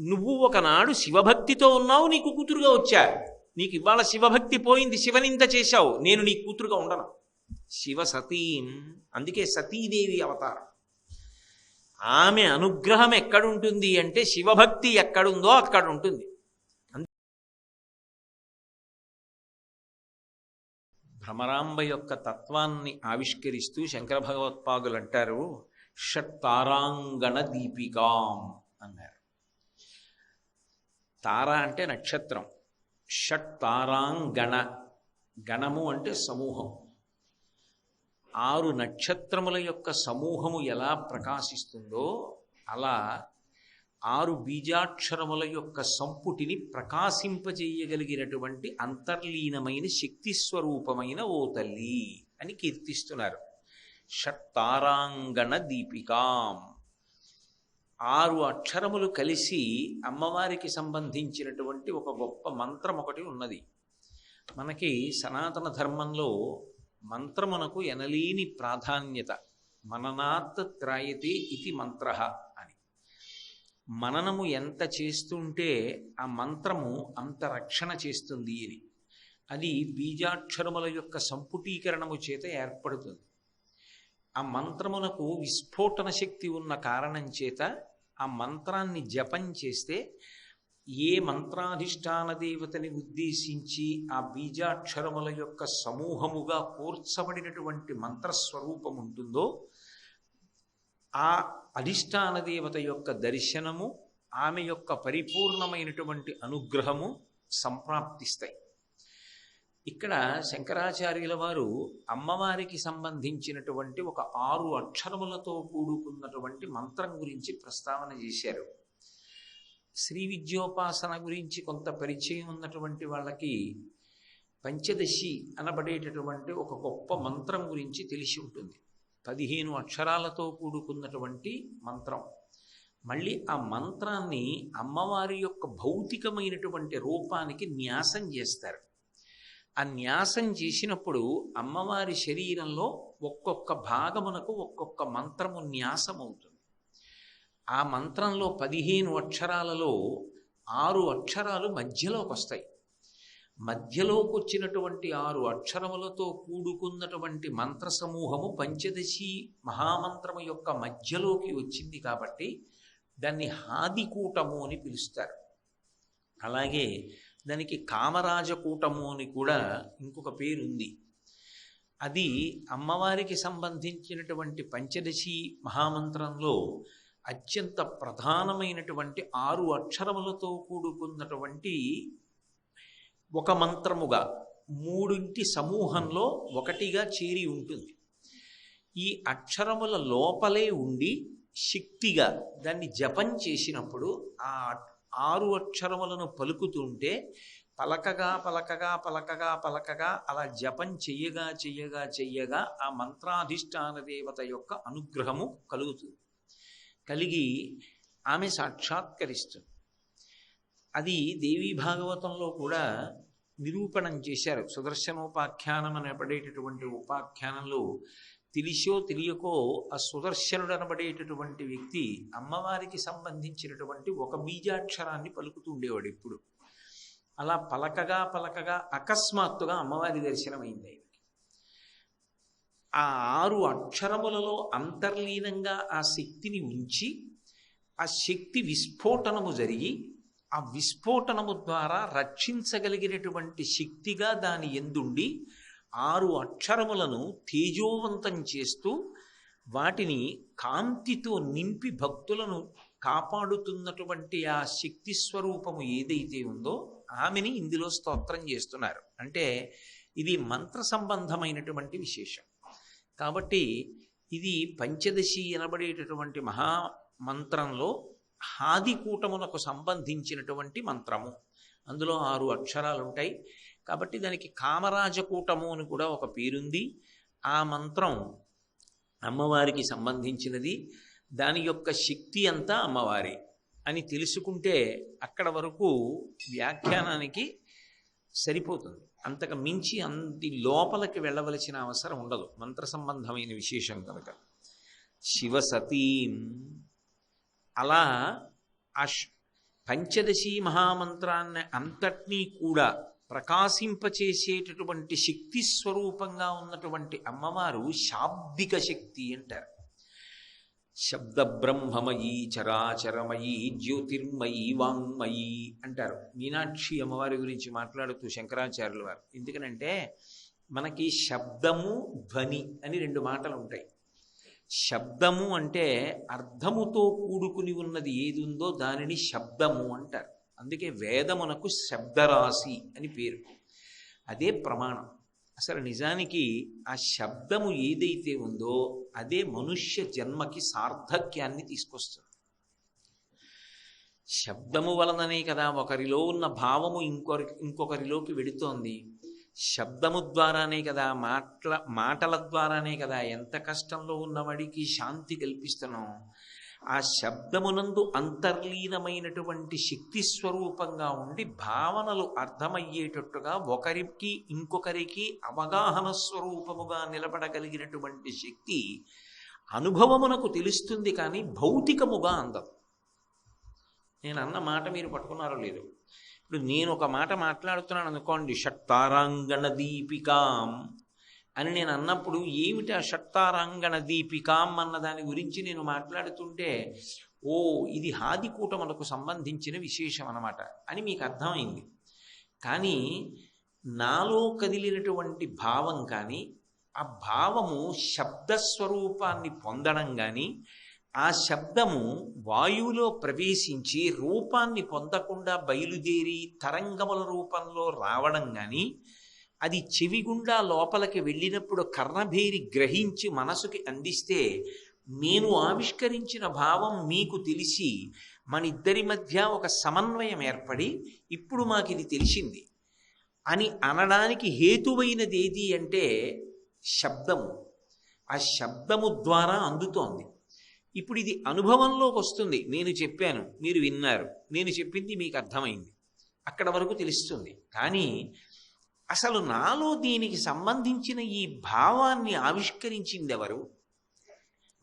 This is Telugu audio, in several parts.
నువ్వు ఒకనాడు శివభక్తితో ఉన్నావు, నీకు కూతురుగా వచ్చా. నీకు ఇవాళ శివభక్తి పోయింది, శివనింద చేశావు, నేను నీ కూతురుగా ఉండను. శివ సతీం, అందుకే సతీదేవి అవతారం. ఆమె అనుగ్రహం ఎక్కడుంటుంది అంటే శివభక్తి ఎక్కడుందో అక్కడ ఉంటుంది. భ్రమరాంబ యొక్క తత్వాన్ని ఆవిష్కరిస్తూ శంకర భగవత్పాదులు అంటారు, షట్తారాంగణ దీపికాం అన్నారు. తార అంటే నక్షత్రం, షట్తారాంగణ, గణము అంటే సమూహం. 6 నక్షత్రముల యొక్క సమూహము ఎలా ప్రకాశిస్తుందో అలా 6 బీజాక్షరముల యొక్క సంపుటిని ప్రకాశింపజేయగలిగినటువంటి అంతర్లీనమైన శక్తి స్వరూపమైన ఓ తల్లి అని కీర్తిస్తున్నారు. షట్తారాంగణ దీపికాం. 6 అక్షరములు కలిసి అమ్మవారికి సంబంధించినటువంటి ఒక గొప్ప మంత్రం ఒకటి ఉన్నది. మనకి సనాతన ధర్మంలో మంత్రమునకు ఎనలేని ప్రాధాన్యత. మననాత్ త్రాయతే ఇది మంత్ర అని. మననము ఎంత చేస్తుంటే ఆ మంత్రము అంత రక్షణ చేస్తుంది అని. అది బీజాక్షరముల యొక్క సంపుటీకరణము చేత ఏర్పడుతుంది. ఆ మంత్రమునకు విస్ఫోటన శక్తి ఉన్న కారణం చేత ఆ మంత్రాన్ని జపం చేస్తే ఏ మంత్రాధిష్టాన దేవతని ఉద్దేశించి ఆ బీజాక్షరముల యొక్క సమూహముగా కూర్చబడినటువంటి మంత్రస్వరూపం ఉంటుందో ఆ అధిష్టాన దేవత యొక్క దర్శనము, ఆమె యొక్క పరిపూర్ణమైనటువంటి అనుగ్రహము సంప్రాప్తిస్తాయి. ఇక్కడ శంకరాచార్యుల వారు అమ్మవారికి సంబంధించినటువంటి ఒక 6 అక్షరములతో కూడుకున్నటువంటి మంత్రం గురించి ప్రస్తావన చేశారు. శ్రీ విద్యోపాసన గురించి కొంత పరిచయం ఉన్నటువంటి వాళ్ళకి పంచదశి అనబడేటటువంటి ఒక గొప్ప మంత్రం గురించి తెలిసి ఉంటుంది. 15 అక్షరాలతో కూడుకున్నటువంటి మంత్రం. మళ్ళీ ఆ మంత్రాన్ని అమ్మవారి యొక్క భౌతికమైనటువంటి రూపానికి న్యాసం చేస్తారు. ఆ న్యాసం చేసినప్పుడు అమ్మవారి శరీరంలో ఒక్కొక్క భాగమునకు ఒక్కొక్క మంత్రము న్యాసం అవుతుంది. ఆ మంత్రంలో 15 అక్షరాలలో 6 అక్షరాలు మధ్యలోకి వస్తాయి. మధ్యలోకి వచ్చినటువంటి 6 అక్షరములతో కూడుకున్నటువంటి మంత్ర సమూహము పంచదశి మహామంత్రము యొక్క మధ్యలోకి వచ్చింది కాబట్టి దాన్ని హాదికూటము అని పిలుస్తారు. అలాగే దానికి కామరాజకూటము అని కూడా ఇంకొక పేరు ఉంది. అది అమ్మవారికి సంబంధించినటువంటి పంచదశి మహామంత్రంలో అత్యంత ప్రధానమైనటువంటి 6 అక్షరములతో కూడుకున్నటువంటి ఒక మంత్రముగా 3 సమూహంలో ఒకటిగా చేరి ఉంటుంది. ఈ అక్షరముల లోపలే ఉండి శక్తిగా దాన్ని జపం చేసినప్పుడు ఆ 6 అక్షరములను పలుకుతుంటే పలకగా పలకగా పలకగా పలకగా అలా జపం చెయ్యగా చెయ్యగా చెయ్యగా ఆ మంత్రాధిష్టాన దేవత యొక్క అనుగ్రహము కలుగుతుంది. కలిగి ఆమె సాక్షాత్కరిస్తుంది. అది దేవీ భాగవతంలో కూడా నిరూపణం చేశారు. సుదర్శనోపాఖ్యానం అనబడేటటువంటి ఉపాఖ్యానంలో తెలిసో తెలియకో ఆ సుదర్శనుడు అనబడేటటువంటి వ్యక్తి అమ్మవారికి సంబంధించినటువంటి ఒక బీజాక్షరాన్ని పలుకుతూ ఉండేవాడు ఎప్పుడు. అలా పలకగా పలకగా అకస్మాత్తుగా అమ్మవారి దర్శనమైంది. ఆ 6 అక్షరములలో అంతర్లీనంగా ఆ శక్తిని ఉంచి ఆ శక్తి విస్ఫోటనము జరిగి ఆ విస్ఫోటనము ద్వారా రక్షించగలిగినటువంటి శక్తిగా దాని యందుండి 6 అక్షరములను తేజోవంతం చేస్తూ వాటిని కాంతితో నింపి భక్తులను కాపాడుతున్నటువంటి ఆ శక్తి స్వరూపము ఏదైతే ఉందో ఆమెని ఇందులో స్తోత్రం చేస్తున్నారు. అంటే ఇది మంత్ర సంబంధమైనటువంటి విశేషం. కాబట్టి ఇది పంచదశి అనబడేటటువంటి మహామంత్రంలో హాదికూటమునకు సంబంధించినటువంటి మంత్రము. అందులో 6 అక్షరాలు ఉంటాయి కాబట్టి దానికి కామరాజకూటము అని కూడా ఒక పేరుంది. ఆ మంత్రం అమ్మవారికి సంబంధించినది. దాని యొక్క శక్తి అంతా అమ్మవారి అని తెలుసుకుంటే అక్కడ వరకు వ్యాఖ్యానానికి సరిపోతుంది. అంతకు మించి అంతి లోపలికి వెళ్ళవలసిన అవసరం ఉండదు, మంత్ర సంబంధమైన విశేషం కనుక. శివసతీం అలా ఆ పంచదశి మహామంత్రాన్ని అంతటినీ కూడా ప్రకాశింపచేసేటటువంటి శక్తి స్వరూపంగా ఉన్నటువంటి అమ్మవారు శాబ్దిక శక్తి అంటారు. శబ్ద బ్రహ్మమయీ చరాచరమయీ జ్యోతిర్మయీ వాంగ్మయీ అంటారు మీనాక్షి అమ్మవారి గురించి మాట్లాడుతూ శంకరాచార్యుల వారు. ఎందుకనంటే మనకి శబ్దము ధ్వని అని రెండు మాటలు ఉంటాయి. శబ్దము అంటే అర్థముతో కూడుకుని ఉన్నది ఏది ఉందో దానిని శబ్దము అంటారు. అందుకే వేదమునకు శబ్దరాశి అని పేరు. అదే ప్రమాణం. అసలు నిజానికి ఆ శబ్దము ఏదైతే ఉందో అదే మనుష్య జన్మకి సార్థక్యాన్ని తీసుకొస్తుంది. శబ్దము వలననే కదా ఒకరిలో ఉన్న భావము ఇంకొకరిలోకి వెడుతోంది. శబ్దము ద్వారానే కదా మాటల ద్వారానే కదా ఎంత కష్టంలో ఉన్నవాడికి శాంతి కల్పిస్తున్నాం. ఆ శబ్దమునందు అంతర్లీనమైనటువంటి శక్తి స్వరూపంగా ఉండి భావనలు అర్థమయ్యేటట్టుగా ఒకరికి ఇంకొకరికి అవగాహన స్వరూపముగా నిలబడగలిగినటువంటి శక్తి అనుభవమునకు తెలుస్తుంది, కానీ భౌతికముగా అందదు. నేను అన్న మాట మీరు పట్టుకున్నారో లేదు. ఇప్పుడు నేను ఒక మాట మాట్లాడుతున్నాను అనుకోండి, షట్తారాంగణ దీపికాం అని నేను అన్నప్పుడు ఏమిటి ఆ షట్తారాంగణ దీపికాం అన్న దాని గురించి నేను మాట్లాడుతుంటే ఓ ఇది హాదికూటములకు సంబంధించిన విశేషం అన్నమాట అని మీకు అర్థమైంది. కానీ నాలో కదిలినటువంటి భావం కానీ ఆ భావము శబ్దస్వరూపాన్ని పొందడం కానీ ఆ శబ్దము వాయువులో ప్రవేశించి రూపాన్ని పొందకుండా బయలుదేరి తరంగముల రూపంలో రావడం కానీ అది చెవిగుండా లోపలికి వెళ్ళినప్పుడు కర్ణభేరి గ్రహించి మనసుకి అందిస్తే నేను ఆవిష్కరించిన భావం మీకు తెలిసి మన ఇద్దరి మధ్య ఒక సమన్వయం ఏర్పడి ఇప్పుడు మాకు ఇది తెలిసింది అని అనడానికి హేతువైనది ఏది అంటే శబ్దము. ఆ శబ్దము ద్వారా అందుతోంది. ఇప్పుడు ఇది అనుభవంలోకి వస్తుంది. నేను చెప్పాను, మీరు విన్నారు, నేను చెప్పింది మీకు అర్థమైంది, అక్కడ వరకు తెలుస్తుంది. కానీ అసలు నాలో దీనికి సంబంధించిన ఈ భావాన్ని ఆవిష్కరించింది ఎవరు?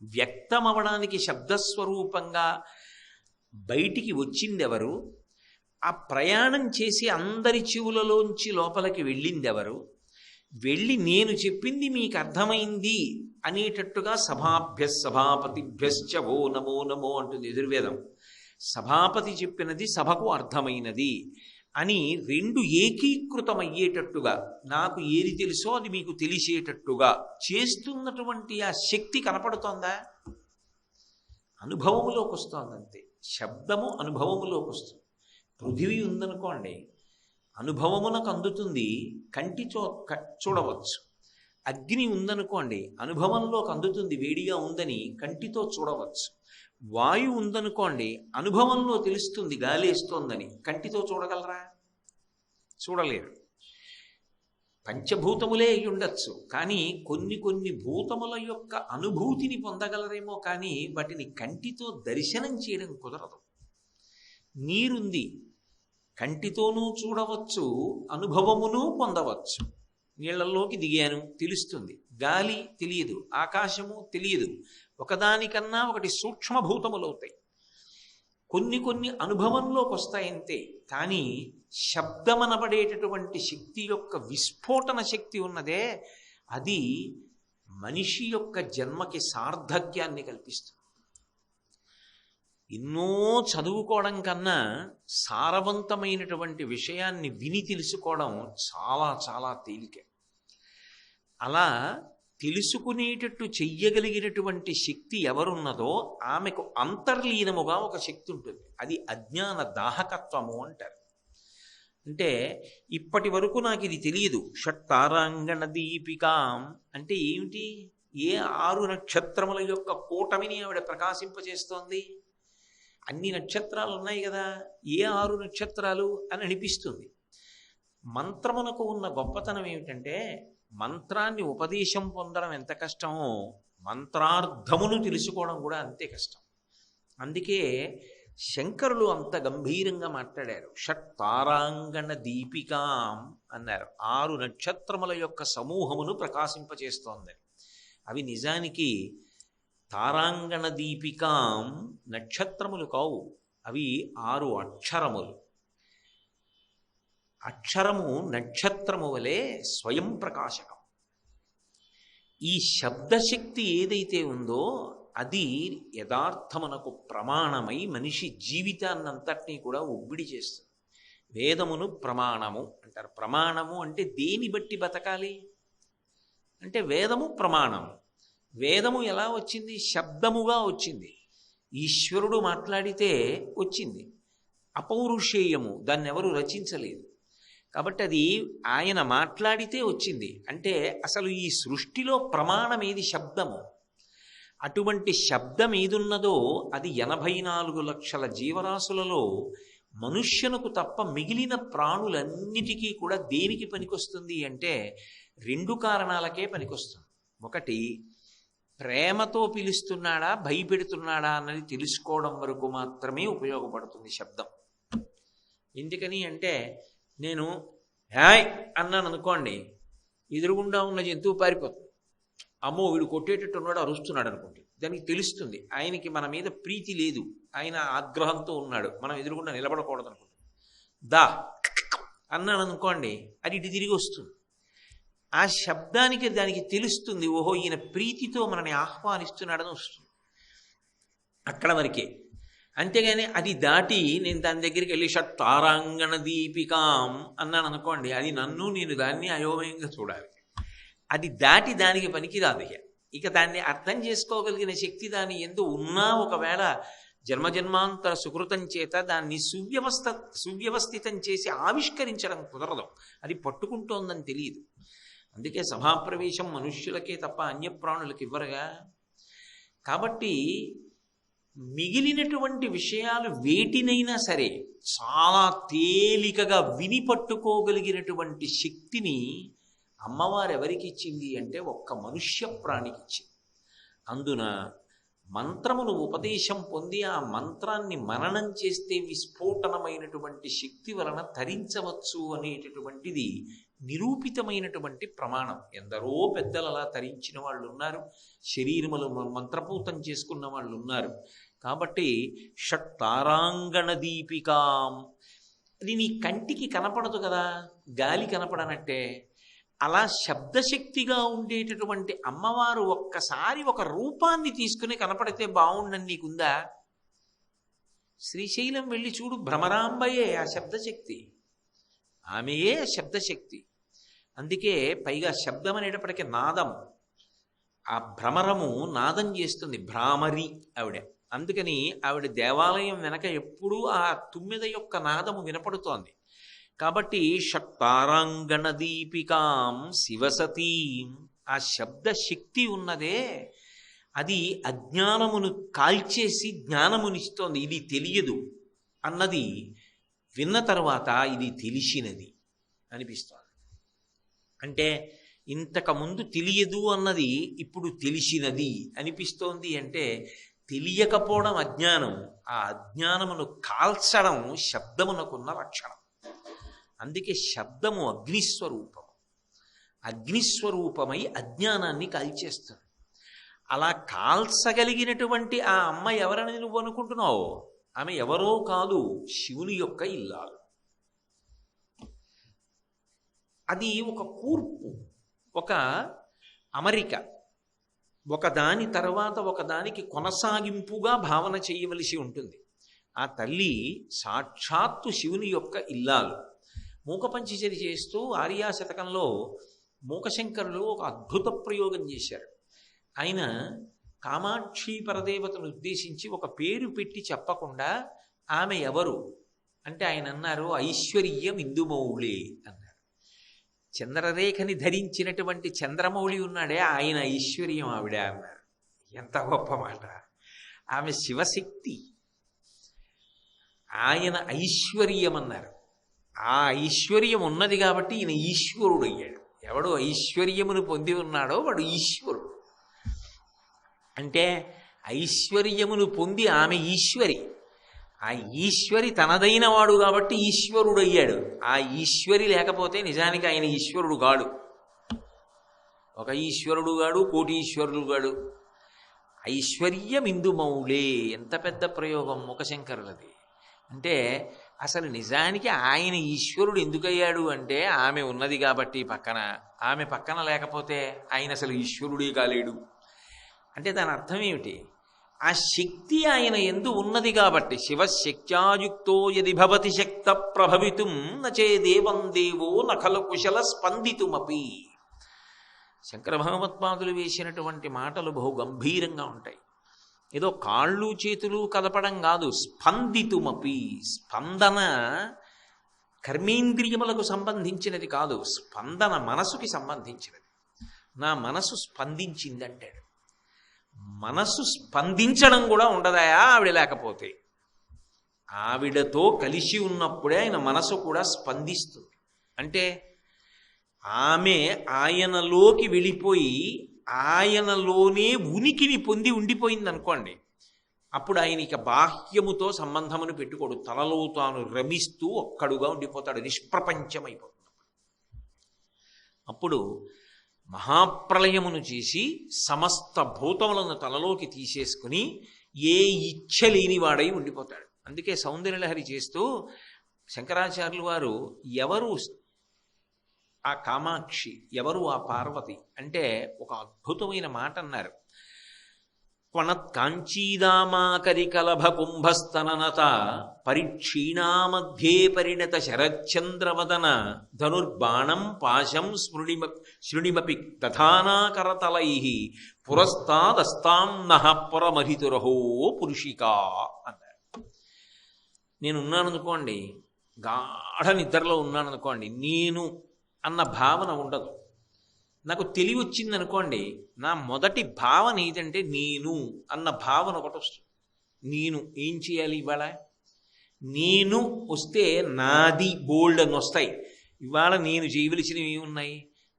వ్యక్తమవడానికి శబ్దస్వరూపంగా బయటికి వచ్చిందెవరు? ఆ ప్రయాణం చేసి అందరి చెవులలోంచి లోపలికి వెళ్ళిందెవరు? వెళ్ళి నేను చెప్పింది మీకు అర్థమైంది అనేటట్టుగా సభాపతిభ్యశ్చ ఓ నమో నమో అంటుంది యజుర్వేదం. సభాపతి చెప్పినది సభకు అర్థమైనది అని రెండు ఏకీకృతమయ్యేటట్టుగా నాకు ఏది తెలుసో అది మీకు తెలిసేటట్టుగా చేస్తున్నటువంటి ఆ శక్తి కనపడుతోందా? అనుభవములోకి వస్తోందంతే. శబ్దము అనుభవములోకి వస్తుంది. పృథివీ ఉందనుకోండి, అనుభవమునకు అందుతుంది, కంటితో చూడవచ్చు. అగ్ని ఉందనుకోండి, అనుభవంలోకి అందుతుంది, వేడిగా ఉందని కంటితో చూడవచ్చు. వాయువు ఉందనుకోండి, అనుభవంలో తెలుస్తుంది గాలి వేస్తోందని, కంటితో చూడగలరా? చూడలేరు. పంచభూతములే అయి ఉండొచ్చు, కానీ కొన్ని భూతముల యొక్క అనుభూతిని పొందగలరేమో కానీ వాటిని కంటితో దర్శనం చేయడం కుదరదు. నీరుంది, కంటితోనూ చూడవచ్చు, అనుభవమును పొందవచ్చు. నీళ్లలోకి దిగాను, తెలుస్తుంది. గాలి తెలియదు, ఆకాశము తెలియదు. ఒకదానికన్నా ఒకటి సూక్ష్మభూతములవుతాయి. కొన్ని అనుభవంలోకి వస్తాయంతే. కానీ శబ్దమనబడేటటువంటి శక్తి యొక్క విస్ఫోటన శక్తి ఉన్నదే, అది మనిషి యొక్క జన్మకి సార్థక్యాన్ని కల్పిస్తుంది. ఎన్నో చదువుకోవడం కన్నా సారవంతమైనటువంటి విషయాన్ని విని తెలుసుకోవడం చాలా చాలా తేలికే. అలా తెలుసుకునేటట్టు చెయ్యగలిగినటువంటి శక్తి ఎవరున్నదో ఆమెకు అంతర్లీనముగా ఒక శక్తి ఉంటుంది. అది అజ్ఞాన దాహకత్వము అంటారు. అంటే ఇప్పటి వరకు నాకు ఇది తెలియదు. షట్తారాంగణ దీపికాం అంటే ఏమిటి? ఏ 6 నక్షత్రముల యొక్క కూటమిని ఆవిడ ప్రకాశింపజేస్తోంది? అన్ని నక్షత్రాలు ఉన్నాయి కదా, ఏ 6 నక్షత్రాలు అని అనిపిస్తుంది. మంత్రమునకు ఉన్న గొప్పతనం ఏమిటంటే, మంత్రాన్ని ఉపదేశం పొందడం ఎంత కష్టమో మంత్రార్థమును తెలుసుకోవడం కూడా అంతే కష్టం. అందుకే శంకరులు అంత గంభీరంగా మాట్లాడారు. షట్తారాంగణ దీపికాం అన్నారు. 6 నక్షత్రముల యొక్క సమూహమును ప్రకాశింపచేస్తోందని. అవి నిజానికి తారాంగణ దీపికాం నక్షత్రములు కావు, అవి 6 అక్షరములు. అక్షరము నక్షత్రము వలె స్వయం ప్రకాశకం. ఈ శబ్దశక్తి ఏదైతే ఉందో అది యథార్థమునకు ప్రమాణమై మనిషి జీవితాన్నంతటినీ కూడా ఒబ్బిడి చేస్తుంది. వేదమును ప్రమాణము అంటారు. ప్రమాణము అంటే దేని బట్టి బతకాలి అంటే వేదము ప్రమాణము. వేదము ఎలా వచ్చింది? శబ్దముగా వచ్చింది. ఈశ్వరుడు మాట్లాడితే వచ్చింది. అపౌరుషేయము, దాన్ని ఎవరు రచించలేదు. కాబట్టి అది ఆయన మాట్లాడితే వచ్చింది. అంటే అసలు ఈ సృష్టిలో ప్రమాణం ఏది? శబ్దము. అటువంటి శబ్దం ఏదున్నదో అది 84 లక్షల జీవరాశులలో మనుష్యునకు తప్ప మిగిలిన ప్రాణులన్నిటికీ కూడా దేనికి పనికొస్తుంది అంటే 2 కారణాలకే పనికొస్తుంది. ఒకటి, ప్రేమతో పిలుస్తున్నాడా భయపెడుతున్నాడా అన్నది తెలుసుకోవడం వరకు మాత్రమే ఉపయోగపడుతుంది శబ్దం. ఎందుకని అంటే నేను హాయ్ అన్నాను అనుకోండి, ఎదురుగుండా ఉన్న జంతువు పారిపోతుంది. అమ్మో వీడు కొట్టేటట్టు ఉన్నాడు, అరుస్తున్నాడు అనుకోండి, దానికి తెలుస్తుంది ఆయనకి మన మీద ప్రీతి లేదు, ఆయన ఆగ్రహంతో ఉన్నాడు, మనం ఎదురుగుండా నిలబడకూడదు అనుకుంటుంది. దా అన్నాను అనుకోండి, అది ఇటు తిరిగి వస్తుంది. ఆ శబ్దానికి దానికి తెలుస్తుంది, ఓహో ఈయన ప్రీతితో మనని ఆహ్వానిస్తున్నాడని వస్తుంది. అక్కడ వరకే. అంతేగాని అది దాటి నేను దాని దగ్గరికి వెళ్ళి షట్తారాంగణ దీపికాం అన్నాను అనుకోండి, అది నన్ను నేను దాన్ని అయోమయంగా చూడాలి. అది దాటి దానికి పనికిరాదు. ఇక దాన్ని అర్థం చేసుకోగలిగిన శక్తి దాని ఎందు ఉన్నా ఒకవేళ జన్మజన్మాంతర సుకృతం చేత దాన్ని సువ్యవస్థితం చేసి ఆవిష్కరించడం కుదరదు. అది పట్టుకుంటోందని తెలియదు. అందుకే సభాప్రవేశం మనుష్యులకే తప్ప అన్యప్రాణులకు ఇవ్వరుగా. కాబట్టి మిగిలినటువంటి విషయాలు వేటినైనా సరే చాలా తేలికగా విని పట్టుకోగలిగినటువంటి శక్తిని అమ్మవారు ఎవరికి ఇచ్చింది అంటే ఒక్క మనుష్య ప్రాణికి ఇచ్చింది. అందున మంత్రమును ఉపదేశం పొంది ఆ మంత్రాన్ని మననం చేస్తే విస్ఫోటనమైనటువంటి శక్తి వలన తరించవచ్చు అనేటటువంటిది నిరూపితమైనటువంటి ప్రమాణం. ఎందరో పెద్దలు అలా తరించిన వాళ్ళు ఉన్నారు, శరీరములు మంత్రపూతం చేసుకున్న వాళ్ళు ఉన్నారు. కాబట్టి షట్తారాంగణ దీపికాం, అది నీ కంటికి కనపడదు కదా, గాలి కనపడనట్టే. అలా శబ్దశక్తిగా ఉండేటటువంటి అమ్మవారు ఒక్కసారి ఒక రూపాన్ని తీసుకుని కనపడితే బాగుండని నీకుందా? శ్రీశైలం వెళ్ళి చూడు, భ్రమరాంబయే ఆ శబ్దశక్తి, ఆమెయే శబ్దశక్తి. అందుకే పైగా శబ్దం అనేటప్పటికీ నాదం, ఆ భ్రమరము నాదం చేస్తుంది, భ్రామరి ఆవిడ. అందుకని ఆవిడ దేవాలయం వెనక ఎప్పుడూ ఆ తుమ్మెద యొక్క నాదము వినపడుతోంది. కాబట్టి షట్తారాంగణ దీపికాం శివసతీం, ఆ శబ్దశక్తి ఉన్నదే అది అజ్ఞానమును కాల్చేసి జ్ఞానమునిస్తోంది. ఇది తెలియదు అన్నది విన్న తర్వాత ఇది తెలిసినది అనిపిస్తోంది. అంటే ఇంతకుముందు తెలియదు అన్నది ఇప్పుడు తెలిసినది అనిపిస్తోంది. అంటే తెలియకపోవడం అజ్ఞానం, ఆ అజ్ఞానమును కాల్చడం శబ్దమునకున్న లక్షణం. అందుకే శబ్దము అగ్నిస్వరూపం, అగ్నిస్వరూపమై అజ్ఞానాన్ని కాల్చేస్తుంది. అలా కాల్చగలిగినటువంటి ఆ అమ్మ ఎవరని నువ్వు అనుకుంటున్నావు? ఆమె ఎవరో కాదు, శివుని యొక్క ఇల్లాలు. అది ఒక కూర్పు, ఒక అమరిక, ఒకదాని తర్వాత ఒకదానికి కొనసాగింపుగా భావన చేయవలసి ఉంటుంది. ఆ తల్లి సాక్షాత్తు శివుని యొక్క ఇల్లాలు. మూకపంచచరి చేస్తూ ఆర్యాశతకంలో మూకశంకరులు ఒక అద్భుత ప్రయోగం చేశారు. ఆయన కామాక్షి పరదేవతను ఉద్దేశించి ఒక పేరు పెట్టి చెప్పకుండా ఆమె ఎవరు అంటే ఆయన అన్నారు, ఐశ్వర్యం ఇందుమౌళి అన్నారు. చంద్రరేఖని ధరించినటువంటి చంద్రమౌళి ఉన్నాడే, ఆయన ఐశ్వర్యం ఆవిడ అన్నారు. ఎంత గొప్ప మాట! ఆమె శివశక్తి, ఆయన ఐశ్వర్యం అన్నారు. ఆ ఐశ్వర్యం ఉన్నది కాబట్టి ఈయన ఈశ్వరుడు అయ్యాడు. ఎవడు ఐశ్వర్యమును పొంది ఉన్నాడో వాడు ఈశ్వరుడు. అంటే ఐశ్వర్యమును పొంది ఆమె ఈశ్వరి, ఆ ఈశ్వరి తనదైన వాడు కాబట్టి ఈశ్వరుడు అయ్యాడు. ఆ ఈశ్వరి లేకపోతే నిజానికి ఆయన ఈశ్వరుడు గాడు. ఒక ఈశ్వరుడు గాడు, కోటి ఈశ్వరుడు గాడు. ఐశ్వర్యం ఇందుమౌళే, ఎంత పెద్ద ప్రయోగం ముఖశంకరులది. అంటే అసలు నిజానికి ఆయన ఈశ్వరుడు ఎందుకయ్యాడు అంటే ఆమె ఉన్నది కాబట్టి పక్కన, ఆమె పక్కన లేకపోతే ఆయన అసలు ఈశ్వరుడే కాలేడు. అంటే దాని అర్థం ఏమిటి? ఆ శక్తి ఆయన యందు ఉన్నది కాబట్టి. శివశక్త్యాయుక్తో యది భవతి శక్త ప్రభవితుం నచే దేవం దేవో నఖలు కుశల స్పందితుమపి. శంకర భగవత్పాదులు వేసినటువంటి మాటలు బహు గంభీరంగా ఉంటాయి. ఏదో కాళ్ళు చేతులు కదపడం కాదు, స్పందితుమపి. స్పందన కర్మేంద్రియములకు సంబంధించినది కాదు, స్పందన మనసుకి సంబంధించినది. నా మనసు స్పందించింది అంటాడు. మనసు స్పందించడం కూడా ఉండదాయా ఆవిడ లేకపోతే? ఆవిడతో కలిసి ఉన్నప్పుడే ఆయన మనసు కూడా స్పందిస్తుంది. అంటే ఆమె ఆయనలోకి వెళ్ళిపోయి ఆయనలోనే ఉనికిని పొంది ఉండిపోయింది అనుకోండి, అప్పుడు ఆయన ఇక బాహ్యముతో సంబంధమును పెట్టుకోడు. తనలో తాను రమిస్తూ ఒక్కడుగా ఉండిపోతాడు, నిష్ప్రపంచమైపోతుంది. అప్పుడు మహాప్రళయమును చేసి సమస్త భూతములను తనలోకి తీసేసుకుని ఏ ఇచ్ఛ లేనివాడై ఉండిపోతాడు. అందుకే సౌందర్యలహరి చేస్తూ శంకరాచార్యులు వారు ఎవరు ఆ కామాక్షి, ఎవరు ఆ పార్వతి అంటే ఒక అద్భుతమైన మాట అన్నారు. క్వణత్ కాంచీదామాకరికలభ కుంభస్తననత పరిక్షీణామధ్యే పరిణత శరచంద్రవదన ధనుర్బాణం పాశం శృణిమపి దధానాకరతలై పురస్తాదస్తాం నః పురమధితురహో పురుషికా అన్నారు. నేనున్నాననుకోండి, గాఢ నిద్రలో ఉన్నాననుకోండి, నేను అన్న భావన ఉండదు. నాకు తెలివి వచ్చిందనుకోండి, నా మొదటి భావన ఏదంటే నేను అన్న భావన ఒకటి వస్తుంది. నేను ఏం చేయాలి ఇవాళ? నేను వస్తే నాది బోల్డ్ అని వస్తాయి. ఇవాళ నేను చేయవలసినవి ఏమున్నాయి?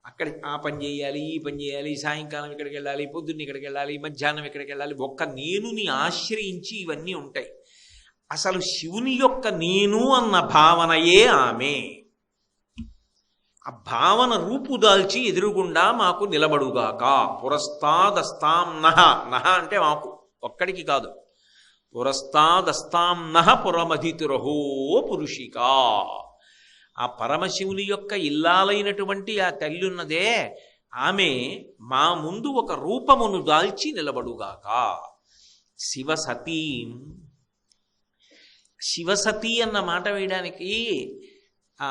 అక్కడ ఆ పని చేయాలి, ఈ పని చేయాలి, సాయంకాలం ఇక్కడికి వెళ్ళాలి, పొద్దున్న ఇక్కడికి వెళ్ళాలి, మధ్యాహ్నం ఇక్కడికి వెళ్ళాలి. ఒక్క నేనుని ఆశ్రయించి ఇవన్నీ ఉంటాయి. అసలు శివుని యొక్క నేను అన్న భావనయే ఆమె. ఆ భావన రూపుదాల్చి ఎదురుగుండా మాకు నిలబడుగాక. పురస్తాదస్తాం నః, నః అంటే మాకు ఒక్కడికి కాదు, పురస్తాదస్తాం నః పురమధితురహో పురుషికా. ఆ పరమశివుని యొక్క ఇల్లాలైనటువంటి ఆ తల్లి ఉన్నదే, ఆమె మా ముందు ఒక రూపమును దాల్చి నిలబడుగాక. శివసతీం. శివసతీ అన్న మాట వేయడానికి ఆ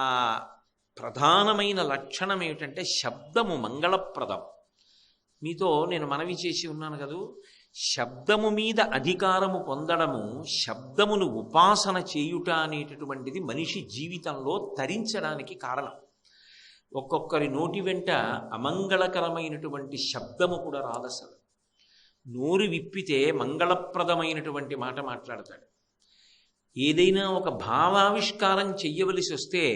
ప్రధానమైన లక్షణం ఏమిటంటే శబ్దము మంగళప్రదం. మీతో నేను మనవి చేసి ఉన్నాను కదూ, శబ్దము మీద అధికారము పొందడము, శబ్దమును ఉపాసన చేయుట అనేటటువంటిది మనిషి జీవితంలో తరించడానికి కారణం. ఒక్కొక్కరి నోటి వెంట అమంగళకరమైనటువంటి శబ్దము కూడా రాదసలు. నోరు విప్పితే మంగళప్రదమైనటువంటి మాట మాట్లాడతాడు. ఏదైనా ఒక భావావిష్కారం చెయ్యవలసి వస్తే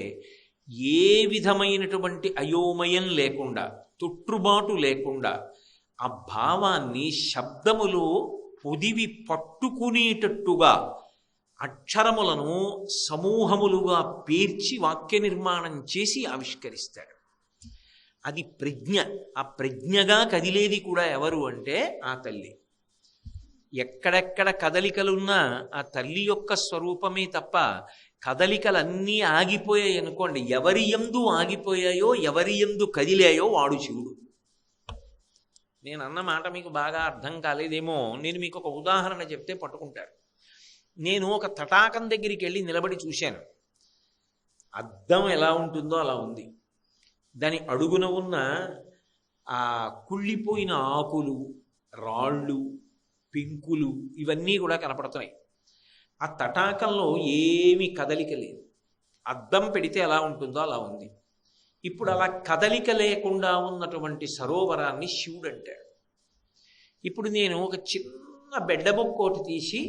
ఏ విధమైనటువంటి అయోమయం లేకుండా, తొట్టుబాటు లేకుండా ఆ భావాన్ని శబ్దములో పొదివి పట్టుకునేటట్టుగా అక్షరములను సమూహములుగా పేర్చి వాక్య నిర్మాణం చేసి ఆవిష్కరిస్తాడు. అది ప్రజ్ఞ. ఆ ప్రజ్ఞగా కదిలేది కూడా ఎవరు అంటే ఆ తల్లి. ఎక్కడెక్కడ కదలికలున్నా ఆ తల్లి యొక్క స్వరూపమే తప్ప కదలికలన్నీ ఆగిపోయాయి అనుకోండి, ఎవరి యందు ఆగిపోయాయో, ఎవరి యందు కదిలాయో వాడు శివుడు. నేను అన్న మాట మీకు బాగా అర్థం కాలేదేమో. నేను మీకు ఒక ఉదాహరణ చెప్తే పట్టుకుంటారు. నేను ఒక తటాకం దగ్గరికి వెళ్ళి నిలబడి చూశాను. అద్దం ఎలా ఉంటుందో అలా ఉంది. దాని అడుగున ఉన్న ఆ కుళ్ళిపోయిన ఆకులు, రాళ్ళు, పెంకులు ఇవన్నీ కూడా కనపడుతున్నాయి. ఆ తటాకంలో ఏమీ కదలిక లేదు. అద్దం పెడితే ఎలా ఉంటుందో అలా ఉంది. ఇప్పుడు అలా కదలిక లేకుండా ఉన్నటువంటి సరోవరాన్ని శివుడు అంటాడు. ఇప్పుడు నేను ఒక చిన్న బెడ్డబొక్కోటి తీసి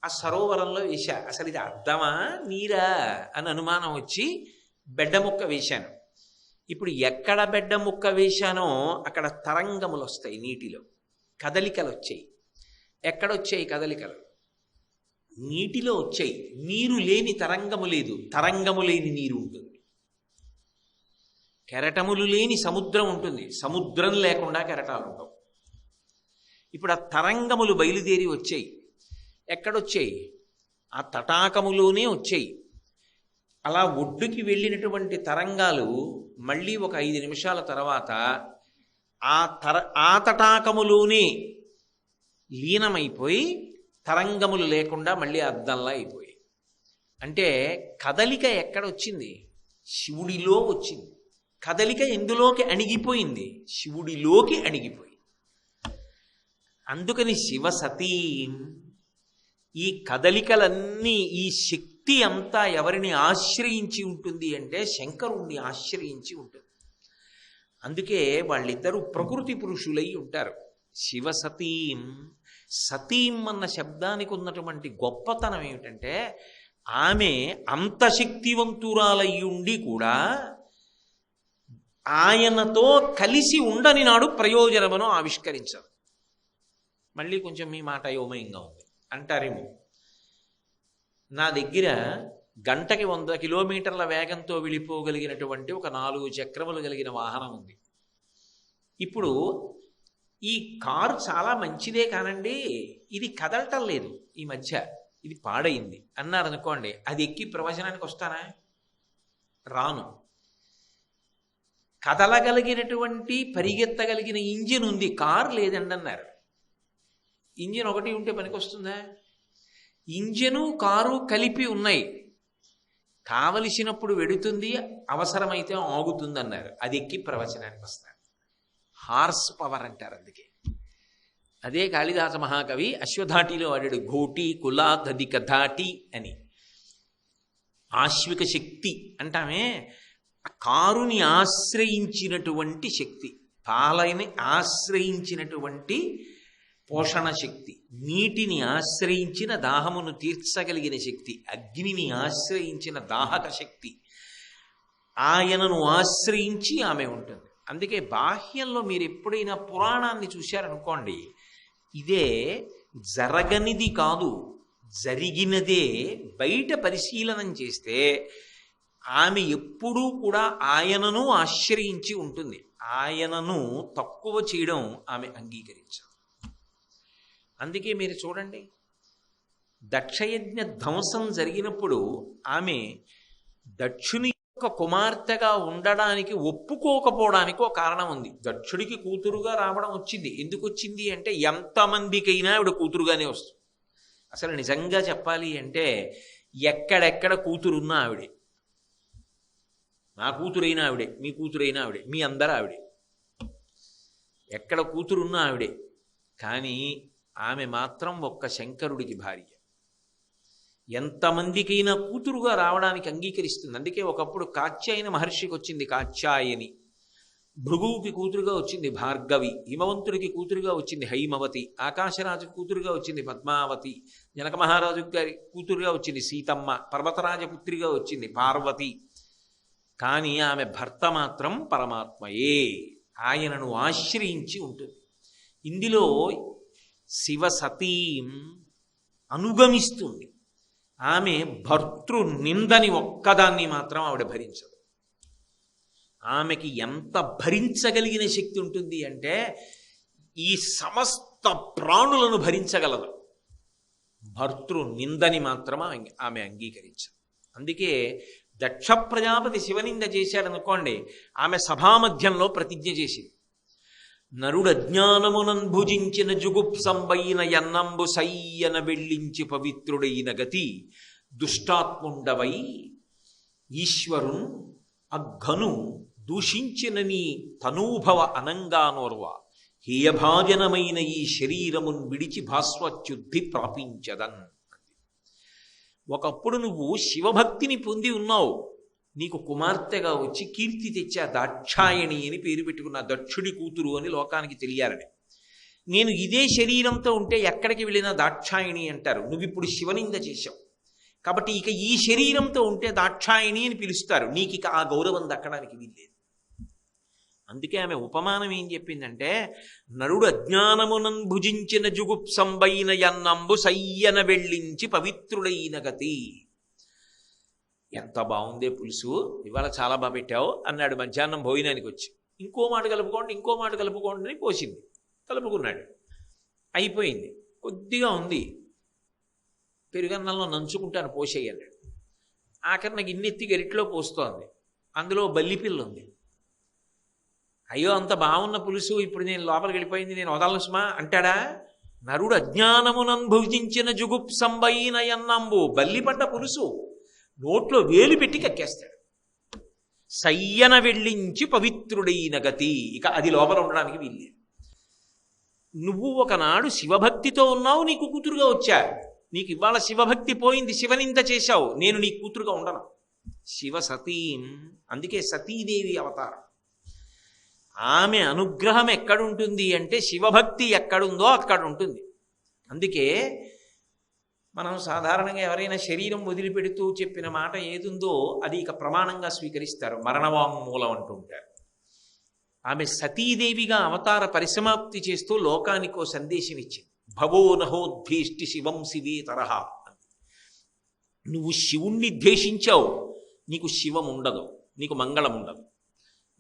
ఆ సరోవరంలో వేశా. అసలు ఇది అద్దమా నీరా అని అనుమానం వచ్చి బెడ్డముక్క వేశాను. ఇప్పుడు ఎక్కడ బెడ్డముక్క వేశానో అక్కడ తరంగములు వస్తాయి, నీటిలో కదలికలు వచ్చాయి. ఎక్కడొచ్చాయి కదలికలు? నీటిలో వచ్చాయి. నీరు లేని తరంగము లేదు, తరంగము లేని నీరు ఉంటుంది. కెరటములు లేని సముద్రం ఉంటుంది, సముద్రం లేకుండా కెరటాలు ఉండవు. ఇప్పుడు ఆ తరంగములు బయలుదేరి వచ్చాయి. ఎక్కడొచ్చాయి? ఆ తటాకములోనే వచ్చాయి. అలా ఒడ్డుకి వెళ్ళినటువంటి తరంగాలు మళ్ళీ ఒక 5 నిమిషాల తర్వాత ఆ తటాకములోనే లీనమైపోయి తరంగములు లేకుండా మళ్ళీ అద్దంలా అయిపోయి. అంటే కదలిక ఎక్కడొచ్చింది? శివుడిలో వచ్చింది. కదలిక ఎందులోకి అణిగిపోయింది? శివుడిలోకి అణిగిపోయింది. అందుకని శివసతీం, ఈ కదలికలన్నీ, ఈ శక్తి అంతా ఎవరిని ఆశ్రయించి ఉంటుంది అంటే శంకరుణ్ణి ఆశ్రయించి ఉంటుంది. అందుకే వాళ్ళిద్దరూ ప్రకృతి పురుషులై ఉంటారు. శివసతీం, సతీం అన్న శబ్దానికి ఉన్నటువంటి గొప్పతనం ఏమిటంటే ఆమె అంత శక్తివంతురాలయ్యుండి కూడా ఆయనతో కలిసి ఉండని నాడు ప్రయోజనమును ఆవిష్కరించారు. మళ్ళీ కొంచెం మీ మాట యోమయంగా ఉంది అంటారేమో. నా దగ్గర గంటకి 100 కిలోమీటర్ల వేగంతో వెళ్ళిపోగలిగినటువంటి ఒక 4 చక్రములు కలిగిన వాహనం ఉంది. ఇప్పుడు ఈ కారు చాలా మంచిదే కానండి, ఇది కదలటం లేదు ఈ మధ్య, ఇది పాడైంది అన్నారనుకోండి, అది ఎక్కి ప్రవచనానికి వస్తానా? రాను. కదలగలిగినటువంటి పరిగెత్తగలిగిన ఇంజిన్ ఉంది, కారు లేదండి అన్నారు. ఇంజిన్ ఒకటి ఉంటే పనికొస్తుందా? ఇంజను కారు కలిపి ఉన్నాయి, కావలసినప్పుడు వెడుతుంది, అవసరమైతే ఆగుతుంది అన్నారు. అది ఎక్కి ప్రవచనానికి వస్తారు. హార్స్ పవర్ అంటారు. అందుకే అదే కాళిదాస మహాకవి అశ్వధాటిలో వాడాడు, ఘోటి కులాధధిక ధాటి అని. ఆశ్విక శక్తి అంటామే, కారుని ఆశ్రయించినటువంటి శక్తి, పాలని ఆశ్రయించినటువంటి పోషణ శక్తి, నీటిని ఆశ్రయించిన దాహమును తీర్చగలిగిన శక్తి, అగ్నిని ఆశ్రయించిన దాహక శక్తి, ఆయనను ఆశ్రయించి ఆమె ఉంటుంది. అందుకే బాహ్యంలో మీరు ఎప్పుడైనా పురాణాన్ని చూశారనుకోండి, ఇదే జరగనిది కాదు, జరిగినదే బయట పరిశీలనం చేస్తే ఆమె ఎప్పుడూ కూడా ఆయనను ఆశ్రయించి ఉంటుంది. ఆయనను తక్కువ చేయడం ఆమె అంగీకరించదు. అందుకే మీరు చూడండి, దక్షయజ్ఞ ధ్వంసం జరిగినప్పుడు ఆమె దక్షుని యొక్క కుమార్తెగా ఉండడానికి ఒప్పుకోకపోవడానికి ఒక కారణం ఉంది. దక్షుడికి కూతురుగా రావడం వచ్చింది. ఎందుకు వచ్చింది అంటే ఎంతమందికైనా ఆవిడ కూతురుగానే వస్తుంది. అసలు నిజంగా చెప్పాలి అంటే ఎక్కడెక్కడ కూతురున్నా ఆవిడే. నా కూతురైనా ఆవిడే, మీ కూతురైనా ఆవిడే, మీ అందరూ ఆవిడే. ఎక్కడ కూతురున్నా ఆవిడే. కానీ ఆమె మాత్రం ఒక్క శంకరుడికి భార్య. ఎంతమందికైనా కూతురుగా రావడానికి అంగీకరిస్తుంది. అందుకే ఒకప్పుడు కాత్యాయన మహర్షికి వచ్చింది కాత్యాయని, భృగువుకి కూతురుగా వచ్చింది భార్గవి, హిమవంతుడికి కూతురుగా వచ్చింది హైమవతి, ఆకాశరాజుకి కూతురుగా వచ్చింది పద్మావతి, జనక మహారాజు గారి కూతురుగా వచ్చింది సీతమ్మ, పర్వతరాజపుత్రిగా వచ్చింది పార్వతి. కానీ ఆమె భర్త మాత్రం పరమాత్మయే, ఆయనను ఆశ్రయించి ఉంటుంది. ఇందులో శివసతీం అనుగమిస్తుంది. ఆమె భర్తృ నిందని ఒక్కదాన్ని మాత్రం ఆవిడ భరించదు. ఆమెకి ఎంత భరించగలిగిన శక్తి ఉంటుంది అంటే ఈ సమస్త ప్రాణులను భరించగలదు. భర్తృ నిందని మాత్రం ఆమె అంగీకరించదు. అందుకే దక్ష ప్రజాపతి శివనింద చేశాడనుకోండి, ఆమె సభామధ్యంలో ప్రతిజ్ఞ చేసింది, నరుడు అజ్ఞానమునన్ భుజించిన జుగుప్సంబైన ఎన్నంబు సయ్యన వెళ్ళించి పవిత్రుడైన గతి దుష్టాత్ముండవై ఈశ్వరున్ అఘను దూషించిన నీ తనూభవ అనంగానోర్వ హేయభాజనమైన ఈ శరీరమున్ విడిచి భాస్వచ్యుద్ధి ప్రాపించదన్. ఒకప్పుడు నువ్వు శివభక్తిని పొంది ఉన్నావు, నీకు కుమార్తెగా వచ్చి కీర్తి తెచ్చా, దాక్షాయణి అని పేరు పెట్టుకున్న, దక్షుడి కూతురు అని లోకానికి తెలియాలని. నేను ఇదే శరీరంతో ఉంటే ఎక్కడికి వెళ్ళినా దాక్షాయణి అంటారు. నువ్వు ఇప్పుడు శివనింద చేశావు కాబట్టి ఇక ఈ శరీరంతో ఉంటే దాక్షాయణి అని పిలుస్తారు. నీకు ఇక ఆ గౌరవం దక్కడానికి వీల్లేదు. అందుకే ఆమె ఉపమానం ఏం చెప్పిందంటే, నరుడు అజ్ఞానమునన్ భుజించిన జుగుప్సంబైన ఎన్నంబు సయ్యన వెళ్ళించి పవిత్రుడైన గతి. ఎంత బాగుందే పులుసు, ఇవాళ చాలా బాగా పెట్టావు అన్నాడు మధ్యాహ్నం భోజనానికి వచ్చి. ఇంకో మాట కలుపుకోండి, ఇంకో మాట కలుపుకోండి అని పోసింది. కలుపుకున్నాడు, అయిపోయింది. కొద్దిగా ఉంది, పెరుగన్నంలో నంచుకుంటాను పోసేయాలి. ఆఖరి నాకు ఇన్నెత్తి గరిట్లో పోస్తోంది, అందులో బల్లిపిల్ల ఉంది. అయ్యో అంత బాగున్న పులుసు ఇప్పుడు నేను లోపలికి వెళ్ళిపోయింది, నేను వదలను సుమా అంటాడా? నరుడు అజ్ఞానమునం భుజించిన జుగుప్సంబైన యన్నంబు, బల్లిపడ్డ పులుసు నోట్లో వేలు పెట్టి కక్కేస్తాడు. సయ్యన వెళ్ళించి పవిత్రుడైన గతి, ఇక అది లోపల ఉండడానికి వీల్లేదు. నువ్వు ఒకనాడు శివభక్తితో ఉన్నావు, నీకు కూతురుగా వచ్చా. నీకు ఇవాళ శివభక్తి పోయింది, శివనింద చేశావు, నేను నీ కూతురుగా ఉండను. శివ సతీం, అందుకే సతీదేవి అవతారం. ఆమె అనుగ్రహం ఎక్కడుంటుంది అంటే శివభక్తి ఎక్కడుందో అక్కడ ఉంటుంది. అందుకే మనం సాధారణంగా ఎవరైనా శరీరం వదిలిపెడుతూ చెప్పిన మాట ఏదుందో అది ఇక ప్రమాణంగా స్వీకరిస్తారు, మరణవాంగ్మూలం అంటూ ఉంటారు. ఆమె సతీదేవిగా అవతార పరిసమాప్తి చేస్తూ లోకానికో సందేశం ఇచ్చింది. భవో నహోద్భీష్టి శివం శివే తరహా. నువ్వు శివుణ్ణి ద్వేషించావు, నీకు శివం ఉండదు, నీకు మంగళం ఉండదు,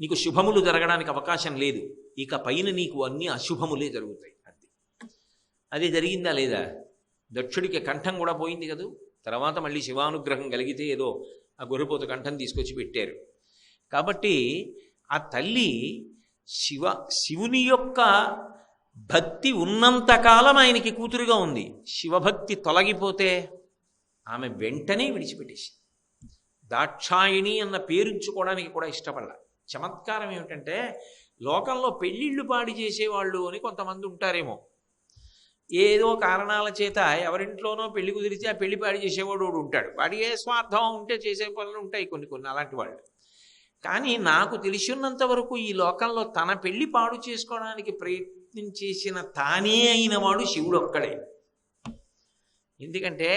నీకు శుభములు జరగడానికి అవకాశం లేదు. ఇక పైన నీకు అన్ని అశుభములే జరుగుతాయి. అంతే. అది జరిగిందా లేదా? దక్షుడికి కంఠం కూడా పోయింది కదూ. తర్వాత మళ్ళీ శివానుగ్రహం కలిగితే ఏదో ఆ గొర్రెపోతు కంఠం తీసుకొచ్చి పెట్టారు. కాబట్టి ఆ తల్లి శివుని యొక్క భక్తి ఉన్నంతకాలం ఆయనకి కూతురుగా ఉంది. శివభక్తి తొలగిపోతే ఆమె వెంటనే విడిచిపెట్టేసింది. దాక్షాయిణి అన్న పేరుంచుకోవడానికి కూడా ఇష్టపడాలి. చమత్కారం ఏమిటంటే లోకంలో పెళ్ళిళ్ళు పాడి చేసేవాళ్ళు అని కొంతమంది ఉంటారేమో. ఏదో కారణాల చేత ఎవరింట్లోనో పెళ్లి కుదిరితే ఆ పెళ్లి పాడి చేసేవాడు ఉంటాడు. వాడికి ఏ స్వార్థం ఉంటే చేసే పనులు ఉంటాయి కొన్ని అలాంటి వాళ్ళు. కానీ నాకు తెలిసినంత వరకు ఈ లోకంలో తన పెళ్లి పాడు చేసుకోవడానికి ప్రయత్నం చేసిన తానే అయిన వాడు శివుడు ఒక్కడే. ఎందుకంటే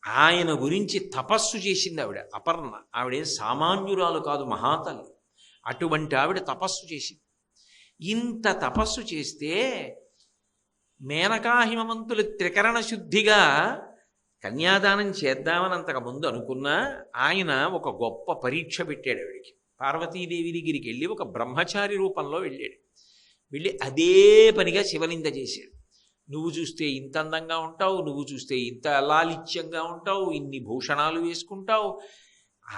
ఆయన గురించి తపస్సు చేసింది ఆవిడ అపర్ణ. ఆవిడేం సామాన్యురాలు కాదు, మహాతల్లి. అటువంటి ఆవిడ తపస్సు చేసింది. ఇంత తపస్సు చేస్తే మేనకా హిమవంతులు త్రికరణ శుద్ధిగా కన్యాదానం చేద్దామని అంతకు ముందు అనుకున్నా ఆయన ఒక గొప్ప పరీక్ష పెట్టాడు ఆవిడికి. పార్వతీదేవి దగ్గరికి వెళ్ళి ఒక బ్రహ్మచారి రూపంలో వెళ్ళాడు. వెళ్ళి అదే పనిగా శివనింద చేశాడు. నువ్వు చూస్తే ఇంత అందంగా ఉంటావు, నువ్వు చూస్తే ఇంత లాలిత్యంగా ఉంటావు, ఇన్ని భూషణాలు వేసుకుంటావు,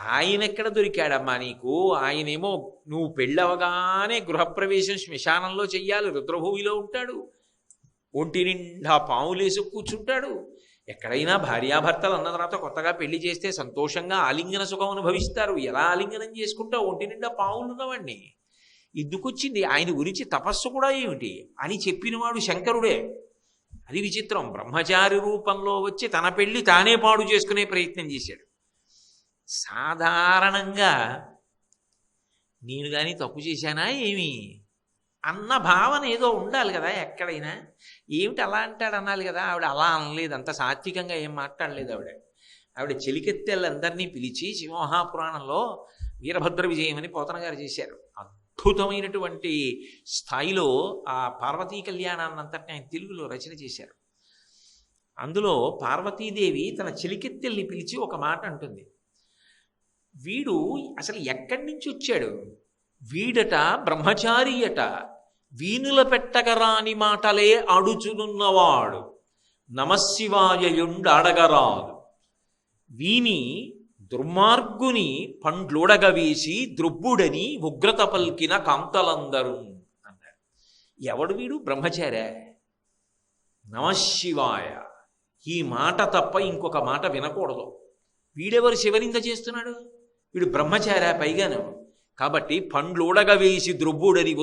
ఆయన ఎక్కడ దొరికాడమ్మా నీకు? ఆయనేమో నువ్వు పెళ్ళవగానే గృహప్రవేశం శ్మశానంలో చెయ్యాలి, రుద్రభూమిలో ఉంటాడు, ఒంటి నిండా పాములేసి కూర్చుంటాడు. ఎక్కడైనా భార్యాభర్తలు అన్న తర్వాత కొత్తగా పెళ్లి చేస్తే సంతోషంగా ఆలింగన సుఖం అనుభవిస్తారు. ఎలా ఆలింగనం చేసుకుంటావు? ఒంటి నిండా పాములు ఉన్నవాడిని. ఇద్దుకొచ్చింది ఆయన గురించి తపస్సు కూడా ఏమిటి అని చెప్పినవాడు శంకరుడే. అది విచిత్రం. బ్రహ్మచారి రూపంలో వచ్చి తన పెళ్లి తానే పాడు చేసుకునే ప్రయత్నం చేశాడు. సాధారణంగా నేను కానీ తప్పు చేశానా ఏమి అన్న భావన ఏదో ఉండాలి కదా ఎక్కడైనా. ఏమిటి అలా అంటాడు అనాలి కదా. ఆవిడ అలా అనలేదు, అంత సాత్వికంగా ఏం మాట్లాడలేదు ఆవిడ చెలికెత్తెళ్ళందరినీ పిలిచి శివమహాపురాణంలో వీరభద్ర విజయం అని పోతన గారు చేశారు. అద్భుతమైనటువంటి స్థాయిలో ఆ పార్వతీ కళ్యాణాన్నంతటిని ఆయన తెలుగులో రచన చేశారు. అందులో పార్వతీదేవి తన చెలికెత్తెల్ని పిలిచి ఒక మాట అంటుంది. వీడు అసలు ఎక్కడి నుంచి వచ్చాడు? వీడట బ్రహ్మచారి అట, వీణుల పెట్టగరాని మాటలే అడుచునున్నవాడు, నమశివాయయుండడగరాదు, వీని దుర్మార్గుని పండ్లుడగ వేసి ద్రుబ్బుడని ఉగ్రత పల్కిన కాంతలందరూ అన్నాడు. ఎవడు వీడు? బ్రహ్మచారే. నమశివాయ ఈ మాట తప్ప ఇంకొక మాట వినకూడదు. వీడెవరు శివనింద చేస్తున్నాడు? వీడు బ్రహ్మచారా పైగాను. కాబట్టి పండ్లుడగ వేసి ద్రుబ్బుడని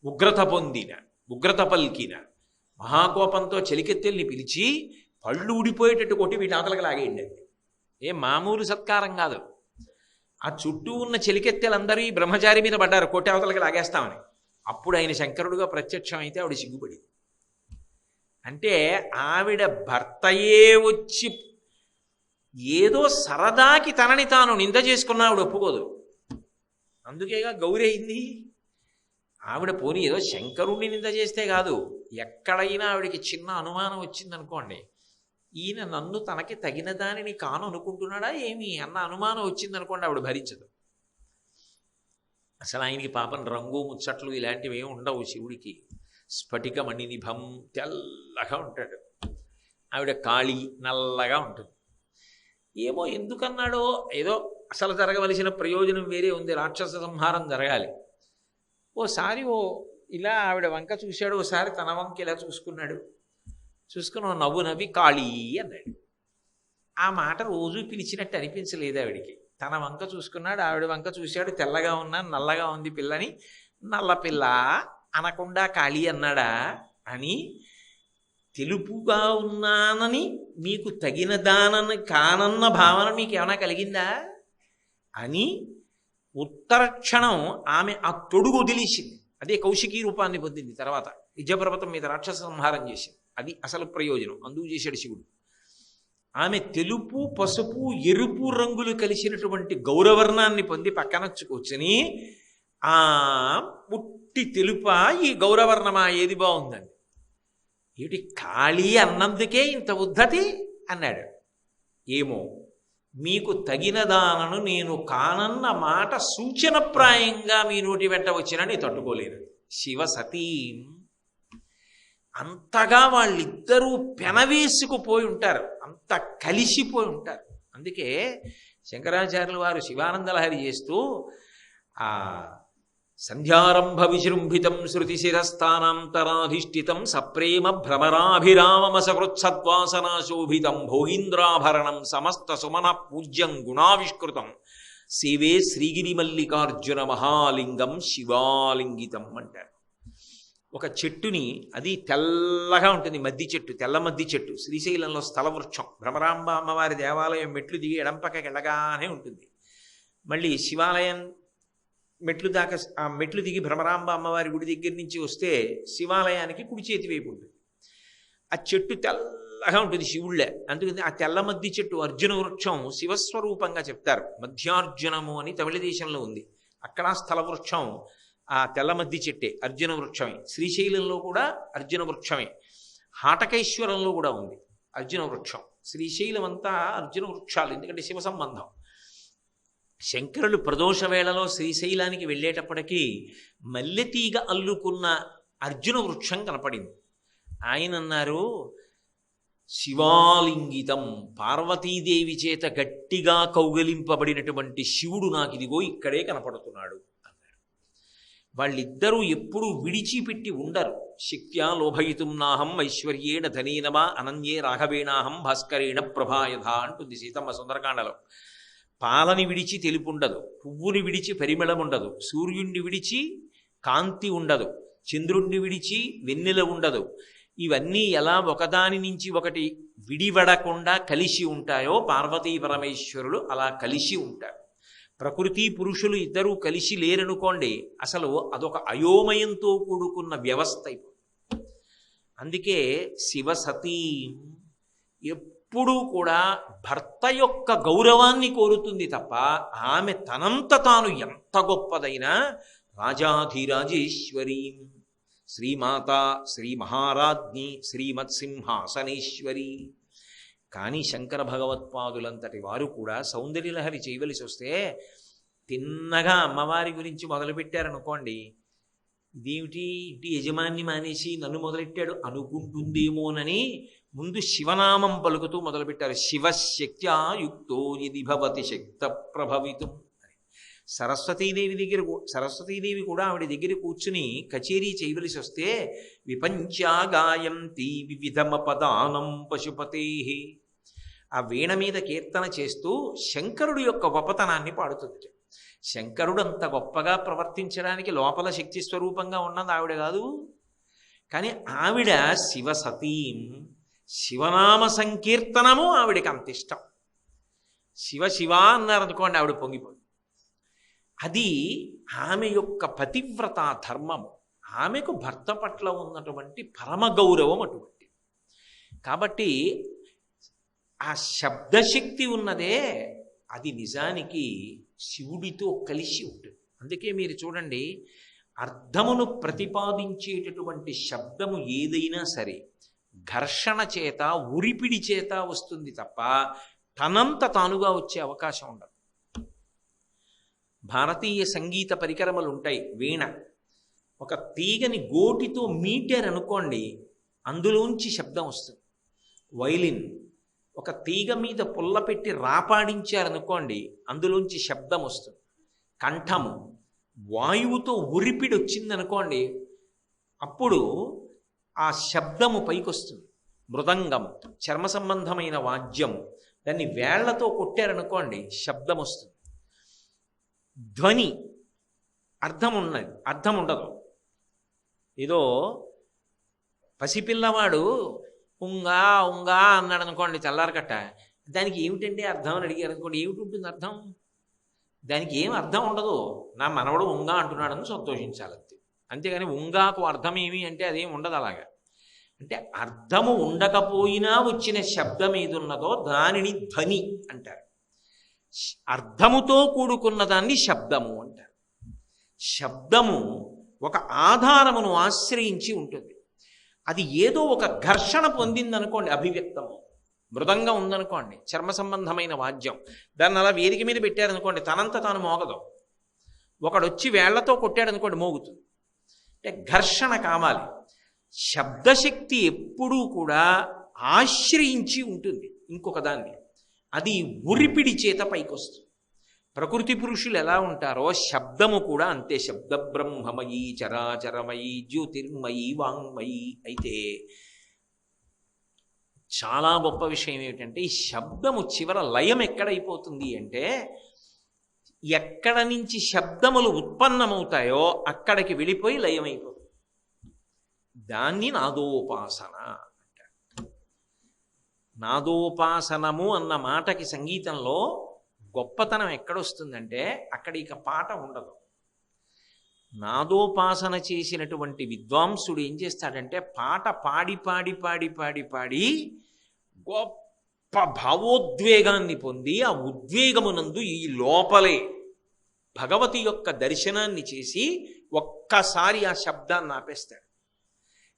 ఉగ్రత పల్కిన మహాకోపంతో చెలికెత్తెల్ని పిలిచి పళ్ళు ఊడిపోయేటట్టు కొట్టి వీటి ఆతలకు లాగేయండి. ఏం మామూలు సత్కారం కాదు. ఆ చుట్టూ ఉన్న చెలికెత్తెలందరూ ఈ బ్రహ్మచారి మీద పడ్డారు, కొట్టి అవతలకి లాగేస్తామని. అప్పుడు ఆయన శంకరుడుగా ప్రత్యక్షం అయితే ఆవిడ సిగ్గుపడింది. అంటే ఆవిడ భర్తయే వచ్చి ఏదో సరదాకి తనని తాను నింద చేసుకున్న ఆవిడ ఒప్పుకోదు. అందుకేగా గౌరి అయింది. ఆవిడ పోనీ ఏదో శంకరుణ్ణి నింద చేస్తే కాదు, ఎక్కడైనా ఆవిడకి చిన్న అనుమానం వచ్చిందనుకోండి, ఈయన నన్ను తనకి తగిన దానిని కాను అనుకుంటున్నాడా ఏమి అన్న అనుమానం వచ్చిందనుకోండి, ఆవిడ భరించదు. అసలు ఆయనకి పాపం రంగు ముచ్చట్లు ఇలాంటివి ఏమి ఉండవు. శివుడికి స్ఫటిక మణినిభం తెల్లగా ఉంటాడు. ఆవిడ కాళీ నల్లగా ఉంటుంది. ఏమో ఎందుకన్నాడో, ఏదో అసలు జరగవలసిన ప్రయోజనం వేరే ఉంది, రాక్షస సంహారం జరగాలి. ఓసారి ఇలా ఆవిడ వంక చూశాడు, ఓసారి తన వంక ఇలా చూసుకున్నాడు. చూసుకుని నవ్వు నవ్వి కాళీ అన్నాడు. ఆ మాట రోజు పిలిచినట్టు అనిపించలేదు ఆవిడికి. తన వంక చూసుకున్నాడు, ఆవిడ వంక చూశాడు. తెల్లగా ఉన్నా నల్లగా ఉంది పిల్లని, నల్ల పిల్ల అనకుండా కాళీ అన్నాడా అని, తెలుపుగా ఉన్నానని మీకు తగిన దానని కానన్న భావన మీకు ఏమైనా కలిగిందా అని ఉత్తర క్షణం ఆమె ఆ తొడుగు వదిలేసింది. అదే కౌశికీ రూపాన్ని పొందింది. తర్వాత విజయపర్వతం మీద రాక్షస సంహారం చేసింది. అది అసలు ప్రయోజనం, అందుకు చేశాడు శివుడు. ఆమె తెలుపు, పసుపు, ఎరుపు రంగులు కలిసినటువంటి గౌరవర్ణాన్ని పొంది పక్కన కూర్చుని, ఆ పుట్టి తెలుప ఈ గౌరవర్ణమా ఏది బాగుందండి, ఏమిటి కాళీ అన్నందుకే ఇంత ఉద్ధతి అన్నాడు. ఏమో మీకు తగిన దానను నేను కానన్న మాట సూచనప్రాయంగా మీ నోటి వెంట వచ్చినా నేను తట్టుకోలేను. శివ సతీం అంతగా వాళ్ళిద్దరూ పెనవేసుకుపోయి ఉంటారు, అంత కలిసిపోయి ఉంటారు. అందుకే శంకరాచార్యుల వారు శివానందలహరి చేస్తూ ఆ సంధ్యారంభ విజృంభితం శృతిశిరస్థానాంతరాధిష్ఠితం సప్రేమ భ్రమరాభిరామమసకృత్సద్వాసనాశోభితం భోగీంద్రాభరణం సమస్త సుమన పూజ్యం గుణావిష్కృతం సేవే శ్రీగిరి మల్లికార్జున మహాలింగం శివాలింగితం అంటారు. ఒక చెట్టుని, అది తెల్లగా ఉంటుంది, మద్ది చెట్టు, తెల్ల మద్ది చెట్టు, శ్రీశైలంలో స్థలవృక్షం. భ్రమరాంబ అమ్మవారి దేవాలయం మెట్లు దిగి ఎడంపక్కకి వెళ్ళగానే ఉంటుంది. మళ్ళీ శివాలయం మెట్లు దాకా, ఆ మెట్లు దిగి భ్రమరాంబ అమ్మవారి గుడి దగ్గర నుంచి వస్తే శివాలయానికి కుడి చేతి వైపు ఉంటుంది. ఆ చెట్టు తెల్లగా ఉంటుంది, శివుళ్ళే. అందుకని ఆ తెల్ల మద్ది చెట్టు అర్జున వృక్షం శివస్వరూపంగా చెప్తారు. మధ్యార్జునము అని తమిళ దేశంలో ఉంది, అక్కడ స్థల వృక్షం ఆ తెల్ల మద్ది చెట్టే, అర్జున వృక్షమే. శ్రీశైలంలో కూడా అర్జున వృక్షమే, హాటకేశ్వరంలో కూడా ఉంది అర్జున వృక్షం. శ్రీశైలం అంతా అర్జున వృక్షాలు, ఎందుకంటే శివ సంబంధం. శంకరులు ప్రదోష వేళలో శ్రీశైలానికి వెళ్ళేటప్పటికీ మల్లెతీగ అల్లుకున్న అర్జున వృక్షం కనపడింది. ఆయన అన్నారు, శివాలింగితం, పార్వతీదేవి చేత గట్టిగా కౌగలింపబడినటువంటి శివుడు నాకు ఇదిగో ఇక్కడే కనపడుతున్నాడు అన్నారు. వాళ్ళిద్దరూ ఎప్పుడూ విడిచిపెట్టి ఉండరు. శక్త్యా లోభయితుం నాహం ఐశ్వర్యేణ ధనేనవా అనన్యే రాఘవేణాహం భాస్కరేణ ప్రభాయధ అంటుంది సీతమ్మ సుందరకాండలో. పాలని విడిచి తెలుపు ఉండదు, పువ్వుని విడిచి పరిమళం ఉండదు, సూర్యుణ్ణి విడిచి కాంతి ఉండదు, చంద్రుణ్ణి విడిచి వెన్నెల ఉండదు. ఇవన్నీ ఎలా ఒకదాని నుంచి ఒకటి విడివడకుండా కలిసి ఉంటాయో పార్వతీ పరమేశ్వరులు అలా కలిసి ఉంటారు. ప్రకృతి పురుషులు ఇద్దరూ కలిసి లేరనుకోండి, అసలు అదొక అయోమయంతో కూడుకున్న వ్యవస్థ అయిపోతుంది. అందుకే శివసతీ ఎప్పుడూ కూడా భర్త యొక్క గౌరవాన్ని కోరుతుంది తప్ప ఆమె తనంత తాను ఎంత గొప్పదైనా రాజాధిరాజేశ్వరీ శ్రీమాత శ్రీ మహారాజ్ఞి శ్రీమత్సింహాసనేశ్వరి. కానీ శంకర భగవత్పాదులంతటి వారు కూడా సౌందర్యలహరి చేయవలసి వస్తే తిన్నగా అమ్మవారి గురించి మొదలుపెట్టారనుకోండి, ఇదేమిటి ఇంటి యజమాన్ని మానేసి నన్ను మొదలెట్టాడు అనుకుంటుందేమోనని ముందు శివనామం పలుకుతూ మొదలుపెట్టారు. శివశక్త్యా యుక్తో యది భవతి శక్త ప్రభవితం. సరస్వతీదేవి కూడా ఆవిడ దగ్గర కూర్చుని కచేరీ చేయవలసి వస్తే విపంచా గాయంతి వివిధమపదానం పశుపతే, ఆ వీణ మీద కీర్తన చేస్తూ శంకరుడు యొక్క గొప్పతనాన్ని పాడుతుంది. శంకరుడు అంత గొప్పగా ప్రవర్తించడానికి లోపల శక్తి స్వరూపంగా ఉన్నది ఆవిడ కాదు. కానీ ఆవిడ శివసతీం, శివనామ సంకీర్తనము ఆవిడకి అంత ఇష్టం. శివ శివ అన్నారనుకోండి ఆవిడ పొంగిపోయి. అది ఆమె యొక్క పతివ్రత ధర్మము, ఆమెకు భర్త పట్ల ఉన్నటువంటి పరమ గౌరవం అటువంటి. కాబట్టి ఆ శబ్దశక్తి ఉన్నదే అది నిజానికి శివుడితో కలిసి ఉంటుంది. అందుకే మీరు చూడండి, అర్థమును ప్రతిపాదించేటటువంటి శబ్దము ఏదైనా సరే ఘర్షణ చేత ఉరిపిడి చేత వస్తుంది తప్ప తనంత తానుగా వచ్చే అవకాశం ఉండదు. భారతీయ సంగీత పరికరములు ఉంటాయి. వీణ ఒక తీగని గోటితో మీటారనుకోండి, అందులోంచి శబ్దం వస్తుంది. వైలిన్ ఒక తీగ మీద పుల్ల పెట్టి రాపాడించారనుకోండి, అందులోంచి శబ్దం వస్తుంది. కంఠము వాయువుతో ఉరిపిడి వచ్చిందనుకోండి, అప్పుడు ఆ శబ్దము పైకొస్తుంది. మృదంగము చర్మ సంబంధమైన వాద్యము, దాన్ని వేళ్లతో కొట్టారనుకోండి శబ్దం వస్తుంది. ధ్వని అర్థం ఉండదు. ఏదో పసిపిల్లవాడు ఉంగా ఉంగా అన్నాడు అనుకోండి తెల్లారకట్ట, దానికి ఏమిటండి అర్థం అని అడిగారు అనుకోండి, ఏమిటి ఉంటుంది అర్థం? దానికి ఏం అర్థం ఉండదు. నా మనవడు ఉంగా అంటున్నాడని సంతోషించాలి అంతే. అంతేగాని ఉంగాకు అర్థం ఏమి అంటే అదేం ఉండదు. అలాగా అంటే అర్థము ఉండకపోయినా వచ్చిన శబ్దం ఏదున్నదో దానిని ధ్వని అంటారు. అర్థముతో కూడుకున్న దాన్ని శబ్దము అంటారు. శబ్దము ఒక ఆధారమును ఆశ్రయించి ఉంటుంది. అది ఏదో ఒక ఘర్షణ పొందిందనుకోండి అభివ్యక్తము. మృదంగం ఉందనుకోండి, చర్మ సంబంధమైన వాద్యం, దాన్ని అలా వేదిక మీద పెట్టారనుకోండి తనంత తాను మోగదు. ఒకడొచ్చి వేళ్లతో కొట్టాడనుకోండి మోగుతుంది. అంటే ఘర్షణ కావాలి. శబ్దశక్తి ఎప్పుడూ కూడా ఆశ్రయించి ఉంటుంది ఇంకొక దాన్ని. అది ఉరిపిడి చేత పైకొస్తుంది. ప్రకృతి పురుషులు ఎలా ఉంటారో శబ్దము కూడా అంతే. శబ్ద బ్రహ్మమయీ చరాచరమయీ జ్యోతిర్మయీ వాంగ్మయీ. అయితే చాలా గొప్ప విషయం ఏమిటంటే ఈ శబ్దము చివర లయం ఎక్కడైపోతుంది అంటే, ఎక్కడ నుంచి శబ్దములు ఉత్పన్నమవుతాయో అక్కడికి వెళ్ళిపోయి లయమైపోతుంది. దాన్ని నాదోపాసన అంటారు. నాదోపాసనము అన్న మాటకి సంగీతంలో గొప్పతనం ఎక్కడొస్తుందంటే అక్కడ ఇక పాట ఉండదు. నాదోపాసన చేసినటువంటి విద్వాంసుడు ఏం చేస్తాడంటే పాట పాడి పాడి పాడి పాడి పాడి గొప్ప భావోద్వేగాన్ని పొంది ఆ ఉద్వేగమునందు ఈ లోపలే భగవతి యొక్క దర్శనాన్ని చేసి ఒక్కసారి ఆ శబ్దాన్ని ఆపేస్తాడు.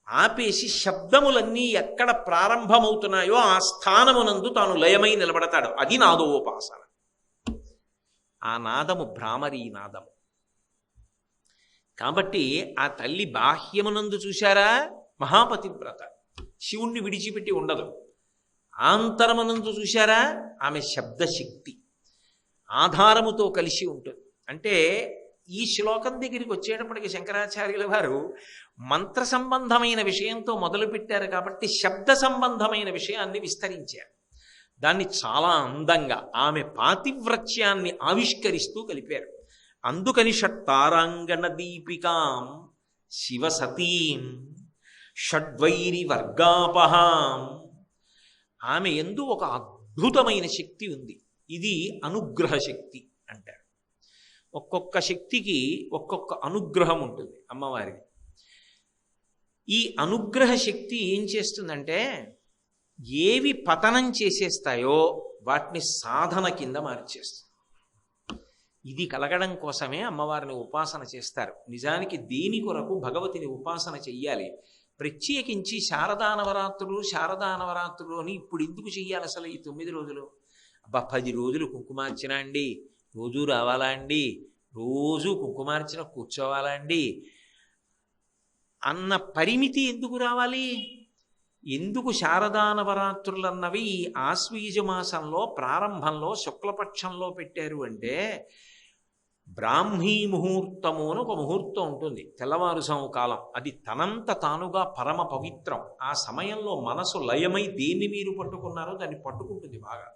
ఆపేసి శబ్దములన్నీ ఎక్కడ ప్రారంభమవుతున్నాయో ఆ స్థానమునందు తాను లయమై నిలబడతాడు. అది నాదోపాసన. ఆ నాదము భ్రామరీ నాదము. కాబట్టి ఆ తల్లి బాహ్యమునందు చూశారా మహాపతివ్రత, శివుణ్ణి విడిచిపెట్టి ఉండదు. ఆంతరమునందు చూశారా ఆమె శబ్దశక్తి ఆధారముతో కలిసి ఉంటుంది. అంటే ఈ శ్లోకం దగ్గరికి వచ్చేటప్పటికి శంకరాచార్యుల వారు మంత్ర సంబంధమైన విషయంతో మొదలుపెట్టారు కాబట్టి శబ్ద సంబంధమైన విషయాన్ని విస్తరించారు. దాన్ని చాలా అందంగా ఆమె పాతివ్రత్యాన్ని ఆవిష్కరిస్తూ కలిపారు. అందుకని షట్తారాంగణ దీపికాం శివసతీం షడ్వైరి వర్గాపహాం. ఆమె యందు ఒక అద్భుతమైన శక్తి ఉంది. ఇది అనుగ్రహ శక్తి అంటారు. ఒక్కొక్క శక్తికి ఒక్కొక్క అనుగ్రహం ఉంటుంది అమ్మవారికి. ఈ అనుగ్రహ శక్తి ఏం చేస్తుందంటే ఏవి పతనం చేసేస్తాయో వాటిని సాధన కింద మార్చేస్తుంది. ఇది కలగడం కోసమే అమ్మవారిని ఉపాసన చేస్తారు. నిజానికి దేని కొరకు భగవతిని ఉపాసన చెయ్యాలి? ప్రత్యేకించి శారదానవరాత్రులు అని ఇప్పుడు ఎందుకు చెయ్యాలి అసలు ఈ 9 రోజులు? అబ్బా 10 రోజులు కుంకుమార్చన అండి, రోజు రావాలా అండి, రోజు కుంకుమార్చన కూర్చోవాలా అండి అన్న పరిమితి ఎందుకు రావాలి? ఎందుకు శారదానవరాత్రులు అన్నవి ఈ ఆశ్వీజ మాసంలో ప్రారంభంలో శుక్లపక్షంలో పెట్టారు అంటే, బ్రాహ్మీ ముహూర్తము అని ఒక ముహూర్తం ఉంటుంది, తెల్లవారుజాము కాలం. అది తనంత తానుగా పరమ పవిత్రం. ఆ సమయంలో మనసు లయమై దేన్ని మీరు పట్టుకున్నారో దాన్ని పట్టుకుంటుంది బాగా.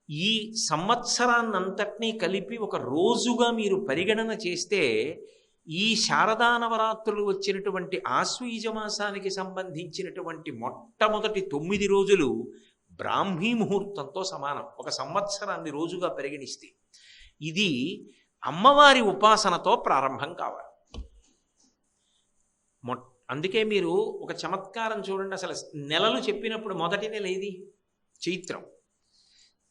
ఈ సంవత్సరాన్నంతటినీ కలిపి ఒక రోజుగా మీరు పరిగణన చేస్తే ఈ శారదానవరాత్రులు వచ్చినటువంటి ఆశ్వీజ మాసానికి సంబంధించినటువంటి మొట్టమొదటి 9 రోజులు బ్రాహ్మీ ముహూర్తంతో సమానం. ఒక సంవత్సరాన్ని రోజుగా పరిగణిస్తే ఇది అమ్మవారి ఉపాసనతో ప్రారంభం కావాలి. అందుకే మీరు ఒక చమత్కారం చూడండి. అసలు నెలలు చెప్పినప్పుడు మొదటి నెల ఏది? చైత్రం.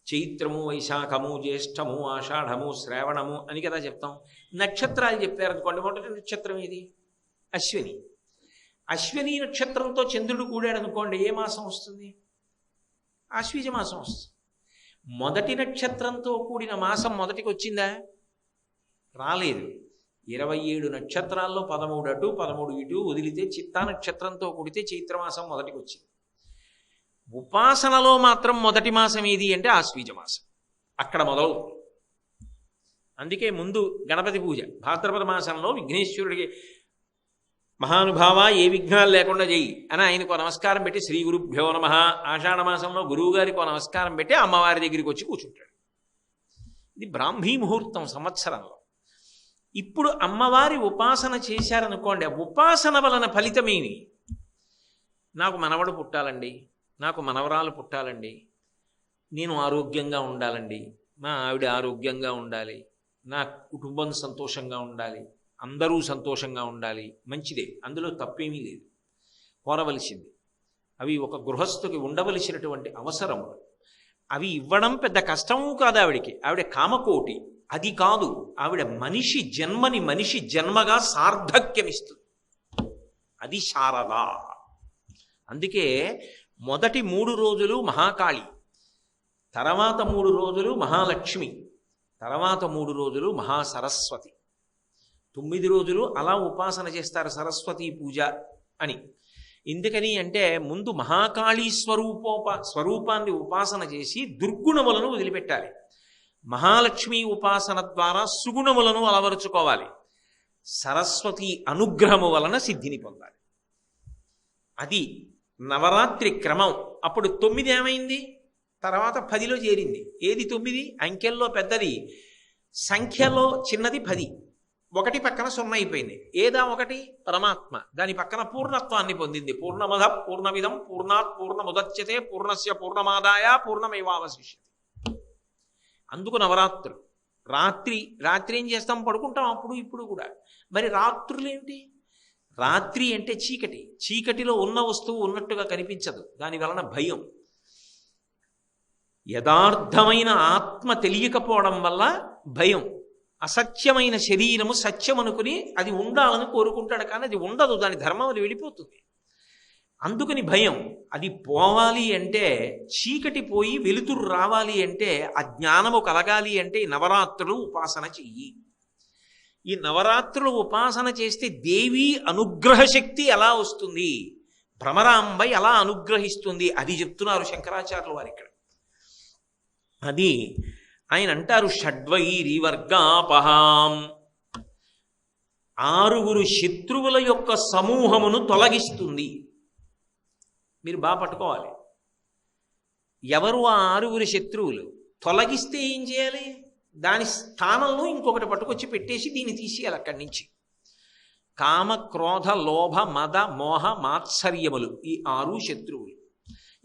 చైత్రము, వైశాఖము, జ్యేష్ఠము, ఆషాఢము, శ్రావణము అని కదా చెప్తాం. నక్షత్రాలు చెప్పారనుకోండి, మొదటి నక్షత్రం ఏది? అశ్విని. అశ్విని నక్షత్రంతో చంద్రుడు కూడాడు అనుకోండి, ఏ మాసం వస్తుంది? ఆశ్వీజ మాసం వస్తుంది. మొదటి నక్షత్రంతో కూడిన మాసం మొదటికి వచ్చిందా? రాలేదు. 27 నక్షత్రాల్లో 13 అటు 13 ఇటు వదిలితే చిత్తా నక్షత్రంతో కూడితే చైత్రమాసం మొదటికి వచ్చింది. ఉపాసనలో మాత్రం మొదటి మాసం ఏది అంటే ఆశ్వీజ మాసం. అక్కడ మొదలవుతుంది. అందుకే ముందు గణపతి పూజ భాద్రపద మాసంలో విఘ్నేశ్వరుడికి మహానుభావ ఏ విఘ్నాలు లేకుండా చెయ్యి అని ఆయనకు నమస్కారం పెట్టి శ్రీ గురుభ్యో నమః, ఆషాఢ మాసంలో గురువు గారికి నమస్కారం పెట్టి అమ్మవారి దగ్గరికి వచ్చి కూర్చుంటాడు. ఇది బ్రాహ్మీ ముహూర్తం సంవత్సరంలో. ఇప్పుడు అమ్మవారి ఉపాసన చేశారనుకోండి, ఆ ఉపాసన వలన ఫలితమేమి? నాకు మనవడు పుట్టాలండి, నాకు మనవరాలు పుట్టాలండి, నేను ఆరోగ్యంగా ఉండాలండి, మా ఆవిడ ఆరోగ్యంగా ఉండాలి, నా కుటుంబం సంతోషంగా ఉండాలి, అందరూ సంతోషంగా ఉండాలి, మంచిదే, అందులో తప్పేమీ లేదు, కోరవలసింది. అవి ఒక గృహస్థుకి ఉండవలసినటువంటి అవసరములు. అవి ఇవ్వడం పెద్ద కష్టము కాదు ఆవిడికి. ఆవిడ కామకోటి అది కాదు. ఆవిడ మనిషి జన్మని మనిషి జన్మగా సార్థక్యమిస్తుంది. అది శారద. అందుకే మొదటి 3 రోజులు మహాకాళి, తర్వాత 3 రోజులు మహాలక్ష్మి, తర్వాత 3 రోజులు మహాసరస్వతి. 9 రోజులు అలా ఉపాసన చేస్తారు సరస్వతీ పూజ అని. ఎందుకని అంటే ముందు మహాకాళీ స్వరూపాన్ని ఉపాసన చేసి దుర్గుణములను వదిలిపెట్టాలి. మహాలక్ష్మి ఉపాసన ద్వారా సుగుణములను అలవరుచుకోవాలి. సరస్వతి అనుగ్రహము వలన సిద్ధిని పొందాలి. అది నవరాత్రి క్రమం. అప్పుడు 9 ఏమైంది, తర్వాత 10లో చేరింది. ఏది 9? అంకెల్లో పెద్దది, సంఖ్యలో చిన్నది 10. 1 పక్కన 0 అయిపోయింది. ఏదా 1? పరమాత్మ. దాని పక్కన పూర్ణత్వాన్ని పొందింది. పూర్ణమద పూర్ణమిదం పూర్ణాత్ పూర్ణముదచ్యతే పూర్ణస్య పూర్ణమాదాయ పూర్ణమేవావశిష్యతే. అందుకు నవరాత్రులు. రాత్రి ఏం చేస్తాం? పడుకుంటాం అప్పుడు ఇప్పుడు కూడా. మరి రాత్రులు ఏమిటి? రాత్రి అంటే చీకటి. చీకటిలో ఉన్న వస్తువు ఉన్నట్టుగా కనిపించదు, దాని వలన భయం. యథార్థమైన ఆత్మ తెలియకపోవడం వల్ల భయం. అసత్యమైన శరీరము సత్యం అనుకుని అది ఉండాలని కోరుకుంటాడు, కానీ అది ఉండదు, దాని ధర్మం అది వెళ్ళిపోతుంది. అందుకని భయం. అది పోవాలి అంటే, చీకటి పోయి వెలుతురు రావాలి అంటే, ఆ జ్ఞానము కలగాలి అంటే ఈ నవరాత్రులు ఉపాసన చెయ్యి. ఈ నవరాత్రులు ఉపాసన చేస్తే దేవి అనుగ్రహ శక్తి ఎలా వస్తుంది, భ్రమరాంబ ఎలా అనుగ్రహిస్తుంది, అది చెప్తున్నారు శంకరాచార్యులు వారు ఇక్కడ. అది ఆయన అంటారు షడ్వైరివర్గాపహాం, 6 శత్రువుల యొక్క సమూహమును తొలగిస్తుంది. మీరు బాగా పట్టుకోవాలి. ఎవరు ఆ 6 శత్రువులు? తొలగిస్తే ఏం చేయాలి? దాని స్థానంలో ఇంకొకటి పట్టుకొచ్చి పెట్టేసి దీన్ని తీసేయాలి అక్కడి నుంచి. కామ క్రోధ లోభ మద మోహ మాత్సర్యములు, ఈ 6 శత్రువులు.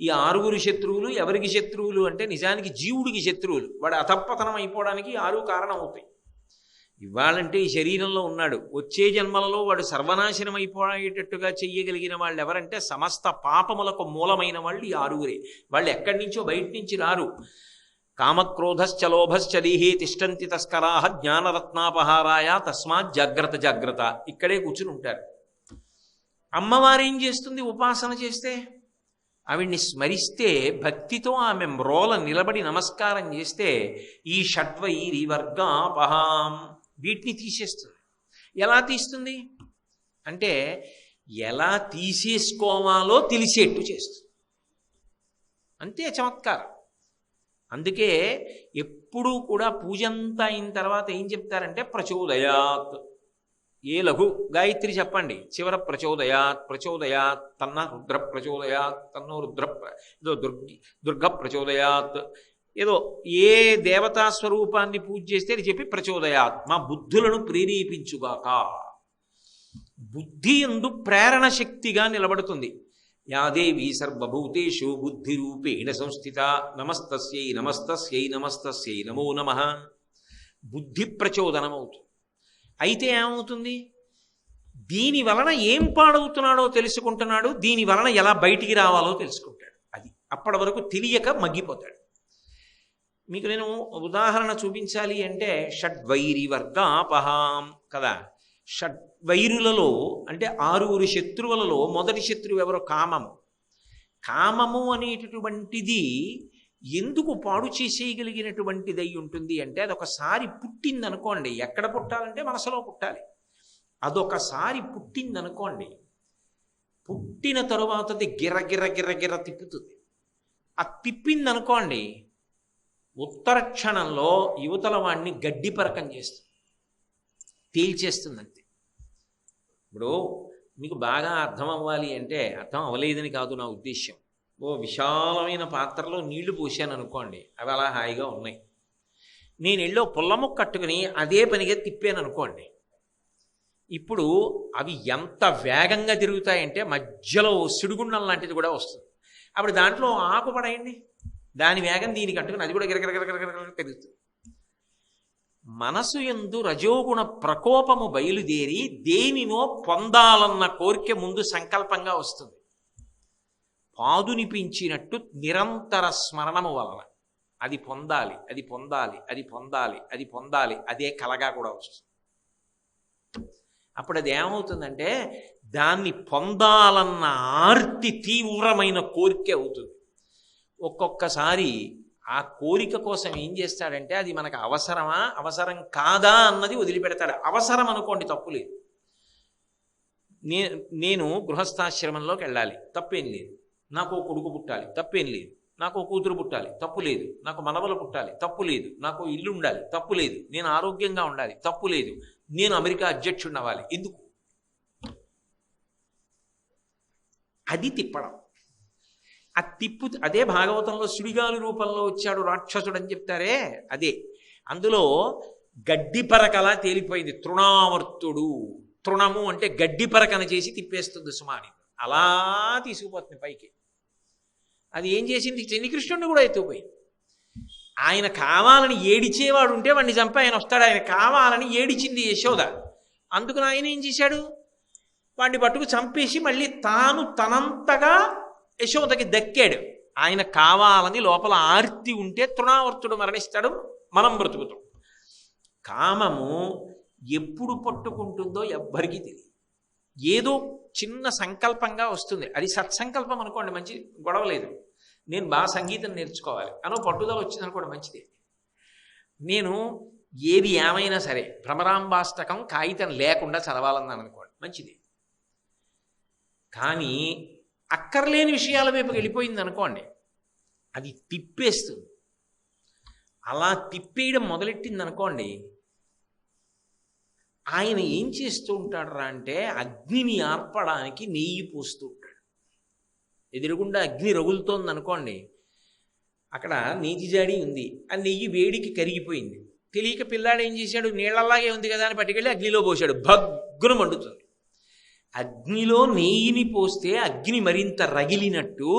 ఈ 6 శత్రువులు ఎవరికి శత్రువులు అంటే నిజానికి జీవుడికి శత్రువులు. వాడు అధపతనం అయిపోవడానికి 6 కారణం అవుతాయి. ఇవ్వాలంటే ఈ శరీరంలో ఉన్నాడు, వచ్చే జన్మలలో వాడు సర్వనాశనం అయిపోయేటట్టుగా చెయ్యగలిగిన వాళ్ళు ఎవరంటే సమస్త పాపములకు మూలమైన వాళ్ళు ఈ 6. వాళ్ళు ఎక్కడి నుంచో బయట నుంచి రారు. కామక్రోధశ్చ లోభశ్చ దేహే తిష్టంతి తస్కరాహ జ్ఞానరత్నాపహారాయ తస్మాత్ జాగ్రత్త జాగ్రత్త. ఇక్కడే కూర్చుని ఉంటారు. అమ్మవారు ఏం చేస్తుంది? ఉపాసన చేస్తే, ఆవిడ్ని స్మరిస్తే, భక్తితో ఆమె మ్రోల నిలబడి నమస్కారం చేస్తే ఈ షడ్వైరివర్గాపహాం వీటిని తీసేస్తుంది. ఎలా తీస్తుంది అంటే, ఎలా తీసేసుకోవాలో తెలిసేట్టు చేస్తుంది. అంతే చమత్కారం. అందుకే ఎప్పుడూ కూడా పూజంతా అయిన తర్వాత ఏం చెప్తారంటే ప్రచోదయాత్. ఏ లఘు గాయత్రి చెప్పండి, చివర ప్రచోదయాత్ ప్రచోదయాత్ తన్న రుద్ర ప్రచోదయాత్ తన్నో రుద్ర ఏదో దుర్గ ప్రచోదయాత్, ఏదో ఏ దేవతా స్వరూపాన్ని పూజ చేస్తే అది చెప్పి ప్రచోదయాత్, మా బుద్ధులను ప్రేరేపించుగాక. బుద్ధి యందు ప్రేరణ శక్తిగా నిలబడుతుంది. యాదేవి సర్వభూతేషు బుద్ధిరూపేణ సంస్థిత నమస్తస్యై నమస్తస్యై నమస్తస్యై నమో నమః. బుద్ధి ప్రచోదనం అవుతుంది. అయితే ఏమవుతుంది? దీని వలన ఏం పాడవుతున్నాడో తెలుసుకుంటున్నాడు, దీని వలన ఎలా బయటికి రావాలో తెలుసుకుంటాడు. అది అప్పటి వరకు తెలియక మగ్గిపోతాడు. మీకు నేను ఉదాహరణ చూపించాలి అంటే షడ్వైరివర్గాపహాం కదా. షడ్వైరులలో అంటే 6 శత్రువులలో మొదటి శత్రువు ఎవరో? కామము. కామము అనేటటువంటిది ఎందుకు పాడు చేసేయగలిగినటువంటిది అయి ఉంటుంది అంటే, అదొకసారి పుట్టిందనుకోండి, ఎక్కడ పుట్టాలంటే మనసులో పుట్టాలి. అదొకసారి పుట్టిందనుకోండి, పుట్టిన తరువాత అది గిర్ర గిర్ర గిర్ర గిర్ర తిప్పుతుంది. ఆ తిప్పిందనుకోండి, ఉత్తర క్షణంలో యువతల వాడిని గడ్డిపరకం చేస్తుంది, తేల్చేస్తుందంతే. ఇప్పుడు మీకు బాగా అర్థం అవ్వాలి అంటే, అర్థం అవ్వలేదని కాదు నా ఉద్దేశ్యం, ఓ విశాలమైన పాత్రలో నీళ్లు పోసాను అనుకోండి, అవి అలా హాయిగా ఉన్నాయి. నేను ఎళ్ళో పుల్లముక్క కట్టుకుని అదే పనిగా తిప్పాను అనుకోండి, ఇప్పుడు అవి ఎంత వేగంగా తిరుగుతాయంటే మధ్యలో సిడుగుండం లాంటిది కూడా వస్తుంది. అప్పుడు దాంట్లో ఆకు పడేయండి, దాని వేగం దీనికి కట్టుకుని అది కూడా గిరగిరగిరగిరగిర తిరుగుతుంది. మనసు యందు రజోగుణ ప్రకోపము బయలుదేరి దేనినో పొందాలన్న కోరిక ముందు సంకల్పంగా వస్తుంది. పాదునిపించినట్టు నిరంతర స్మరణము వలన అది పొందాలి, అది పొందాలి, అది పొందాలి, అది పొందాలి, అదే కలగా కూడా వస్తుంది. అప్పుడు అది ఏమవుతుందంటే దాన్ని పొందాలన్న ఆర్తి తీవ్రమైన కోరిక అవుతుంది. ఒక్కొక్కసారి ఆ కోరిక కోసం ఏం చేస్తాడంటే, అది మనకు అవసరమా అవసరం కాదా అన్నది వదిలిపెడతాడు. అవసరం అనుకోండి, తప్పులేదు. నేను గృహస్థాశ్రమంలోకి వెళ్ళాలి, తప్పేం లేదు. నాకు కొడుకు పుట్టాలి, తప్పేం లేదు. నాకు కూతురు పుట్టాలి, తప్పు లేదు. నాకు మనవలు పుట్టాలి, తప్పు లేదు. నాకు ఇల్లు ఉండాలి, తప్పు లేదు. నేను ఆరోగ్యంగా ఉండాలి, తప్పు లేదు. నేను అమెరికా అధ్యక్షుడిని అవ్వాలి, ఎందుకు? అది తిప్పడం. ఆ తిప్పు అదే భాగవతంలో సుడిగాలి రూపంలో వచ్చాడు రాక్షసుడు అని చెప్తారే, అదే. అందులో గడ్డిపరకలా తేలిపోయింది. తృణావర్తుడు, తృణము అంటే గడ్డిపరకన చేసి తిప్పేస్తుంది సుమాని, అలా తీసుకుపోతుంది పైకి. అది ఏం చేసింది, శనికృష్ణుడిని కూడా ఎత్తుకుపోయింది. ఆయన కావాలని ఏడిచేవాడు ఉంటే వాడిని చంపి ఆయన వస్తాడు. ఆయన కావాలని ఏడిచింది యశోద, అందుకని ఆయన ఏం చేశాడు, వాడిని పట్టుకు చంపేసి మళ్ళీ తాను తనంతగా యశోదకి దక్కాడు. ఆయన కావాలని లోపల ఆర్తి ఉంటే తృణావర్తుడు మరణిస్తాడు, మనం బ్రతుకుతాం. కామము ఎప్పుడు పట్టుకుంటుందో ఎవ్వరికీ తెలియదు. ఏదో చిన్న సంకల్పంగా వస్తుంది, అది సత్సంకల్పం అనుకోండి, మంచి గొడవ లేదు. నేను బాగా సంగీతం నేర్చుకోవాలి అనో పట్టుదల వచ్చింది అనుకోండి, మంచిది. నేను ఏది ఏమైనా సరే భ్రమరాంబాష్టకం కాగితం లేకుండా చదవాలన్నాను అనుకోండి, మంచిది. కానీ అక్కర్లేని విషయాల వైపుకి వెళ్ళిపోయింది అనుకోండి, అది తిప్పేస్తుంది. అలా తిప్పేయడం మొదలెట్టింది అనుకోండి, ఆయన ఏం చేస్తూ ఉంటాడు అంటే అగ్నిని ఆర్పడానికి నెయ్యి పోస్తూ ఉంటాడు. ఎదురుగుండా అగ్ని రగులుతోంది అనుకోండి, అక్కడ నీటి జాడి ఉంది, ఆ నెయ్యి వేడికి కరిగిపోయింది. తెలియక పిల్లాడు ఏం చేశాడు, నీళ్ళలాగే ఉంది కదా అని పట్టుకెళ్ళి అగ్నిలో పోశాడు, భగ్గున మండుతుంది. అగ్నిలో నెయ్యిని పోస్తే అగ్ని మరింత రగిలినట్టు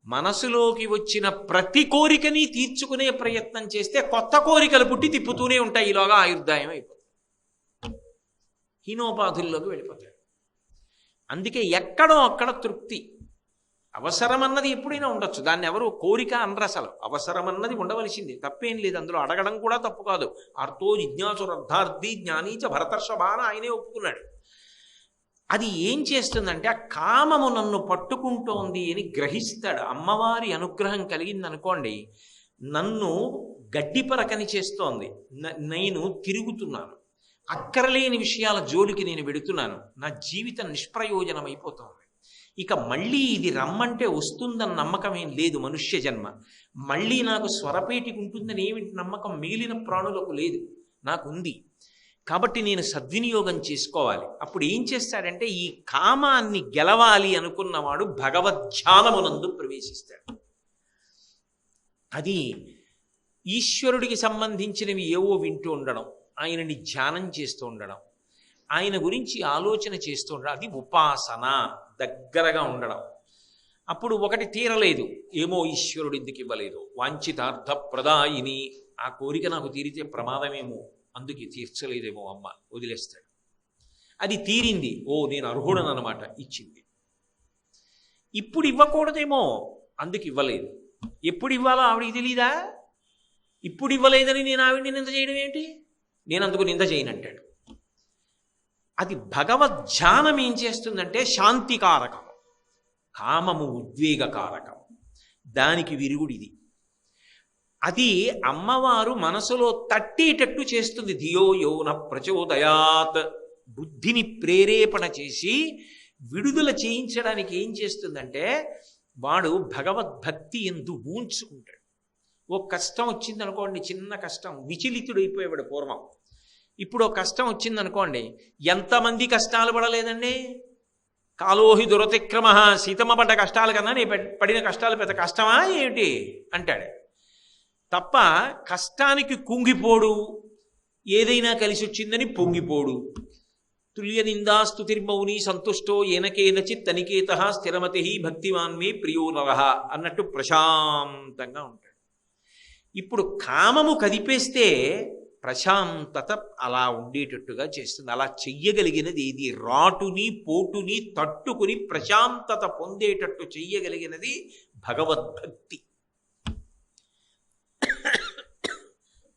మనసులోకి వచ్చిన ప్రతి కోరికని తీర్చుకునే ప్రయత్నం చేస్తే కొత్త కోరికలు పుట్టి తిప్పుతూనే ఉంటాయి. ఈలోగా ఆయుర్దాయం అయిపోతుంది, హీనోపాధుల్లోకి వెళ్ళిపోతాడు. అందుకే ఎక్కడో అక్కడ తృప్తి. అవసరం అన్నది ఎప్పుడైనా ఉండొచ్చు, దాన్ని ఎవరు కోరిక అనరు. అసలు అవసరం అన్నది ఉండవలసింది, తప్పేం లేదు. అందులో అడగడం కూడా తప్పు కాదు. అర్థో జిజ్ఞాసురర్థార్థి జ్ఞానీచ భరతర్షభాన ఆయనే ఒప్పుకున్నాడు. అది ఏం చేస్తుందంటే ఆ కామము నన్ను పట్టుకుంటోంది అని గ్రహిస్తాడు. అమ్మవారి అనుగ్రహం కలిగిందనుకోండి, నన్ను గడ్డిపరకని చేస్తోంది, నేను తిరుగుతున్నాను, అక్కరలేని విషయాల జోలికి నేను వెడుతున్నాను, నా జీవితం నిష్ప్రయోజనం అయిపోతుంది. ఇక మళ్ళీ ఇది రమ్మంటే వస్తుందన్న నమ్మకం ఏం లేదు మనుష్య జన్మ. మళ్ళీ నాకు స్వరపేటికి ఉంటుందని ఏమిటి నమ్మకం మిగిలిన ప్రాణులకు లేదు, నాకుంది. కాబట్టి నేను సద్వినియోగం చేసుకోవాలి. అప్పుడు ఏం చేస్తాడంటే ఈ కామాన్ని గెలవాలి అనుకున్నవాడు భగవద్ధ్యానమునందు ప్రవేశిస్తాడు. అది ఈశ్వరుడికి సంబంధించినవి ఏవో వింటూ ఉండడం, ఆయనని ధ్యానం చేస్తూ ఉండడం, ఆయన గురించి ఆలోచన చేస్తూ ఉండడం, అది ఉపాసన, దగ్గరగా ఉండడం. అప్పుడు ఒకటి తీరలేదు, ఏమో ఈశ్వరుడు ఎందుకు ఇవ్వలేదు, వాంఛితార్థ ప్రదాయిని, ఆ కోరిక నాకు తీరితే ప్రమాదమేమో, అందుకే తీర్చలేదేమో అమ్మ, వదిలేస్తాడు. అది తీరింది, ఓ నేను అర్హుడను అన్నమాట, ఇచ్చింది. ఇప్పుడు ఇవ్వకూడదేమో, అందుకు ఇవ్వలేదు. ఎప్పుడు ఇవ్వాలో ఆవిడికి తెలీదా? ఇప్పుడు ఇవ్వలేదని నేను ఆవిడ్ని నింద చేయడం ఏంటి, నేను అందుకు నింద చేయనంటాడు. అది భగవద్ధ్యానం ఏం చేస్తుందంటే శాంతికారకం, కామము ఉద్వేగకారకం, దానికి విరుగుడిది. అది అమ్మవారు మనసులో తట్టేటట్టు చేస్తుంది. ధియో యౌన ప్రచోదయాత్, బుద్ధిని ప్రేరేపణ చేసి విడుదల చేయించడానికి ఏం చేస్తుందంటే వాడు భగవద్భక్తి ఎందు ఊంచుకుంటాడు. ఓ కష్టం వచ్చిందనుకోండి, చిన్న కష్టం, విచలితుడైపోయేవాడు పూర్వం. ఇప్పుడు ఓ కష్టం వచ్చిందనుకోండి, ఎంతమంది కష్టాలు పడలేదండి. కాలోహి దురతిక్రమ, సీతమ్మ పడ్డ కష్టాల కన్నా నీ పడిన కష్టాలు పెద్ద కష్టమా ఏమిటి అంటాడు తప్ప, కష్టానికి కుంగిపోడు, ఏదైనా కలిసి వచ్చిందని పొంగిపోడు. తుల్య నిందాస్తుతిర్మౌని సంతుష్టో ఏనకేనచిత్ తనికేత స్థిరమతి భక్తివాన్మే ప్రియో నరః అన్నట్టు ప్రశాంతంగా ఉంటాడు. ఇప్పుడు కామము కదిపేస్తే ప్రశాంతత అలా ఉండేటట్టుగా చేస్తుంది. అలా చెయ్యగలిగినది ఏది? రాటుని పోటుని తట్టుకుని ప్రశాంతత పొందేటట్టు చెయ్యగలిగినది భగవద్భక్తి.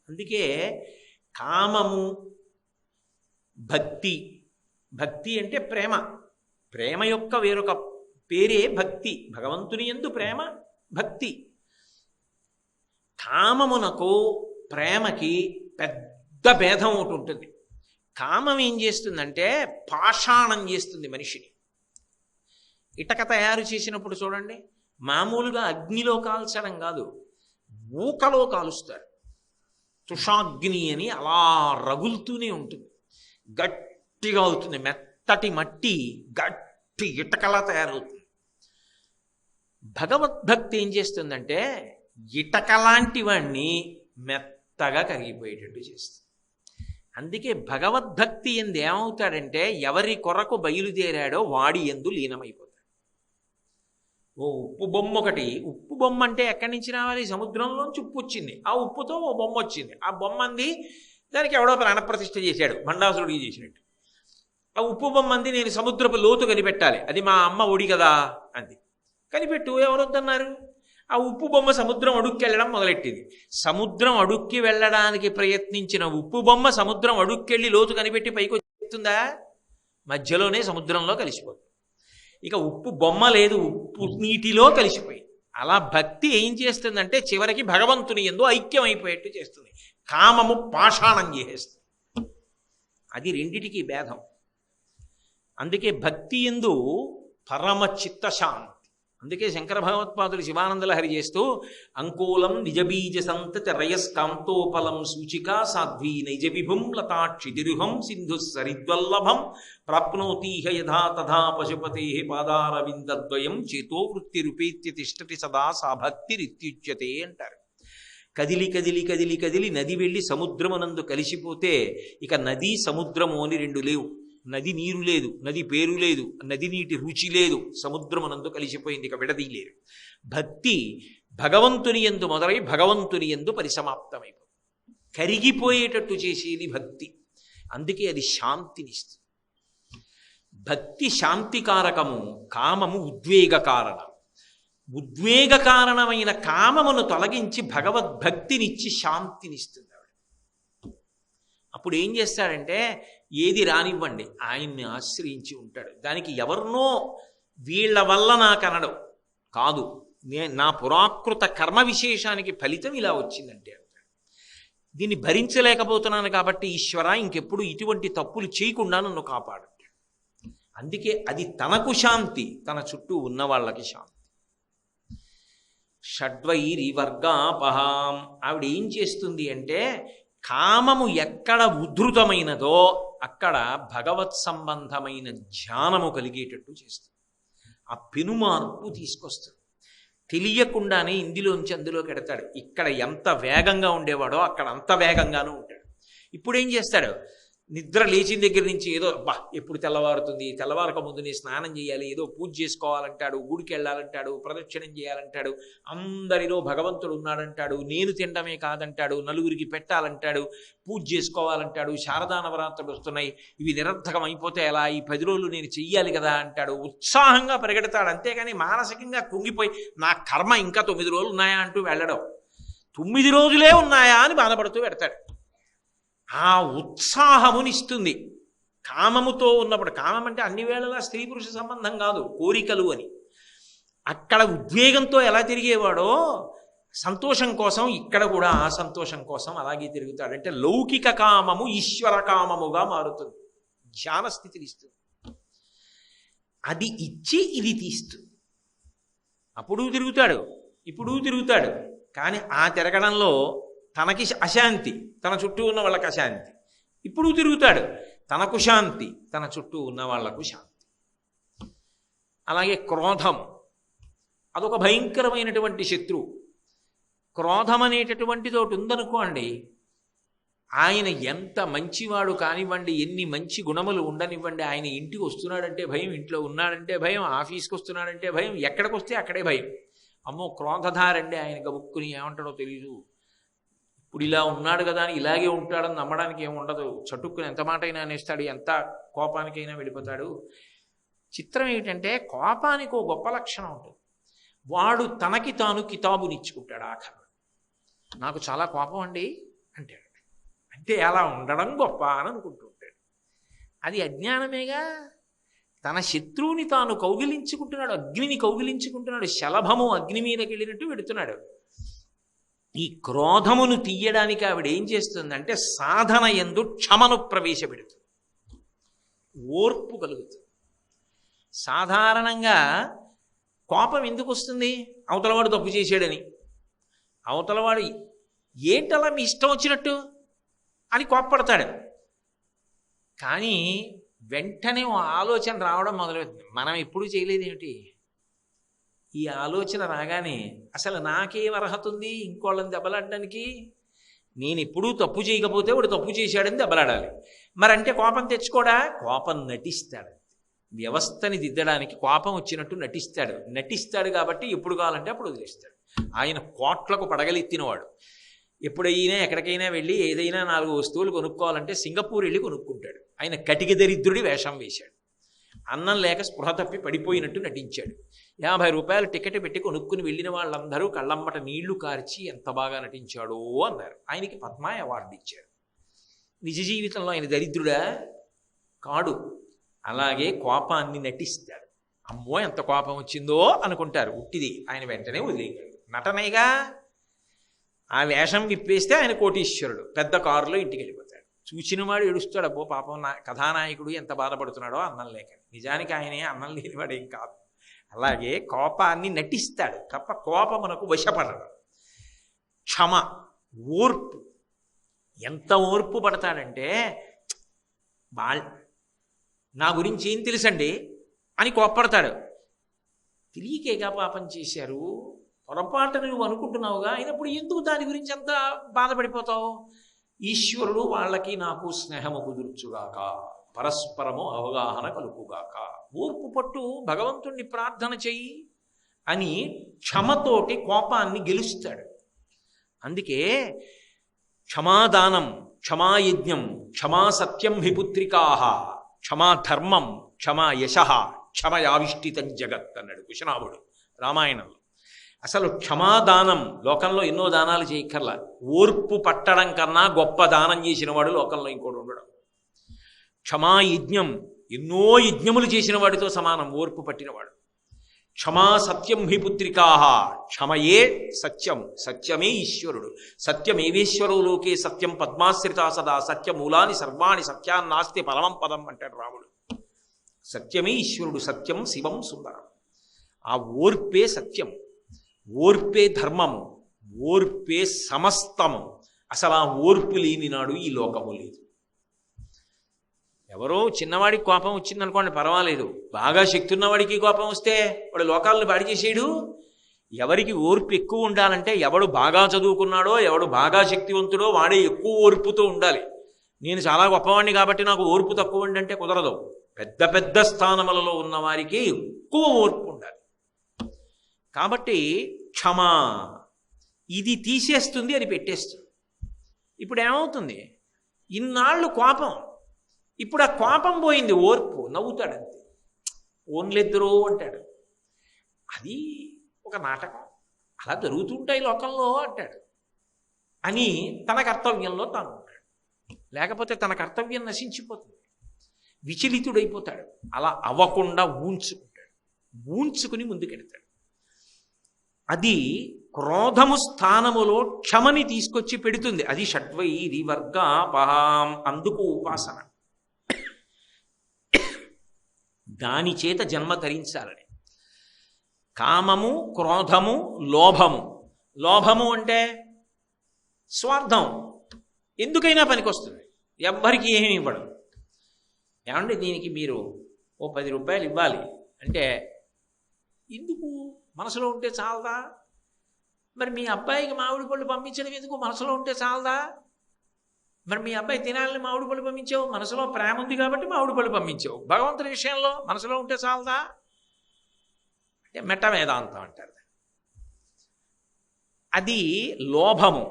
అందుకే కామము, భక్తి. భక్తి అంటే ప్రేమ. ప్రేమ యొక్క వేరొక పేరే భక్తి. భగవంతుని యందు ప్రేమ భక్తి. కామమునకు ప్రేమకి పెద్ద భేదం ఒకటి ఉంటుంది. కామం ఏం చేస్తుందంటే పాషాణం చేస్తుంది మనిషిని. ఇటక తయారు చేసినప్పుడు చూడండి, మామూలుగా అగ్నిలో కాల్చడం కాదు, ఊకలో కాలుస్తారు. తుషాగ్ని అని అలా రగులుతూనే ఉంటుంది, గట్టిగా అవుతుంది. మెత్తటి మట్టి గట్టి ఇటకలా తయారవుతుంది. భగవద్భక్తి ఏం చేస్తుందంటే ఇటక లాంటి వాణ్ణి మెత్తగా కరిగిపోయేటట్టు చేస్తుంది. అందుకే భగవద్భక్తి ఎందు ఏమవుతాడంటే ఎవరి కొరకు బయలుదేరాడో వాడి ఎందు లీనమైపోతాడు. ఓ ఉప్పు బొమ్మ ఒకటి, ఉప్పు బొమ్మ అంటే ఎక్కడి నుంచి రావాలి? సముద్రంలోంచి ఉప్పు వచ్చింది, ఆ ఉప్పుతో ఓ బొమ్మ వచ్చింది. ఆ బొమ్మ అంది, దానికి ఎవడో ప్రాణప్రతిష్ఠ చేశాడు, మండాసురుడికి చేసినట్టు. ఆ ఉప్పు బొమ్మ అంది, నేను సముద్రపు లోతు కనిపెట్టాలి, అది మా అమ్మ ఒడి కదా అంది. కనిపెట్టు, ఎవరొద్దన్నారు? ఆ ఉప్పు బొమ్మ సముద్రం అడుక్కి వెళ్ళడం మొదలెట్టింది. సముద్రం అడుక్కి వెళ్ళడానికి ప్రయత్నించిన ఉప్పు బొమ్మ సముద్రం అడుక్కెళ్ళి లోతు కనిపెట్టి పైకి వచ్చేస్తుందా? మధ్యలోనే సముద్రంలో కలిసిపోతుంది. ఇక ఉప్పు బొమ్మ లేదు, ఉప్పు నీటిలో కలిసిపోయింది. అలా భక్తి ఏం చేస్తుందంటే చివరికి భగవంతుని యందు ఐక్యమైపోయేట్టు చేస్తుంది. కామము పాషాణం చేసేస్తుంది. అది రెండిటికి భేదం. అందుకే భక్తి యందు పరమ చిత్తశాంతి. అందుకే శంకర భగవత్పాదులు శివానందలహరి చేస్తూ అంకోలం నిజబీజ సంతతి రయస్కాంతోపలం సూచికా సాధ్వీ నైజ విభుం లతాక్షితిరుహం సింధు సరిద్వల్లభం ప్రాప్నోతీహ యథా తథా పశుపతే పాదారవిందద్వయం చేతో వృత్తిరుపేత్య తిష్టతి సదా సా భక్తిరిత్యుచ్యతే అంటారు. కదిలి కదిలి కదిలి కదిలి నది వెళ్ళి సముద్రమునందు కలిసిపోతే ఇక నది సముద్రము అని రెండు లేవు. నది నీరు లేదు, నది పేరు లేదు, నది నీటి రుచి లేదు, సముద్రమునందు కలిసిపోయింది, ఇక విడదీయలేరు. భక్తి భగవంతుని యందు మొదలై భగవంతుని యందు పరిసమాప్తమైపోతుంది. కరిగిపోయేటట్టు చేసేది భక్తి. అందుకే అది శాంతినిస్తుంది. భక్తి శాంతికారకము, కామము ఉద్వేగ కారణం. ఉద్వేగ కారణమైన కామమును తొలగించి భగవద్భక్తినిచ్చి శాంతినిస్తుంది. అప్పుడు ఏం చేస్తాడంటే ఏది రానివ్వండి, ఆయన్ని ఆశ్రయించి ఉంటాడు. దానికి ఎవరినో వీళ్ళ వల్ల నాకు అనడం కాదు, నా పురాకృత కర్మ విశేషానికి ఫలితం ఇలా వచ్చిందంటే అంటాడు. దీన్ని భరించలేకపోతున్నాను కాబట్టి ఈశ్వర ఇంకెప్పుడు ఇటువంటి తప్పులు చేయకుండా నన్ను కాపాడంటాడు. అందుకే అది తనకు శాంతి, తన చుట్టూ ఉన్న వాళ్ళకి శాంతి. షడ్వైరి వర్గాపహాం. ఆవిడ ఏం చేస్తుంది అంటే కామము ఎక్కడ ఉద్ధృతమైనదో అక్కడ భగవత్ సంబంధమైన ధ్యానము కలిగేటట్టు చేస్తుంది. ఆ పెనుమార్పు తీసుకొస్తుంది. తెలియకుండానే ఇందులోంచి అందులోకి ఎడతాడు. ఇక్కడ ఎంత వేగంగా ఉండేవాడో అక్కడ అంత వేగంగానూ ఉంటాడు. ఇప్పుడు ఏం చేస్తాడు? నిద్ర లేచిన దగ్గర నుంచి ఏదో ఎప్పుడు తెల్లవారుతుంది, తెల్లవారక ముందు నేను స్నానం చేయాలి, ఏదో పూజ చేసుకోవాలంటాడు, గుడికి వెళ్ళాలంటాడు, ప్రదక్షిణం చేయాలంటాడు, అందరిలో భగవంతుడు ఉన్నాడంటాడు, నేను తినడమే కాదంటాడు, నలుగురికి పెట్టాలంటాడు, పూజ చేసుకోవాలంటాడు, శారదా నవరాత్రులు వస్తున్నాయి, ఇవి నిరర్థకం అయిపోతే ఎలా, ఈ 10 రోజులు నేను చెయ్యాలి కదా అంటాడు. ఉత్సాహంగా పరిగెడతాడు. అంతేగాని మానసికంగా కుంగిపోయి నా కర్మ ఇంకా 9 రోజులు ఉన్నాయా అంటూ వెళ్ళడం, 9 రోజులే ఉన్నాయా అని బాధపడుతూ పెడతాడు. ఆ ఉత్సాహమునిస్తుంది కామముతో ఉన్నప్పుడు. కామం అంటే అన్ని వేళలా స్త్రీ పురుష సంబంధం కాదు, కోరికలు అని. అక్కడ ఉద్వేగంతో ఎలా తిరిగేవాడో సంతోషం కోసం ఇక్కడ కూడా ఆ సంతోషం కోసం అలాగే తిరుగుతాడు. అంటే లౌకిక కామము ఈశ్వర కామముగా మారుతుంది, ధ్యాన స్థితిని ఇస్తుంది. అది ఇచ్చి ఇది తీస్తుంది. అప్పుడు తిరుగుతాడు, ఇప్పుడు తిరుగుతాడు. కానీ ఆ తిరగడంలో తనకి అశాంతి, తన చుట్టూ ఉన్న వాళ్ళకి అశాంతి. ఇప్పుడు తిరుగుతాడు, తనకు శాంతి, తన చుట్టూ ఉన్న వాళ్లకు శాంతి. అలాగే క్రోధం, అదొక భయంకరమైనటువంటి శత్రువు. క్రోధం అనేటటువంటిది ఒకటి ఉందనుకోండి, ఆయన ఎంత మంచివాడు కానివ్వండి, ఎన్ని మంచి గుణములు ఉండనివ్వండి, ఆయన ఇంటికి వస్తున్నాడంటే భయం, ఇంట్లో ఉన్నాడంటే భయం, ఆఫీస్కి వస్తున్నాడంటే భయం, ఎక్కడికి వస్తే అక్కడే భయం. అమ్మో క్రోధధారండి ఆయన, గబుక్కుని ఏమంటాడో తెలీదు, ఇప్పుడు ఇలా ఉన్నాడు కదా అని ఇలాగే ఉంటాడని నమ్మడానికి ఏమి ఉండదు. చటుక్కుని ఎంత మాట అయినా అనేస్తాడు, ఎంత కోపానికైనా వెళ్ళిపోతాడు. చిత్రం ఏమిటంటే కోపానికి ఒక గొప్ప లక్షణం ఉంటుంది. వాడు తనకి తాను కితాబునిచ్చుకుంటాడు ఆఖరు. నాకు చాలా కోపం అండి అంటాడు. అంటే అలా ఉండడం గొప్ప అని అనుకుంటూ ఉంటాడు. అది అజ్ఞానమేగా. తన శత్రువుని తాను కౌగిలించుకుంటున్నాడు, అగ్నిని కౌగిలించుకుంటున్నాడు, శలభము అగ్ని మీదకి వెళ్ళినట్టు వెడుతున్నాడు. ఈ క్రోధమును తీయడానికి ఆవిడ ఏం చేస్తుందంటే సాధన యందు క్షమను ప్రవేశపెడుతుంది, ఓర్పు కలుగుతుంది. సాధారణంగా కోపం ఎందుకు వస్తుంది? అవతలవాడు తప్పు చేశాడని, అవతలవాడు ఏంటలా మీ ఇష్టం వచ్చినట్టు అని కోప్పడతాడు. కానీ వెంటనే ఆలోచన రావడం మొదలవుతుంది, మనం ఎప్పుడూ చేయలేదేమిటి? ఈ ఆలోచన రాగానే అసలు నాకేం అర్హత ఉంది ఇంకోళ్ళని దెబ్బలాడడానికి? నేను ఎప్పుడూ తప్పు చేయకపోతే వాడు తప్పు చేశాడని దెబ్బలాడాలి. మరంటే కోపం తెచ్చుకోడా? కోపం నటిస్తాడు. వ్యవస్థని దిద్దడానికి కోపం వచ్చినట్టు నటిస్తాడు కాబట్టి ఎప్పుడు కావాలంటే అప్పుడు వదిలేస్తాడు. ఆయన కోట్లకు పడగలెత్తినవాడు. ఎప్పుడైనా ఎక్కడికైనా వెళ్ళి ఏదైనా 4 వస్తువులు కొనుక్కోవాలంటే సింగపూర్ వెళ్ళి కొనుక్కుంటాడు. ఆయన కటిక దరిద్రుడి వేషం వేశాడు. అన్నం లేక స్పృహ తప్పి పడిపోయినట్టు నటించాడు. 50 రూపాయలు టికెట్ పెట్టి కొనుక్కుని వెళ్ళిన వాళ్ళందరూ కళ్ళమ్మట నీళ్లు కార్చి ఎంత బాగా నటించాడో అన్నారు. ఆయనకి పద్మ అవార్డు ఇచ్చారు. నిజ జీవితంలో ఆయన దరిద్రుడా? కాడు. అలాగే కోపాన్ని నటిస్తాడు. అమ్మో ఎంత కోపం వచ్చిందో అనుకుంటారు, ఉట్టిది. ఆయన వెంటనే వదిలేయగలడు, నటనేగా. ఆ వేషం విప్పేస్తే ఆయన కోటీశ్వరుడు, పెద్ద కారులో ఇంటికి వెళ్ళిపోతాడు. చూసినవాడు ఏడుస్తాడు, అబ్బో పాపం కథానాయకుడు ఎంత బాధపడుతున్నాడో అన్నం లేక. నిజానికి ఆయనే అన్నం లేనివాడు ఏం కాదు. అలాగే కోపాన్ని నటిస్తాడు తప్ప కోపమునకు వశపడడు. క్షమ, ఓర్పు. ఎంత ఓర్పు పడతాడంటే నా గురించి ఏం తెలుసండి అని కోప్పడతాడు. తెలియకేగా పాపం చేశారు, పొరపాటు నువ్వు అనుకుంటున్నావుగా, అయినప్పుడు ఎందుకు దాని గురించి అంత బాధపడిపోతావు? ఈశ్వరుడు వాళ్ళకి నాకు స్నేహము కుదుర్చుగాక, పరస్పరము అవగాహన కలుగుగాక. ఓర్పు పట్టు, భగవంతుణ్ణి ప్రార్థన చెయ్యి అని క్షమతోటి కోపాన్ని గెలుస్తాడు. అందుకే క్షమాదానం, క్షమాయజ్ఞం, క్షమా సత్యం హి పుత్రికాః, క్షమా ధర్మం, క్షమా యశః, క్షమయావిష్టితం జగత్ అన్నాడు కుశనాభుడు రామాయణంలో. అసలు క్షమాదానం, లోకంలో ఎన్నో దానాలు చేయక్కర్లా, ఓర్పు పట్టడం కన్నా గొప్ప దానం చేసిన వాడు లోకంలో ఇంకోటి ఉండడం. క్షమాయజ్ఞం, ఎన్నో యజ్ఞములు చేసిన వాడితో సమానం ఓర్పు పట్టినవాడు. క్షమా సత్యం హి పుత్రికాః, క్షమయే సత్యం, సత్యమే ఈశ్వరుడు. సత్యమేవేశ్వరో లోకే సత్యం పద్మాశ్రితా సదా, సత్యమూలాని సర్వాణి సత్యాన్నాస్తి పరమం పదం అంటాడు రాముడు. సత్యమే ఈశ్వరుడు, సత్యం శివం సుందరం. ఆ ఓర్పే సత్యం, ఓర్పే ధర్మము, ఓర్పే సమస్తము. అసలు ఆ ఓర్పు లేని నాడు ఈ లోకము లేదు. ఎవరో చిన్నవాడికి కోపం వచ్చిందనుకోండి పర్వాలేదు, బాగా శక్తి ఉన్నవాడికి కోపం వస్తే వాడు లోకాలను బాడి చేసేయడు. ఎవరికి ఓర్పు ఎక్కువ ఉండాలంటే ఎవడు బాగా చదువుకున్నాడో, ఎవడు బాగా శక్తివంతుడో వాడే ఎక్కువ ఓర్పుతో ఉండాలి. నేను చాలా గొప్పవాడిని కాబట్టి నాకు ఓర్పు తక్కువ అంటే కుదరదు. పెద్ద పెద్ద స్థానములలో ఉన్న వారికి ఎక్కువ ఓర్పు ఉండాలి. కాబట్టి క్షమ ఇది తీసేస్తుంది, అది పెట్టేస్తుంది. ఇప్పుడు ఏమవుతుంది? ఇన్నాళ్ళు కోపం, ఇప్పుడు ఆ కోపం పోయింది, ఓర్పు. నవ్వుతాడంతే, ఓన్లెద్దరో అంటాడు. అది ఒక నాటకం, అలా జరుగుతుంటాయి లోకంలో అంటాడు అని తన కర్తవ్యంలో తాను ఉంటాడు. లేకపోతే తన కర్తవ్యం నశించిపోతుంది, విచలితుడైపోతాడు. అలా అవ్వకుండా ఊంచుకుని ముందుకెడతాడు. అది క్రోధము స్థానములో క్షమని తీసుకొచ్చి పెడుతుంది. అది షడ్వైరి వర్గాపహాం, అందుకు ఉపాసన. దాని చేత జన్మ ధరించాలని. కామము, క్రోధము, లోభము. లోభము అంటే స్వార్థం, ఎందుకైనా పనికొస్తుంది, ఎవ్వరికి ఏమీ ఇవ్వడం. ఏమంటే దీనికి మీరు ఓ 10 రూపాయలు ఇవ్వాలి అంటే ఎందుకు, మనసులో ఉంటే చాలదా? మరి మీ అబ్బాయికి మామిడి పళ్ళు పంపించడం ఎందుకు, మనసులో ఉంటే చాలదా? మరి మీ అబ్బాయి తినాలని మామిడి పళ్ళు పంపించావు, మనసులో ప్రేమ ఉంది కాబట్టి మామిడి పళ్ళు పంపించావు. భగవంతుని విషయంలో మనసులో ఉంటే చాలదా అంటే మెట్ట వేదాంతం అంటారు. అది లోభము.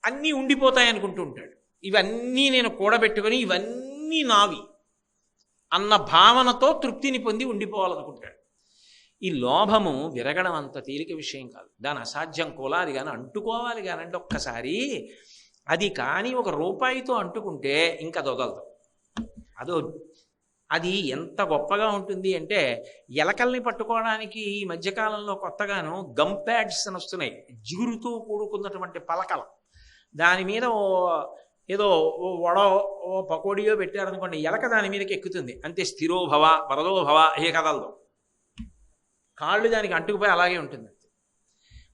అన్నీ ఉండిపోతాయి అనుకుంటూ ఉంటాడు. ఇవన్నీ నేను కూడబెట్టుకొని ఇవన్నీ నావి అన్న భావనతో తృప్తిని పొంది ఉండిపోవాలనుకుంటాడు. ఈ లోభము విరగడం అంత తేలిక విషయం కాదు. దాని అసాధ్యం కోలాలి కానీ అంటుకోవాలి కానంటే ఒక్కసారి అది కానీ ₹1 అంటుకుంటే ఇంకా దొదలదు. అది ఎంత గొప్పగా ఉంటుంది అంటే ఎలకల్ని పట్టుకోవడానికి ఈ మధ్యకాలంలో కొత్తగాను గమ్ ప్యాడ్స్ అని వస్తున్నాయి, జిగురుతో కూడుకున్నటువంటి పలకలు. దాని మీద ఏదో వడో పకోడియో పెట్టారనుకోండి, ఎలక దాని మీదకి ఎక్కుతుంది, అంతే. స్థిరోభవ వరదోభవ ఏ కదలదు, కాళ్ళు దానికి అంటుకుపోయి అలాగే ఉంటుంది.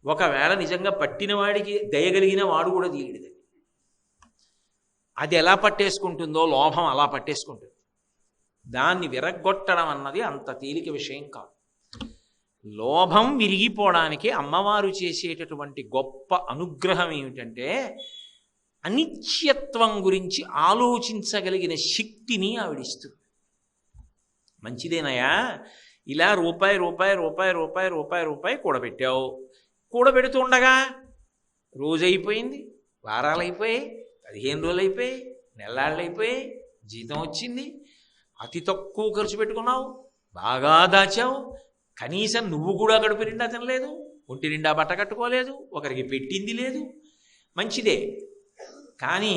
ఒకవేళ నిజంగా పట్టిన వాడికి దయగలిగిన వాడు కూడా తీయడిది. అది ఎలా పట్టేసుకుంటుందో లోభం అలా పట్టేసుకుంటుంది. దాన్ని విరగ్గొట్టడం అన్నది అంత తేలిక విషయం కాదు. లోభం విరిగిపోవడానికి అమ్మవారు చేసేటటువంటి గొప్ప అనుగ్రహం ఏమిటంటే అనిత్యత్వం గురించి ఆలోచించగలిగిన శక్తిని ఆవిడిస్తుంది. మంచిదేనయా, ఇలా రూపాయి కూడబెట్టావు. కూడబెడుతూ ఉండగా రోజైపోయింది, వారాలైపోయాయి, 15 రోజులు అయిపోయాయి, నెల్లాళ్ళు అయిపోయాయి, జీతం వచ్చింది, అతి తక్కువ ఖర్చు పెట్టుకున్నావు, బాగా దాచావు, కనీసం నువ్వు కూడా కడుపు నిండా తినలేదు, ఒంటి నిండా బట్ట కట్టుకోలేదు, ఒకరికి పెట్టింది లేదు. మంచిదే, కానీ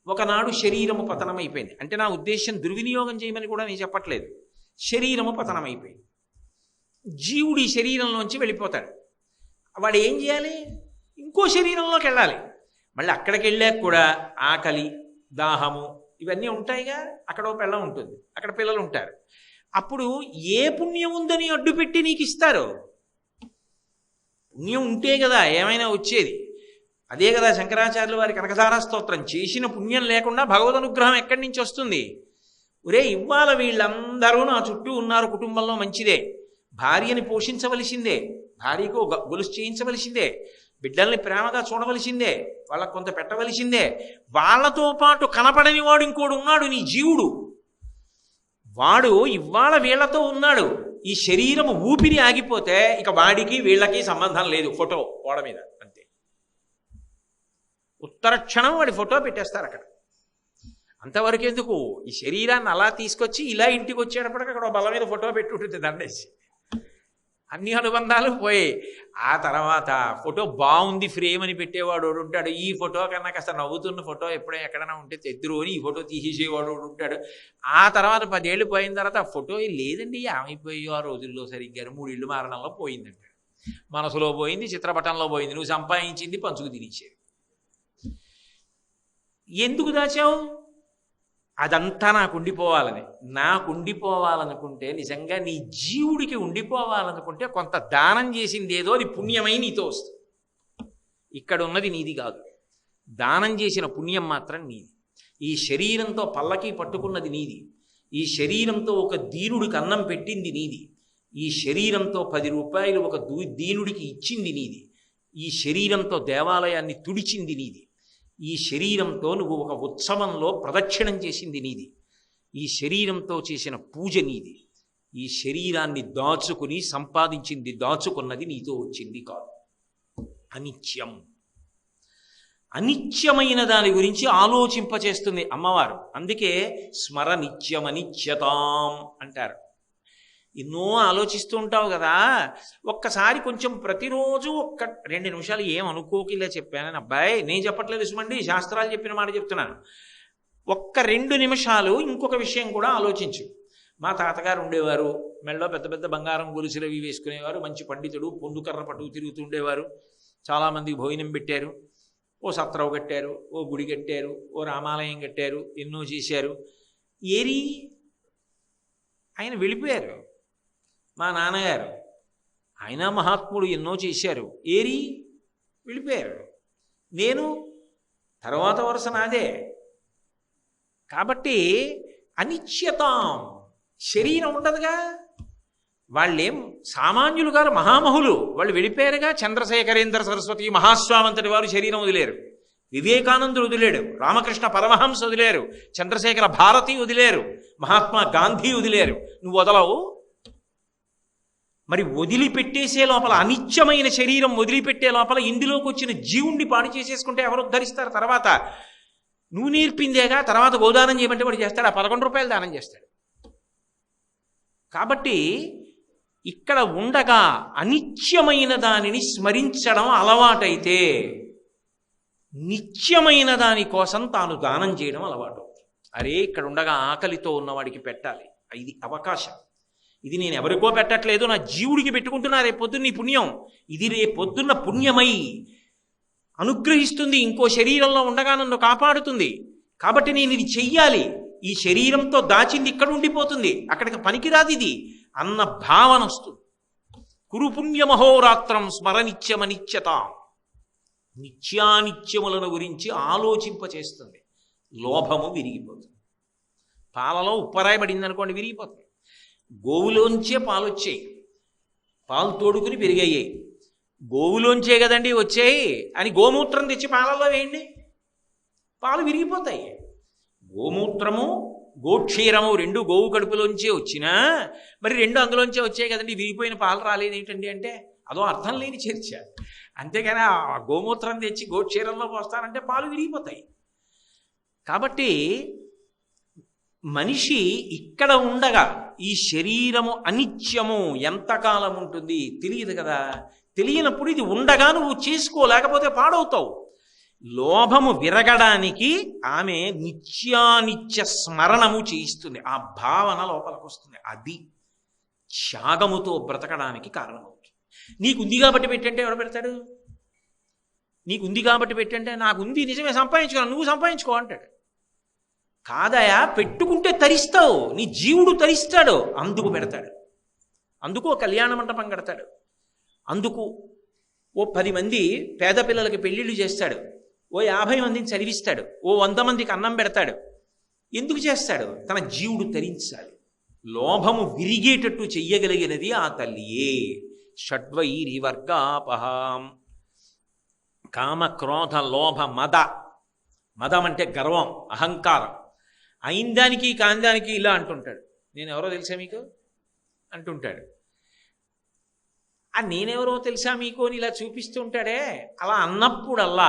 ఒకనాడు శరీరము పతనమైపోయింది. అంటే నా ఉద్దేశం దుర్వినియోగం చేయమని కూడా నేను చెప్పట్లేదు. శరీరము పతనమైపోయింది, జీవుడు ఈ శరీరంలోంచి వెళ్ళిపోతాడు. వాడు ఏం చేయాలి? ఇంకో శరీరంలోకి వెళ్ళాలి. మళ్ళీ అక్కడికి వెళ్ళాక కూడా ఆకలి, దాహము ఇవన్నీ ఉంటాయిగా. అక్కడ ఓ పిల్ల ఉంటుంది, అక్కడ పిల్లలు ఉంటారు. అప్పుడు ఏ పుణ్యం ఉందని అడ్డుపెట్టి నీకు ఇస్తారు? పుణ్యం ఉంటే కదా ఏమైనా వచ్చేది. అదే కదా శంకరాచార్యుల వారి కనకధారా స్తోత్రం, చేసిన పుణ్యం లేకుండా భగవద్ అనుగ్రహం ఎక్కడి నుంచి వస్తుంది? ఒరే, ఇవాళ వీళ్ళందరూ నా చుట్టూ ఉన్నారు, కుటుంబంలో మంచిదే, భార్యని పోషించవలసిందే, భార్యకు గొలుసు చేయించవలసిందే, బిడ్డల్ని ప్రేమగా చూడవలసిందే, వాళ్ళకు కొంత పెట్టవలసిందే. వాళ్ళతో పాటు కనపడని వాడు ఇంకోడు ఉన్నాడు, నీ జీవుడు. వాడు ఇవాళ వీళ్లతో ఉన్నాడు. ఈ శరీరము ఊపిరి ఆగిపోతే ఇక వాడికి వీళ్ళకి సంబంధం లేదు. ఫోటో గోడ మీద అంతే, ఉత్తర క్షణం వాడి ఫోటో పెట్టేస్తారు అక్కడ. అంతవరకు ఎందుకు? ఈ శరీరాన్ని అలా తీసుకొచ్చి ఇలా ఇంటికి వచ్చేటప్పటికి అక్కడ బల్ల మీద ఫోటో పెట్టి ఉంటుంది దండేసి, అన్ని అనుబంధాలు పోయి. ఆ తర్వాత ఫోటో బాగుంది ఫ్రేమ్ అని పెట్టేవాడు ఉంటాడు. ఈ ఫోటో కన్నా కాస్త నవ్వుతున్న ఫోటో ఎక్కడైనా ఉంటే తెద్దురు అని ఈ ఫోటో తీసేసేవాడు ఉంటాడు. ఆ తర్వాత 10 ఏళ్ళు పోయిన తర్వాత ఆ ఫోటో లేదండి ఏమైపోయో ఆ రోజుల్లో సరిగ్గా 3 ఇళ్ళు మారడంలో పోయిందంటాడు. మనసులో పోయింది, చిత్రపటంలో పోయింది, నువ్వు సంపాదించింది పంచుకు తినిచ్చేది. ఎందుకు దాచావు? అదంతా నాకు ఉండిపోవాలనుకుంటే నిజంగా నీ జీవుడికి ఉండిపోవాలనుకుంటే కొంత దానం చేసింది ఏదో అది పుణ్యమై నీతో వస్తుంది. ఇక్కడ ఉన్నది నీది కాదు, దానం చేసిన పుణ్యం మాత్రం నీది. ఈ శరీరంతో పల్లకి పట్టుకున్నది నీది, ఈ శరీరంతో ఒక దీనుడికి అన్నం పెట్టింది నీది, ఈ శరీరంతో 10 రూపాయలు ఒక దీనుడికి ఇచ్చింది నీది, ఈ శరీరంతో దేవాలయాన్ని తుడిచింది నీది, ఈ శరీరంతో నువ్వు ఒక ఉత్సవంలో ప్రదక్షిణం చేసింది నీది, ఈ శరీరంతో చేసిన పూజ నీది. ఈ శరీరాన్ని దాచుకుని సంపాదించింది, దాచుకున్నది నీతో వచ్చింది కాదు. అనిత్యం, అనిత్యమైన దాని గురించి ఆలోచింపచేస్తుంది అమ్మవారు. అందుకే స్మర నిత్యమనిత్యతాం అంటారు. ఎన్నో ఆలోచిస్తూ ఉంటావు కదా, ఒక్కసారి కొంచెం ప్రతిరోజు 2 నిమిషాలు ఏమనుకోకి ఇలా చెప్పానని. అబ్బాయి నేను చెప్పట్లేదు సుమండి, శాస్త్రాలు చెప్పిన మాట చెప్తున్నాను. 2 నిమిషాలు ఇంకొక విషయం కూడా ఆలోచించు. మా తాతగారు ఉండేవారు, మెళ్ళలో పెద్ద పెద్ద బంగారం గొలుసులు అవి వేసుకునేవారు, మంచి పండితుడు, పొందుకర్ర పట్టుకు తిరుగుతుండేవారు, చాలామందికి భోజనం పెట్టారు, ఓ సత్రవు కట్టారు, ఓ గుడి కట్టారు, ఓ రామాలయం కట్టారు, ఎన్నో చేశారు. ఏరి ఆయన వెళ్ళిపోయారు. మా నాన్నగారు ఆయన మహాత్ముడు ఎన్నో చేశారు, ఏరి వెళ్ళిపోయారు. నేను తర్వాత వరుస నాదే. కాబట్టి అనిశ్యతాం, శరీరం ఉండదుగా. వాళ్ళేం సామాన్యులు గారు, మహామహులు. వాళ్ళు వెళ్ళిపోయారుగా. చంద్రశేఖరేంద్ర సరస్వతి మహాస్వామంతటి వారు శరీరం వదిలేరు, వివేకానందుడు వదిలేడు, రామకృష్ణ పరమహంస వదిలేరు, చంద్రశేఖర భారతి వదిలేరు, మహాత్మా గాంధీ వదిలేరు. నువ్వు వదలవు. మరి వదిలిపెట్టేసే లోపల, అనిత్యమైన శరీరం వదిలిపెట్టే లోపల ఇందులోకి వచ్చిన జీవుణ్ణి పాడు చేసేసుకుంటే ఎవరు ఉద్ధరిస్తారు? తర్వాత నువ్వు నేర్పిందేగా. తర్వాత గోదానం చేయమంటే వాడు చేస్తాడు, ఆ 11 రూపాయలు దానం చేస్తాడు. కాబట్టి ఇక్కడ ఉండగా అనిత్యమైన దానిని స్మరించడం అలవాటైతే నిత్యమైన దాని కోసం తాను దానం చేయడం అలవాటు. అరే, ఇక్కడ ఉండగా ఆకలితో ఉన్నవాడికి పెట్టాలి, ఇది అవకాశం. ఇది నేను ఎవరికో పెట్టట్లేదు, నా జీవుడికి పెట్టుకుంటున్నా. రేపొద్దున్న ఈ పుణ్యం, ఇది రేపొద్దున్న పుణ్యమై అనుగ్రహిస్తుంది, ఇంకో శరీరంలో ఉండగా నన్ను కాపాడుతుంది. కాబట్టి నేను ఇది చెయ్యాలి. ఈ శరీరంతో దాచింది ఇక్కడ ఉండిపోతుంది, అక్కడికి పనికిరాదు ఇది అన్న భావన వస్తుంది. కురు పుణ్యమహోరాత్రం స్మరనిత్యమనిత్యత, నిత్యానిత్యములను గురించి ఆలోచింపచేస్తుంది. లోభము విరిగిపోతుంది. పాలలో ఉప్పరాయి పడింది అనుకోండి, విరిగిపోతుంది. గోవులోంచే పాలు వచ్చాయి, పాలు తోడుకుని పెరిగాయి. గోవులోంచే కదండి వచ్చాయి అని గోమూత్రం తెచ్చి పాలల్లో వేయండి, పాలు విరిగిపోతాయి. గోమూత్రము గోక్షీరము రెండు గోవు కడుపులోంచే వచ్చినా మరి రెండు అందులోంచే వచ్చాయి కదండి, విరిగిపోయిన పాలు రాలేదు ఏంటండి అంటే అదో అర్థం లేని చర్చ. అంతేగాని ఆ గోమూత్రం తెచ్చి గోక్షీరంలో పోస్తానంటే పాలు విరిగిపోతాయి. కాబట్టి మనిషి ఇక్కడ ఉండగా ఈ శరీరము అనిత్యము, ఎంతకాలం ఉంటుంది తెలియదు కదా. తెలియనప్పుడు ఇది ఉండగా నువ్వు చేసుకోలేకపోతే పాడవుతావు. లోభము విరగడానికి ఆమె నిత్యానిత్య స్మరణము చేయిస్తుంది, ఆ భావన లోపలికి వస్తుంది. అది త్యాగముతో బ్రతకడానికి కారణమవుతుంది. నీకుంది కాబట్టి పెట్టంటే ఎవడు పెడతాడు? నీకుంది కాబట్టి పెట్టంటే నాకుంది నిజమే, సంపాదించుకో, నువ్వు సంపాదించుకో అంటాడు. కాదయా, పెట్టుకుంటే తరిస్తావు, నీ జీవుడు తరిస్తాడు, అందుకు పెడతాడు. అందుకు కళ్యాణ మంటపం కడతాడు, అందుకు ఓ 10 మంది పేద పిల్లలకి పెళ్ళిళ్ళు చేస్తాడు, ఓ 50 మందిని చదివిస్తాడు, ఓ 100 మందికి అన్నం పెడతాడు. ఎందుకు చేస్తాడు? తన జీవుడు తరించాలి. లోభము విరిగేటట్టు చెయ్యగలిగినది ఆ తల్లియే. షడ్వైరి వర్గాపహాం, కామ క్రోధ లోభ మద. మదం అంటే గర్వం, అహంకారం. అయిందానికి కాందానికి ఇలా అంటుంటాడు. నేను ఎవరో తెలుసా మీకు అంటుంటాడు. ఆ నేనెవరో తెలుసా మీకు అని ఇలా చూపిస్తూ ఉంటాడే. అలా అన్నప్పుడల్లా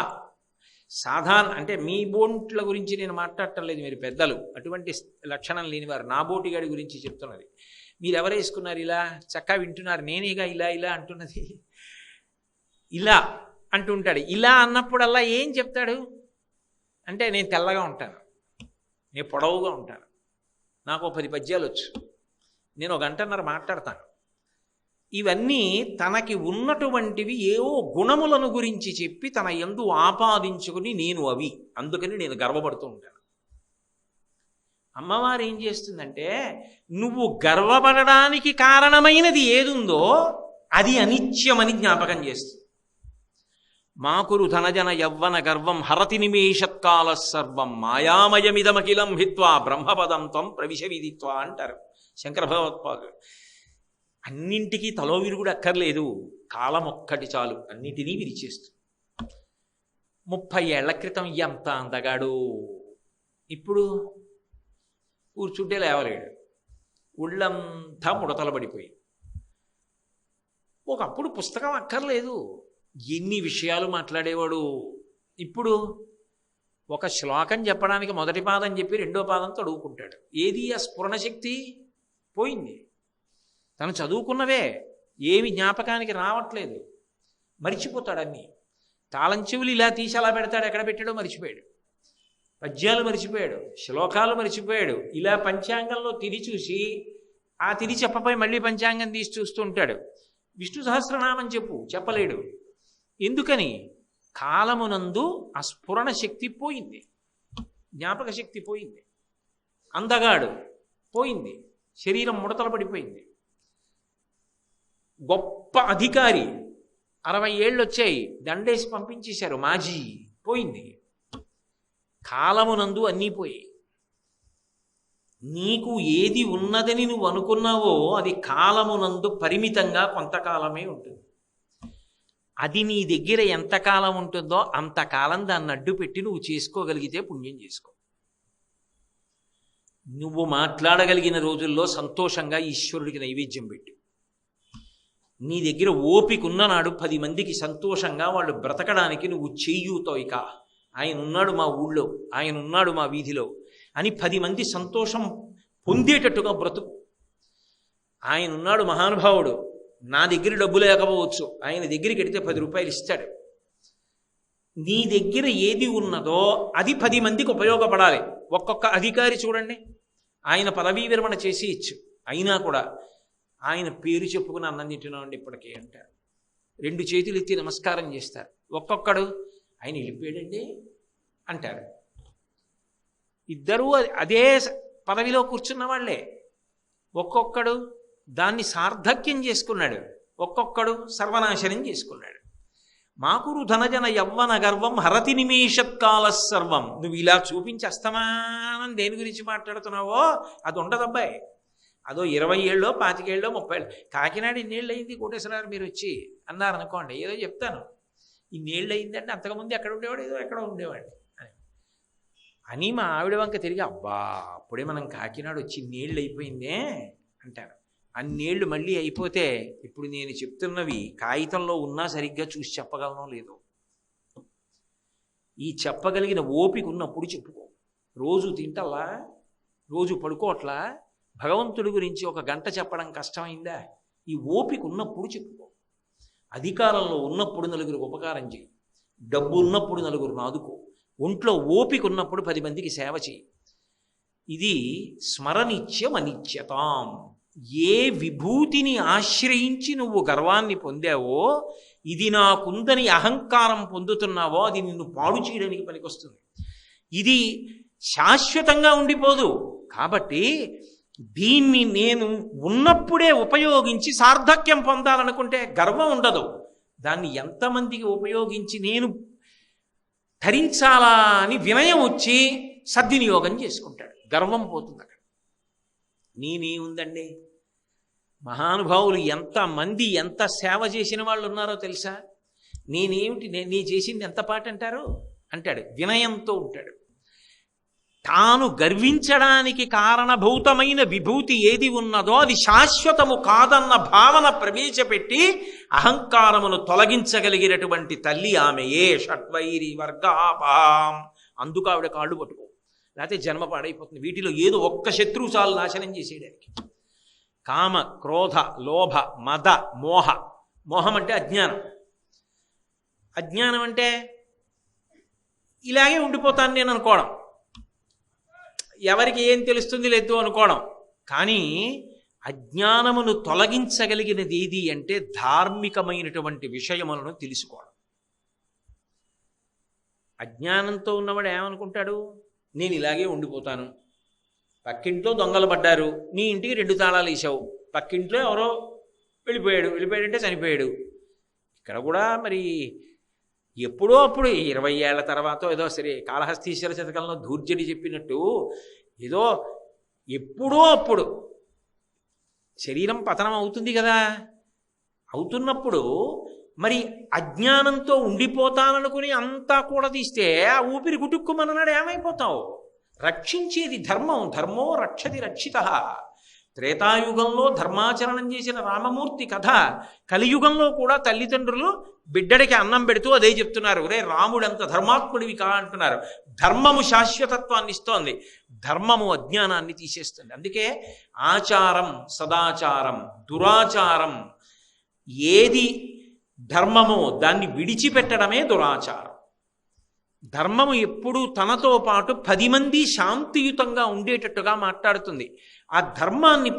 సాధారణ, అంటే మీ బోట్ల గురించి నేను మాట్లాడటం లేదు, మీరు పెద్దలు, అటువంటి లక్షణం లేనివారు. నా బోటిగాడి గురించి చెప్తున్నది. మీరు ఎవరు వేసుకున్నారు ఇలా, చక్కగా వింటున్నారు, నేనేగా ఇలా ఇలా అంటున్నది. ఇలా అంటుంటాడు. ఇలా అన్నప్పుడల్లా ఏం చెప్తాడు అంటే, నేను తెల్లగా ఉంటాను, నేను పొడవుగా ఉంటాను, నాకు 10 పద్యాలు వచ్చు, నేను 1 గంటన్నర మాట్లాడతాను. ఇవన్నీ తనకి ఉన్నటువంటివి ఏవో గుణములను గురించి చెప్పి తన యందు ఆపాదించుకుని నేను అవి, అందుకని నేను గర్వపడుతూ ఉంటాను. అమ్మవారు ఏం చేస్తుందంటే, నువ్వు గర్వపడడానికి కారణమైనది ఏదుందో అది అనిత్యమని జ్ఞాపకం చేస్తుంది. మాకురు ధనజన యవ్వన గర్వం హరతి నిమేషత్కాల సర్వం మాయామయమిదమఖిలం హిత్వా బ్రహ్మపదం త్వం ప్రవిశ విదిత్వా అంటారు శంకర భగవత్పాదులు. అన్నింటికీ తలో విరుగుడు అక్కర్లేదు, కాలం ఒక్కటి చాలు, అన్నిటినీ విరిచేస్తుంది. 30 ఏళ్ల క్రితం ఎంత అందగాడు, ఇప్పుడు కూర్చుంటే లేవలేడు, ఒళ్ళంతా ముడతలబడిపోయింది. ఒకప్పుడు పుస్తకం అక్కర్లేదు, ఎన్ని విషయాలు మాట్లాడేవాడు. ఇప్పుడు ఒక శ్లోకం చెప్పడానికి మొదటి పాదం చెప్పి 2వ పాదం తడువుకుంటాడు. ఏది ఆ స్ఫురణ శక్తి పోయింది. తను చదువుకున్నవే ఏమి జ్ఞాపకానికి రావట్లేదు, మరిచిపోతాడు. అన్నీ తాళం చెవులు ఇలా తీసి అలా పెడతాడు, ఎక్కడ పెట్టాడో మరిచిపోయాడు. పద్యాలు మరిచిపోయాడు, శ్లోకాలు మరిచిపోయాడు. ఇలా పంచాంగంలో తిరి చూసి ఆ తిరి చెప్పపోయి మళ్ళీ పంచాంగం తీసి చూస్తూ ఉంటాడు. విష్ణు సహస్రనామం చెప్పలేడు. ఎందుకని? కాలమునందు ఆ స్ఫురణ శక్తి పోయింది, జ్ఞాపక శక్తి పోయింది, అందగాడు పోయింది, శరీరం ముడతలు పడిపోయింది. గొప్ప అధికారి 60 ఏళ్ళు వచ్చాయి, దండేసి పంపించేశారు, మాజీ పోయింది. కాలమునందు అన్నీ పోయాయి. నీకు ఏది ఉన్నదని నువ్వు అనుకున్నావో అది కాలమునందు పరిమితంగా కొంతకాలమే ఉంటుంది. అది నీ దగ్గర ఎంతకాలం ఉంటుందో అంతకాలం దాన్ని అడ్డు పెట్టి నువ్వు చేసుకోగలిగితే పుణ్యం చేసుకో. నువ్వు మాట్లాడగలిగిన రోజుల్లో సంతోషంగా ఈశ్వరుడికి నైవేద్యం పెట్టు. నీ దగ్గర ఓపిక ఉన్ననాడు 10 మందికి సంతోషంగా వాళ్ళు బ్రతకడానికి నువ్వు చెయ్యూతావు. ఇక ఆయన ఉన్నాడు మా ఊళ్ళో, ఆయన ఉన్నాడు మా వీధిలో అని 10 మంది సంతోషం పొందేటట్టుగా బ్రతుకు. ఆయన ఉన్నాడు మహానుభావుడు, నా దగ్గర డబ్బు లేకపోవచ్చు, ఆయన దగ్గరికి వెడితే 10 రూపాయలు ఇస్తాడు. నీ దగ్గర ఏది ఉన్నదో అది 10 మందికి ఉపయోగపడాలి. ఒక్కొక్క అధికారి చూడండి, ఆయన పదవీ విరమణ చేసి ఇచ్చు, అయినా కూడా ఆయన పేరు చెప్పుకుని అన్నం తింటున్నామండి ఇప్పటికే అంటారు. 2 చేతులు ఎత్తి నమస్కారం చేస్తారు. ఒక్కొక్కడు ఆయన వెళ్ళిపోయాడండి అంటారు. ఇద్దరూ అదే పదవిలో కూర్చున్న వాళ్ళే. ఒక్కొక్కడు దాన్ని సార్థక్యం చేసుకున్నాడు, ఒక్కొక్కడు సర్వనాశనం చేసుకున్నాడు. మాకురు ధనజన యవ్వన గర్వం హరతి నిమేషత్కాల సర్వం. నువ్వు ఇలా చూపించి అస్తమానం దేని గురించి మాట్లాడుతున్నావో అది ఉండదబ్బాయి. అదో 20 ఏళ్ళో 25 ఏళ్ళో 30 ఏళ్ళు. కాకినాడ ఇన్నేళ్ళు అయింది కోటేశ్వరరావు మీరు వచ్చి అన్నారనుకోండి, ఏదో చెప్తాను, ఇన్నేళ్ళు అయిందంటే అంతకుముందు ఎక్కడ ఉండేవాడు, ఏదో ఎక్కడ ఉండేవాడు అని మా ఆవిడ వంక తిరిగి, అబ్బా అప్పుడే మనం కాకినాడ వచ్చి ఇన్నేళ్ళు అయిపోయిందే అంటారు. అన్నేళ్ళు మళ్ళీ అయిపోతే ఇప్పుడు నేను చెప్తున్నవి కాగితంలో ఉన్నా సరిగ్గా చూసి చెప్పగలనో లేదో. ఈ చెప్పగలిగిన ఓపిక ఉన్నప్పుడు చెప్పుకో. రోజు తింటల్లా, రోజు పడుకోవట్లా, భగవంతుడి గురించి 1 గంట చెప్పడం కష్టమైందా? ఈ ఓపిక ఉన్నప్పుడు చెప్పుకో. అధికారంలో ఉన్నప్పుడు నలుగురికి ఉపకారం చేయి, డబ్బు ఉన్నప్పుడు నలుగురు ఆదుకో, ఒంట్లో ఓపిక ఉన్నప్పుడు 10 మందికి సేవ చేయి. ఇది స్మరనిత్యం అనిత్యతాం. ఏ విభూతిని ఆశ్రయించి నువ్వు గర్వాన్ని పొందావో, ఇది నాకుందని అహంకారం పొందుతున్నావో అది నిన్ను పాడు చేయడానికి పనికొస్తుంది. ఇది శాశ్వతంగా ఉండిపోదు. కాబట్టి దీన్ని నేను ఉన్నప్పుడే ఉపయోగించి సార్థక్యం పొందాలనుకుంటే గర్వం ఉండదు. దాన్ని ఎంతమందికి ఉపయోగించి నేను ధరించాలా అని వినయం వచ్చి సద్వినియోగం చేసుకుంటాడు, గర్వం పోతుంది అక్కడ. నేనేముందండి, మహానుభావులు ఎంతమంది ఎంత సేవ చేసిన వాళ్ళు ఉన్నారో తెలుసా? నేనేమిటి, నీ చేసింది ఎంత పాట అంటారు అంటాడు, వినయంతో ఉంటాడు. తాను గర్వించడానికి కారణభూతమైన విభూతి ఏది ఉన్నదో అది శాశ్వతము కాదన్న భావన ప్రవేశపెట్టి అహంకారమును తొలగించగలిగినటువంటి తల్లి ఆమెయే. షట్వైరి వర్గాపాం. అందుకు ఆవిడ కాళ్ళు పట్టుకో, లేకపోతే జన్మ పాడైపోతుంది. వీటిలో ఏదో ఒక్క శత్రువు చాలు నాశనం చేసేయడానికి. కామ, క్రోధ, లోభ, మద, మోహ. మోహం అంటే అజ్ఞానం. అజ్ఞానం అంటే ఇలాగే ఉండిపోతాను నేను అనుకోవడం, ఎవరికి ఏం తెలుస్తుంది లేదు అనుకోవడం. కానీ అజ్ఞానమును తొలగించగలిగినది ఏది అంటే ధార్మికమైనటువంటి విషయములను తెలుసుకోవడం. అజ్ఞానంతో ఉన్నవాడు ఏమనుకుంటాడు, నేను ఇలాగే ఉండిపోతాను. పక్కింట్లో దొంగలు పడ్డారు, నీ ఇంటికి 2 తాళాలు వేసావు, పక్కింట్లో ఎవరో వెళ్ళిపోయాడంటే చనిపోయాడు. ఇక్కడ కూడా మరి ఎప్పుడో అప్పుడు 20 ఏళ్ల తర్వాత ఏదో సరే కాళహస్తీశ్వర శతకంలో ధూర్జటి చెప్పినట్టు ఏదో ఎప్పుడో అప్పుడు శరీరం పతనం అవుతుంది కదా. అవుతున్నప్పుడు మరి అజ్ఞానంతో ఉండిపోతాననుకుని అంతా కూడా తీస్తే ఆ ఊపిరి గుటుక్కుమన్నాడు, ఏమైపోతావు? రక్షించేది ధర్మం. ధర్మో రక్షతి రక్షితః. త్రేతాయుగంలో ధర్మాచరణం చేసిన రామమూర్తి కథ కలియుగంలో కూడా తల్లిదండ్రులు బిడ్డడికి అన్నం పెడుతూ అదే చెప్తున్నారు, రే రాముడంత ధర్మాత్ముడివి కా అంటున్నారు. ధర్మము శాశ్వతత్వాన్ని ఇస్తోంది, ధర్మము అజ్ఞానాన్ని తీసేస్తుంది. అందుకే ఆచారం సదాచారం, దురాచారం ఏది ధర్మమో దాన్ని విడిచిపెట్టడమే దురాచారం. ధర్మము ఎప్పుడూ తనతో పాటు 10 మంది శాంతియుతంగా ఉండేటట్టుగా మాట్లాడుతుంది. ఆ ధర్మాన్ని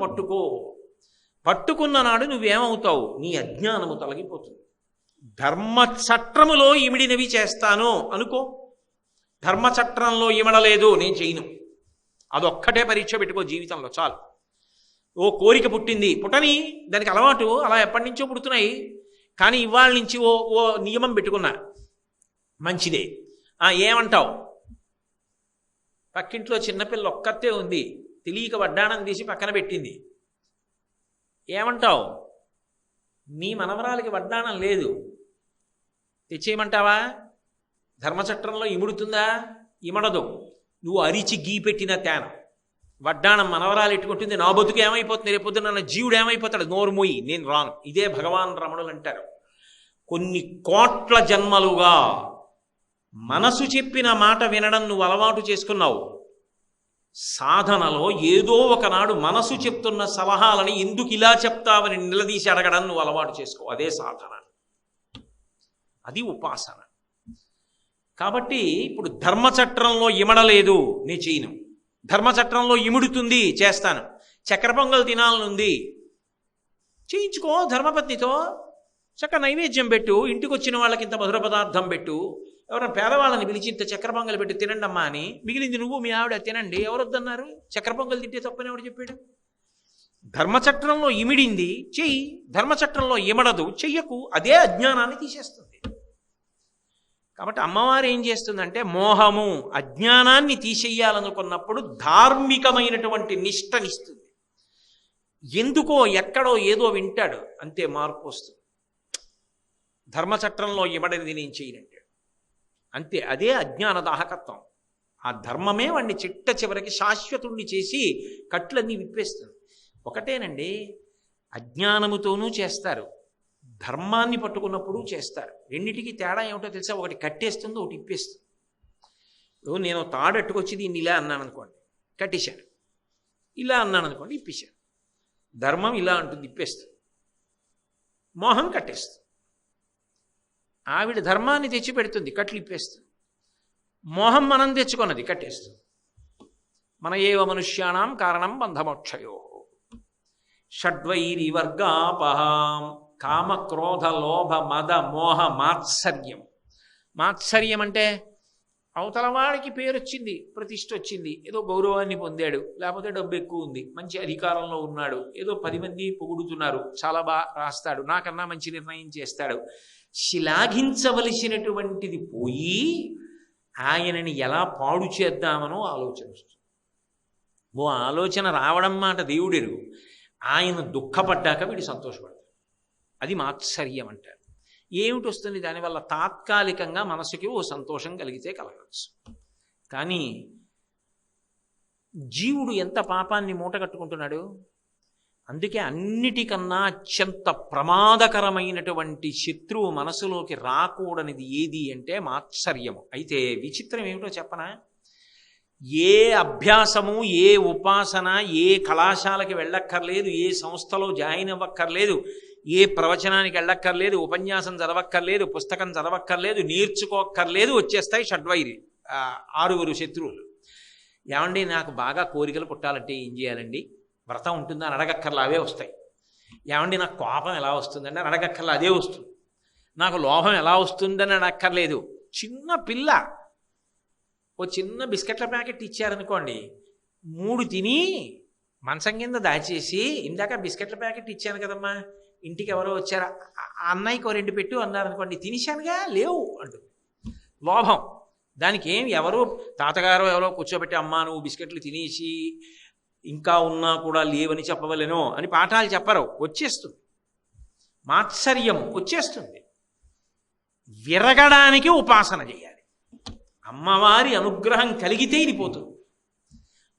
పట్టుకున్న నాడు నువ్వేమవుతావు? నీ అజ్ఞానము తొలగిపోతుంది. ధర్మచట్రములో ఇమిడినవి చేస్తాను అనుకో, ధర్మచట్రంలో ఇమడలేదు నేను చేయను, అదొక్కటే పరీక్ష పెట్టుకో జీవితంలో చాలు. ఓ కోరిక పుట్టింది, పుట్టని, దానికి అలవాటు, అలా ఎప్పటి నుంచో పుడుతున్నాయి. కానీ ఇవాళ నుంచి ఓ ఓ నియమం పెట్టుకున్నా, మంచిదే. ఏమంటావు? పక్కింట్లో చిన్నపిల్ల ఒక్కతే ఉంది, తెలియక వడ్డాణం తీసి పక్కన పెట్టింది. ఏమంటావు? నీ మనవరాలకి వడ్డాణం లేదు, తెచ్చేయమంటావా? ధర్మచట్రంలో ఇముడుతుందా? ఇమడదు. నువ్వు అరిచి గీ పెట్టిన తేన వడ్డాణం మనవరాలు ఎట్టుకుంటుంది, నా బతుకు ఏమైపోతుంది, రేపొద్దున నా జీవుడు ఏమైపోతాడు, నోరు మూయి, నేను రాను. ఇదే భగవాన్ రమణులు అంటారు, కొన్ని కోట్ల జన్మలుగా మనసు చెప్పిన మాట వినడం నువ్వు అలవాటు చేసుకున్నావు. సాధనలో ఏదో ఒకనాడు మనసు చెప్తున్న సలహాలని ఎందుకు ఇలా చెప్తావని నిలదీసి అడగడం నువ్వు అలవాటు చేసుకో. అదే సాధన, అది ఉపాసన. కాబట్టి ఇప్పుడు ధర్మచట్రంలో ఇమడలేదు, నీ చేయను. ధర్మచట్రంలో ఇముడుతుంది, చేస్తాను. చక్కెర పొంగల్ తినాలనుంది, చేయించుకో ధర్మపత్నితో. చక్క నైవేద్యం పెట్టు, ఇంటికి వచ్చిన వాళ్ళకి ఇంత మధుర పదార్థం పెట్టు, ఎవరైనా పేదవాళ్ళని పిలిచి ఇంత చక్కెర పొంగల్ పెట్టి తినండి అమ్మా అని, మిగిలింది నువ్వు మీ ఆవిడ తినండి. ఎవరొద్దన్నారు? చక్కెర పొంగల్ తింటే తప్పని ఎవడు చెప్పాడు? ధర్మచట్రంలో ఇమిడింది, చెయ్యి. ధర్మచట్రంలో ఇమడదు, చెయ్యకు. అదే అజ్ఞానాన్ని తీసేస్తుంది. కాబట్టి అమ్మవారు ఏం చేస్తుందంటే, మోహము అజ్ఞానాన్ని తీసేయాలనుకున్నప్పుడు ధార్మికమైనటువంటి నిష్టనిస్తుంది. ఎందుకో ఎక్కడో ఏదో వింటాడు, అంతే మార్పు వస్తుంది. ధర్మచట్రంలో ఇమడనిది నేను చేయనంటాడు, అంతే. అదే అజ్ఞాన దాహకత్వం. ఆ ధర్మమే వాడిని చిట్ట చివరికి శాశ్వతుణ్ణి చేసి కట్లన్నీ విప్పేస్తుంది. ఒకటేనండి, అజ్ఞానముతోనూ చేస్తారు, ధర్మాన్ని పట్టుకున్నప్పుడు చేస్తారు. రెండింటికి తేడా ఏమిటో తెలుసా? ఒకటి కట్టేస్తుంది, ఒకటి ఇప్పేస్తుంది. ఇప్పుడు నేను తాడట్టుకొచ్చి దీన్ని ఇలా అన్నాను అనుకోండి, కట్టేశాను. ఇలా అన్నాను అనుకోండి, ఇప్పేశాను. ధర్మం ఇలా అంటుంది, ఇప్పేస్తుంది. మోహం కట్టేస్తుంది. ఆవిడ ధర్మాన్ని తెచ్చి పెడుతుంది, కట్లు ఇప్పేస్తుంది. మోహం మనం తెచ్చుకున్నది, కట్టేస్తుంది. మన ఏవ మనుష్యాణం కారణం బంధమోక్షయో షడ్వైరి వర్గాపహాం కామ క్రోధ లోభ మద మోహ మాత్సర్యం. మాత్సర్యం అంటే అవతల వాడికి పేరు వచ్చింది, ప్రతిష్ఠ వచ్చింది, ఏదో గౌరవాన్ని పొందాడు, లేకపోతే డబ్బు ఎక్కువ ఉంది, మంచి అధికారంలో ఉన్నాడు, ఏదో 10 మంది పొగుడుతున్నారు, చాలా బాగా రాస్తాడు, నాకన్నా మంచి నిర్ణయం చేస్తాడు. శ్లాఘించవలసినటువంటిది పోయి ఆయనని ఎలా పాడు చేద్దామనో ఆలోచన వస్తుంది. ఓ ఆలోచన రావడం మాట దేవుడెరుగు. ఆయన దుఃఖపడ్డాక వీడు సంతోషపడతాడు. అది మాత్సర్యం అంటారు. ఏమిటి వస్తుంది దానివల్ల? తాత్కాలికంగా మనసుకి ఓ సంతోషం కలిగితే కలగచ్చు. కానీ జీవుడు ఎంత పాపాన్ని మూట కట్టుకుంటున్నాడు. అందుకే అన్నిటికన్నా అత్యంత ప్రమాదకరమైనటువంటి శత్రువు మనసులోకి రాకూడనిది ఏది అంటే మాత్సర్యము. అయితే విచిత్రం ఏమిటో చెప్పనా? ఏ అభ్యాసము, ఏ ఉపాసన, ఏ కళాశాలకి వెళ్ళక్కర్లేదు, ఏ సంస్థలో జాయిన్ అవ్వక్కర్లేదు, ఏ ప్రవచనానికి వెళ్ళక్కర్లేదు, ఉపన్యాసం చదవక్కర్లేదు, పుస్తకం చదవక్కర్లేదు, నేర్చుకోక్కర్లేదు, వచ్చేస్తాయి షడ్వైరి 6 శత్రువులు. ఏమండి నాకు బాగా కోరికలు పుట్టాలంటే ఏం చేయాలండి? వ్రతం ఉంటుందా అని అడగక్కర్లా, అవే వస్తాయి. ఏమండి నాకు కోపం ఎలా వస్తుందండి అని అడగక్కర్లా, అదే వస్తుంది. నాకు లోభం ఎలా వస్తుందని అడగక్కర్లేదు. చిన్న పిల్ల ఓ చిన్న బిస్కెట్ల ప్యాకెట్ ఇచ్చారనుకోండి, 3 తిని మంచం కింద దాచేసి, ఇందాక బిస్కెట్ల ప్యాకెట్ ఇచ్చాను కదమ్మా, ఇంటికి ఎవరో వచ్చారా, అన్నయ్యకి 2 పెట్టు అన్నారనుకోండి, తినేశానుగా లేవు అంటుంది. లోభం. దానికి ఏం ఎవరో తాతగారు ఎవరో కూర్చోబెట్టి, అమ్మా నువ్వు బిస్కెట్లు తినేసి ఇంకా ఉన్నా కూడా లేవని చెప్పవలేనో అని పాఠాలు చెప్పరు, వచ్చేస్తుంది. మాత్సర్యం వచ్చేస్తుంది. విరగడానికి ఉపాసన చేయాలి. అమ్మవారి అనుగ్రహం కలిగితే ఇది పోతుంది.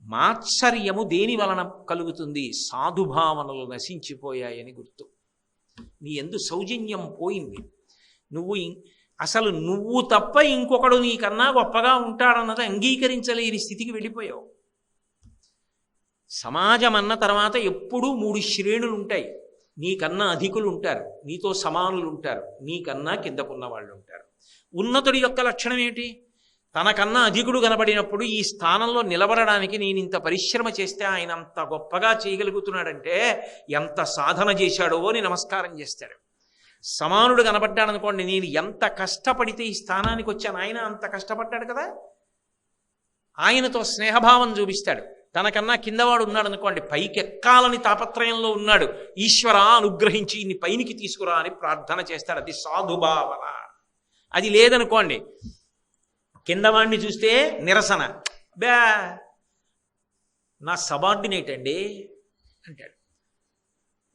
మాత్సర్యము దేని వలన కలుగుతుంది? సాధుభావనలు నశించిపోయాయని గుర్తు. నీ యందు సౌజన్యం పోయింది. అసలు నువ్వు తప్ప ఇంకొకడు నీకన్నా గొప్పగా ఉంటాడన్నది అంగీకరించలేని స్థితికి వెళ్ళిపోయావు. సమాజం అన్న తర్వాత ఎప్పుడూ 3 శ్రేణులు ఉంటాయి. నీకన్నా అధికులు ఉంటారు, నీతో సమానులు ఉంటారు, నీకన్నా కిందకున్న వాళ్ళు ఉంటారు. ఉన్నతుడి యొక్క లక్షణం ఏంటి? తనకన్నా అధికుడు కనబడినప్పుడు ఈ స్థానంలో నిలబడడానికి నేను ఇంత పరిశ్రమ చేస్తే ఆయన అంత గొప్పగా చేయగలుగుతున్నాడంటే ఎంత సాధన చేశాడో అని నమస్కారం చేస్తాడు. సమానుడు కనబడ్డాడనుకోండి, నేను ఎంత కష్టపడితే ఈ స్థానానికి వచ్చాను, ఆయన అంత కష్టపడ్డాడు కదా, ఆయనతో స్నేహభావం చూపిస్తాడు. తనకన్నా కిందవాడు ఉన్నాడు అనుకోండి, పైకి ఎక్కాలని తాపత్రయంలో ఉన్నాడు, ఈశ్వర అనుగ్రహించి ఇన్ని పైనికి తీసుకురా అని ప్రార్థన చేస్తాడు. అది సాధుభావన. అది లేదనుకోండి, కిందవాడిని చూస్తే నిరసన, బా నా సబార్డినేట్ అండి అంటాడు.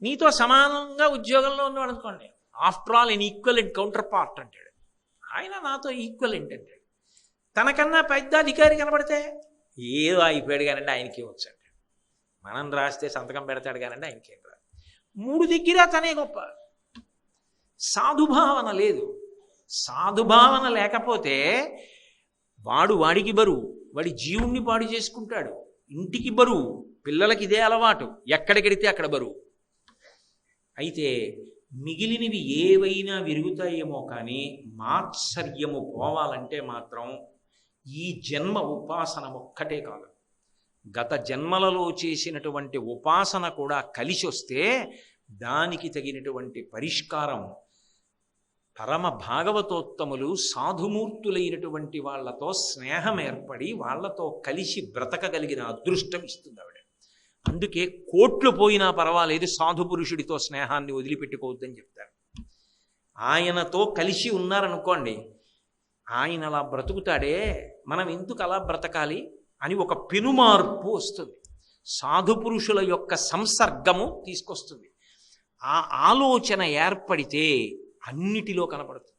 నీతో సమానంగా ఉద్యోగంలో ఉన్నాడు అనుకోండి, after all in equal and counter part అంటాడు. ఆయన నాతో ఈక్వలెంట్ అంటాడు. తనకన్నా పెద్ద అధికారి కనబడితే ఏదో అయిపోయాడు కానండి ఆయనకేం వచ్చాడు, మనం రాస్తే సంతకం పెడతాడు కానండి ఆయనకేం రాదు. మూడు దగ్గర తనే గొప్ప. సాధుభావన లేదు. సాధుభావన లేకపోతే వాడికి బరువు, వాడి జీవుణ్ణి పాడు చేసుకుంటాడు, ఇంటికి బరువు, పిల్లలకి ఇదే అలవాటు, ఎక్కడికెడితే అక్కడ బరువు. అయితే మిగిలినవి ఏవైనా విరుగుతాయేమో కానీ మాత్సర్యము పోవాలంటే మాత్రం ఈ జన్మ ఉపాసన ఒక్కటే కాదు, గత జన్మలలో చేసినటువంటి ఉపాసన కూడా కలిసి వస్తే దానికి తగినటువంటి పరిష్కారం పరమ భాగవతోత్తములు సాధుమూర్తులైనటువంటి వాళ్లతో స్నేహం ఏర్పడి వాళ్లతో కలిసి బ్రతకగలిగిన అదృష్టం ఇస్తుంది ఆవిడ. అందుకే కోట్లు పోయినా పర్వాలేదు సాధు పురుషుడితో స్నేహాన్ని వదిలిపెట్టుకోవద్దని చెప్తారు. ఆయనతో కలిసి ఉన్నారనుకోండి, ఆయన అలా బ్రతుకుతాడే, మనం ఎందుకు అలా బ్రతకాలి అని ఒక పెనుమార్పు వస్తుంది. సాధు పురుషుల యొక్క సంసర్గము తీసుకొస్తుంది. ఆ ఆలోచన ఏర్పడితే అన్నిటిలో కనపడుతుంది.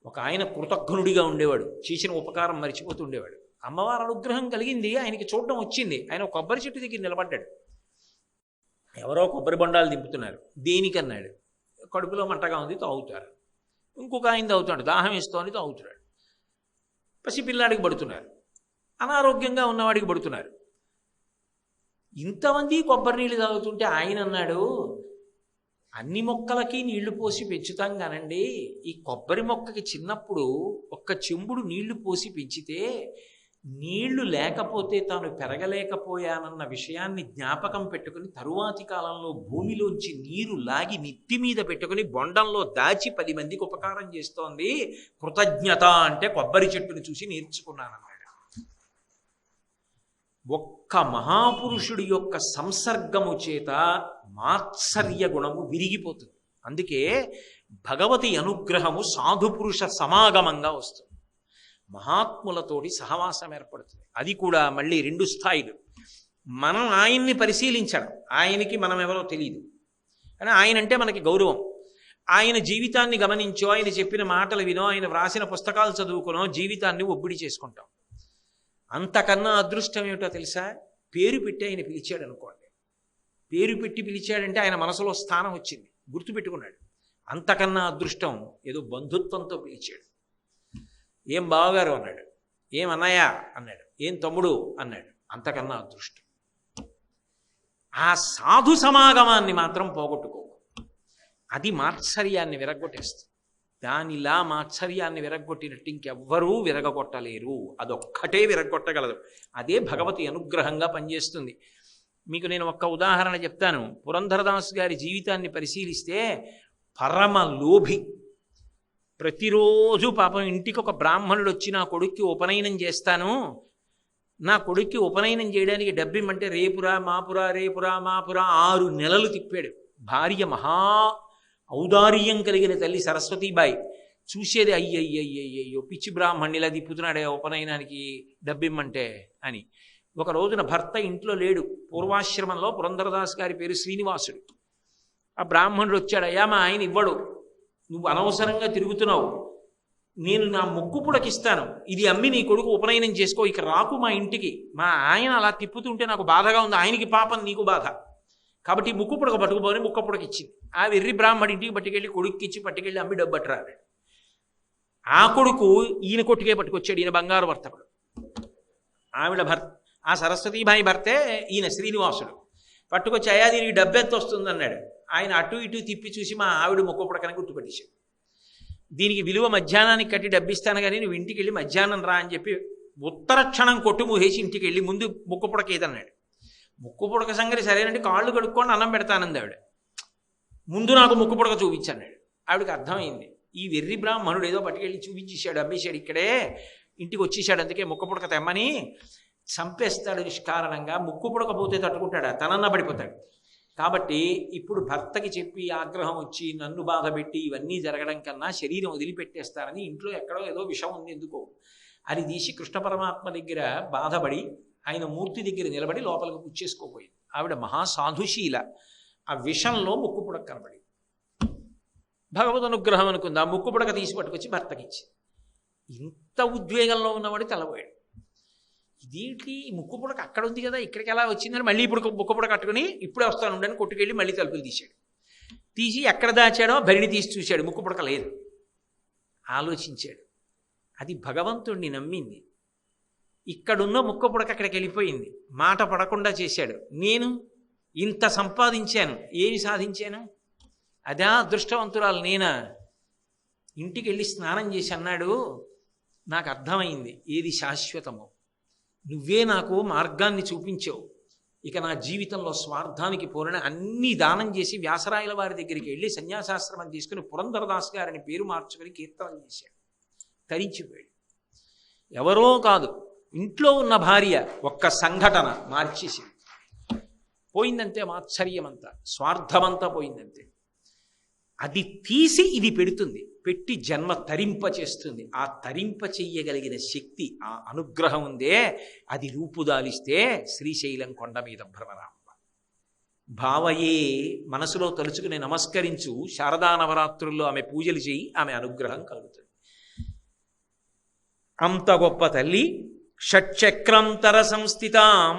ఒక ఆయన కృతజ్ఞుడిగా ఉండేవాడు, చేసిన ఉపకారం మరిచిపోతుండేవాడు. అమ్మవారి అనుగ్రహం కలిగింది, ఆయనకి చూడడం వచ్చింది. ఆయన ఒక కొబ్బరి చెట్టు దగ్గర నిలబడ్డాడు. ఎవరో కొబ్బరి బొండాలు దింపుతున్నారు. దేనికన్నాడు, కడుపులో మంటగా ఉంది తాగుతారు. ఇంకొక ఆయన తాగుతాడు, దాహం వేస్తోంది తాగుతున్నాడు. పసిపిల్లాడికి పడుతున్నారు, అనారోగ్యంగా ఉన్నవాడికి పడుతున్నారు. ఇంతమంది కొబ్బరి నీళ్ళు తాగుతుంటే ఆయన అన్నాడు, అన్ని మొక్కలకి నీళ్లు పోసి పెంచుతాం కానండి, ఈ కొబ్బరి మొక్కకి చిన్నప్పుడు ఒక్క చెంబుడు నీళ్లు పోసి పెంచితే నీళ్లు లేకపోతే తాను పెరగలేకపోయానన్న విషయాన్ని జ్ఞాపకం పెట్టుకుని తరువాతి కాలంలో భూమిలోంచి నీరు లాగి నెత్తి మీద పెట్టుకుని బొండంలో దాచి 10 మందికి ఉపకారం చేస్తోంది. కృతజ్ఞత అంటే కొబ్బరి చెట్టుని చూసి నేర్చుకున్నానన్నాడు. ఒక్క మహాపురుషుడి యొక్క సంసర్గము చేత మాత్సర్య గుణము విరిగిపోతుంది. అందుకే భగవతి అనుగ్రహము సాధుపురుష సమాగమంగా వస్తుంది, మహాత్ములతోటి సహవాసం ఏర్పడుతుంది. అది కూడా మళ్ళీ 2 స్థాయిలు. మనం ఆయన్ని పరిశీలించడం, ఆయనకి మనం ఎవరో తెలియదు కానీ ఆయన అంటే మనకి గౌరవం. ఆయన జీవితాన్ని గమనించో, ఆయన చెప్పిన మాటలు వినో, ఆయన వ్రాసిన పుస్తకాలు చదువుకునో జీవితాన్ని ఒబ్బిడి చేసుకుంటాం. అంతకన్నా అదృష్టం ఏమిటో తెలుసా, పేరు పెట్టి ఆయన పిలిచాడు అనుకోండి. పేరు పెట్టి పిలిచాడంటే ఆయన మనసులో స్థానం వచ్చింది, గుర్తుపెట్టుకున్నాడు. అంతకన్నా అదృష్టం ఏదో బంధుత్వంతో పిలిచాడు. ఏం బావగారు అన్నాడు, ఏం అన్నయ్య అన్నాడు, ఏం తమ్ముడు అన్నాడు. అంతకన్నా అదృష్టం. ఆ సాధు సమాగమాన్ని మాత్రం పోగొట్టుకో, అది మాత్సర్యాన్ని విరగొట్టేస్తుంది. దానిలా మాత్సర్యాన్ని విరగొట్టినట్టు ఇంకెవ్వరూ విరగొట్టలేరు, అదొక్కటే విరగొట్టగలదు. అదే భగవతి అనుగ్రహంగా పనిచేస్తుంది. మీకు నేను ఒక్క ఉదాహరణ చెప్తాను. పురంధరదాస్ గారి జీవితాన్ని పరిశీలిస్తే పరమ లోభి. ప్రతిరోజు పాపం ఇంటికి ఒక బ్రాహ్మణుడు వచ్చి నా కొడుక్కి ఉపనయనం చేస్తాను, నా కొడుక్కి ఉపనయనం చేయడానికి డబ్బిమ్మంటే రేపురా మాపురా రేపురా మాపురా 6 నెలలు తిప్పాడు. భార్య మహా ఔదార్యం కలిగిన తల్లి సరస్వతీబాయి చూసేది, అయ్యయ్యయ్యయ్యో పిచ్చి బ్రాహ్మణ్ణి ఇలా తిప్పుతున్నాడే ఉపనయనానికి డబ్బిమ్మంటే అని. ఒక రోజున భర్త ఇంట్లో లేడు. పూర్వాశ్రమంలో పురంధరదాస్ గారి పేరు శ్రీనివాసుడు. ఆ బ్రాహ్మణుడు వచ్చాడు, అయ్యా మా ఆయన ఇవ్వడు, నువ్వు అనవసరంగా తిరుగుతున్నావు, నేను నా ముక్కు పుడకిస్తాను, ఇది అమ్మి నీ కొడుకు ఉపనయనం చేసుకో, ఇక రాకు మా ఇంటికి, మా ఆయన అలా తిప్పుతుంటే నాకు బాధగా ఉంది, ఆయనకి పాపం నీకు బాధ, కాబట్టి ముక్కు పుడక పట్టుకుపోని ముక్క పుడకిచ్చింది. ఆ వెర్రి బ్రాహ్మడి ఇంటికి పట్టుకెళ్ళి కొడుక్కిచ్చి పట్టుకెళ్ళి అమ్మి డబ్బు పట్టరాడు. ఆ కొడుకు ఈయన కొట్టుకే పట్టుకొచ్చాడు, ఈయన బంగారు వర్తకుడు. ఆవిడ భర్త, ఆ సరస్వతీబాయి భర్తే ఈయన శ్రీనివాసుడు. పట్టుకొచ్చి అయ్యా దీనికి డబ్బు ఎంత వస్తుంది అన్నాడు. ఆయన అటు ఇటు తిప్పి చూసి మా ఆవిడ ముక్క పుడకని గుర్తుపట్టేశాడు. దీనికి విలువ మధ్యాహ్నానికి కట్టి డబ్బిస్తాను కానీ నువ్వు ఇంటికి వెళ్ళి మధ్యాహ్నం రా అని చెప్పి ఉత్తర క్షణం కొట్టు మూసేసి ఇంటికి వెళ్ళి ముందు ముక్క పుడక ఏదన్నాడు. ముక్కు పుడక సంగతి సరేనండి, కాళ్ళు కడుక్కోండి అన్నం పెడతానంది ఆవిడ. ముందు నాకు ముక్కు పుడక చూపించన్నాడు. ఆవిడకి అర్థమైంది, ఈ వెర్రి బ్రాహ్మణుడు ఏదో పట్టుకెళ్ళి చూపించేశాడు, అమ్మేశాడు, ఇక్కడే ఇంటికి వచ్చేసాడు, అందుకే ముక్క పుడక తెమ్మని చంపేస్తాడు నిష్కారణంగా. ముక్కు పుడకపోతే తట్టుకుంటాడా? తనన్నా పడిపోతాడు. కాబట్టి ఇప్పుడు భర్తకి చెప్పి ఆగ్రహం వచ్చి నన్ను బాధపెట్టి ఇవన్నీ జరగడం కన్నా శరీరం వదిలిపెట్టేస్తారని ఇంట్లో ఎక్కడో ఏదో విషం ఉంది ఎందుకో అది తీసి కృష్ణ పరమాత్మ దగ్గర బాధపడి ఆయన మూర్తి దగ్గర నిలబడి లోపలికి పుచ్చేసుకోపోయింది. ఆవిడ మహాసాధుశీల. ఆ విషంలో ముక్కు పుడక కనబడి భగవద్ అనుగ్రహం అనుకుంది. ఆ ముక్కు పుడక తీసి పట్టుకొచ్చి భర్తకిచ్చి ఇంత ఉద్వేగంలో ఉన్నవాడు తెల్లబోయాడు. ఇదేంటి ముక్కు పుడక అక్కడ ఉంది కదా, ఇక్కడికి ఎలా వచ్చిందని మళ్ళీ ఇప్పుడు ముక్కు పుడక కట్టుకుని ఇప్పుడే వస్తాను ఉండని కొట్టుకెళ్ళి మళ్ళీ తలుపులు తీశాడు. తీసి ఎక్కడ దాచాడో భరిణి తీసి చూశాడు, ముక్కు పుడక లేదు. ఆలోచించాడు, అది భగవంతుణ్ణి నమ్మింది. ఇక్కడున్న ముక్కు పుడక అక్కడికి వెళ్ళిపోయింది. మాట పడకుండా చేశాడు. నేను ఇంత సంపాదించాను, ఏమి సాధించాను? అదా అదృష్టవంతురాలు నేనా? ఇంటికి వెళ్ళి స్నానం చేసి అన్నాడు, నాకు అర్థమైంది ఏది శాశ్వతమో. నువ్వే నాకు మార్గాన్ని చూపించావు. ఇక నా జీవితంలో స్వార్థానికి పోలని అన్నీ దానం చేసి వ్యాసరాయల వారి దగ్గరికి వెళ్ళి సన్యాసాశ్రమం తీసుకుని పురంధరదాస్ గారిని పేరు మార్చుకొని కీర్తనం చేశాడు. తరించిపోయాడు. ఎవరో కాదు, ఇంట్లో ఉన్న భార్య ఒక్క సంఘటన మార్చేసింది. పోయిందంతే మాత్సర్యమంతా, స్వార్థమంతా పోయిందంతే. అది తీసి ఇది పెడుతుంది, పెట్టి జన్మ తరింప చేస్తుంది. ఆ తరింప చెయ్యగలిగిన శక్తి, ఆ అనుగ్రహం ఉందే, అది రూపుదాలిస్తే శ్రీశైలం కొండ మీద భ్రమరాంబ. భావయే, మనసులో తలుచుకుని నమస్కరించు. శారదా నవరాత్రుల్లో ఆమె పూజలు చేయి, ఆమె అనుగ్రహం కలుగుతుంది. అంత గొప్ప తల్లి. షట్చక్రంతర సంస్థితాం,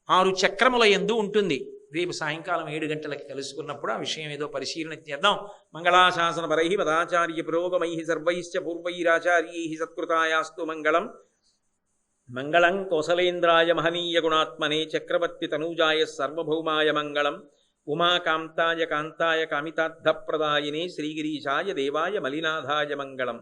6 చక్రముల యందు ఉంటుంది. రేపు సాయంకాలం 7 గంటలకి కలుసుకున్నప్పుడు ఆ విషయం ఏదో పరిశీలన చేద్దాం. మంగళాశాసన పరై పదాచార్య పురోగమై సర్వైశ్చ పూర్వైరాచార్యై సత్కృతాయాస్తు మంగళం. మంగళం కోసలేంద్రాయ మహనీయ గుణాత్మనే చక్రవర్తి తనూజాయ సర్వభౌమాయ మంగళం. ఉమాకాంతాయ కాంతాయ కామితార్థప్రదాయినే శ్రీగిరీశాయ దేవాయ మలినాథాయ మంగళం.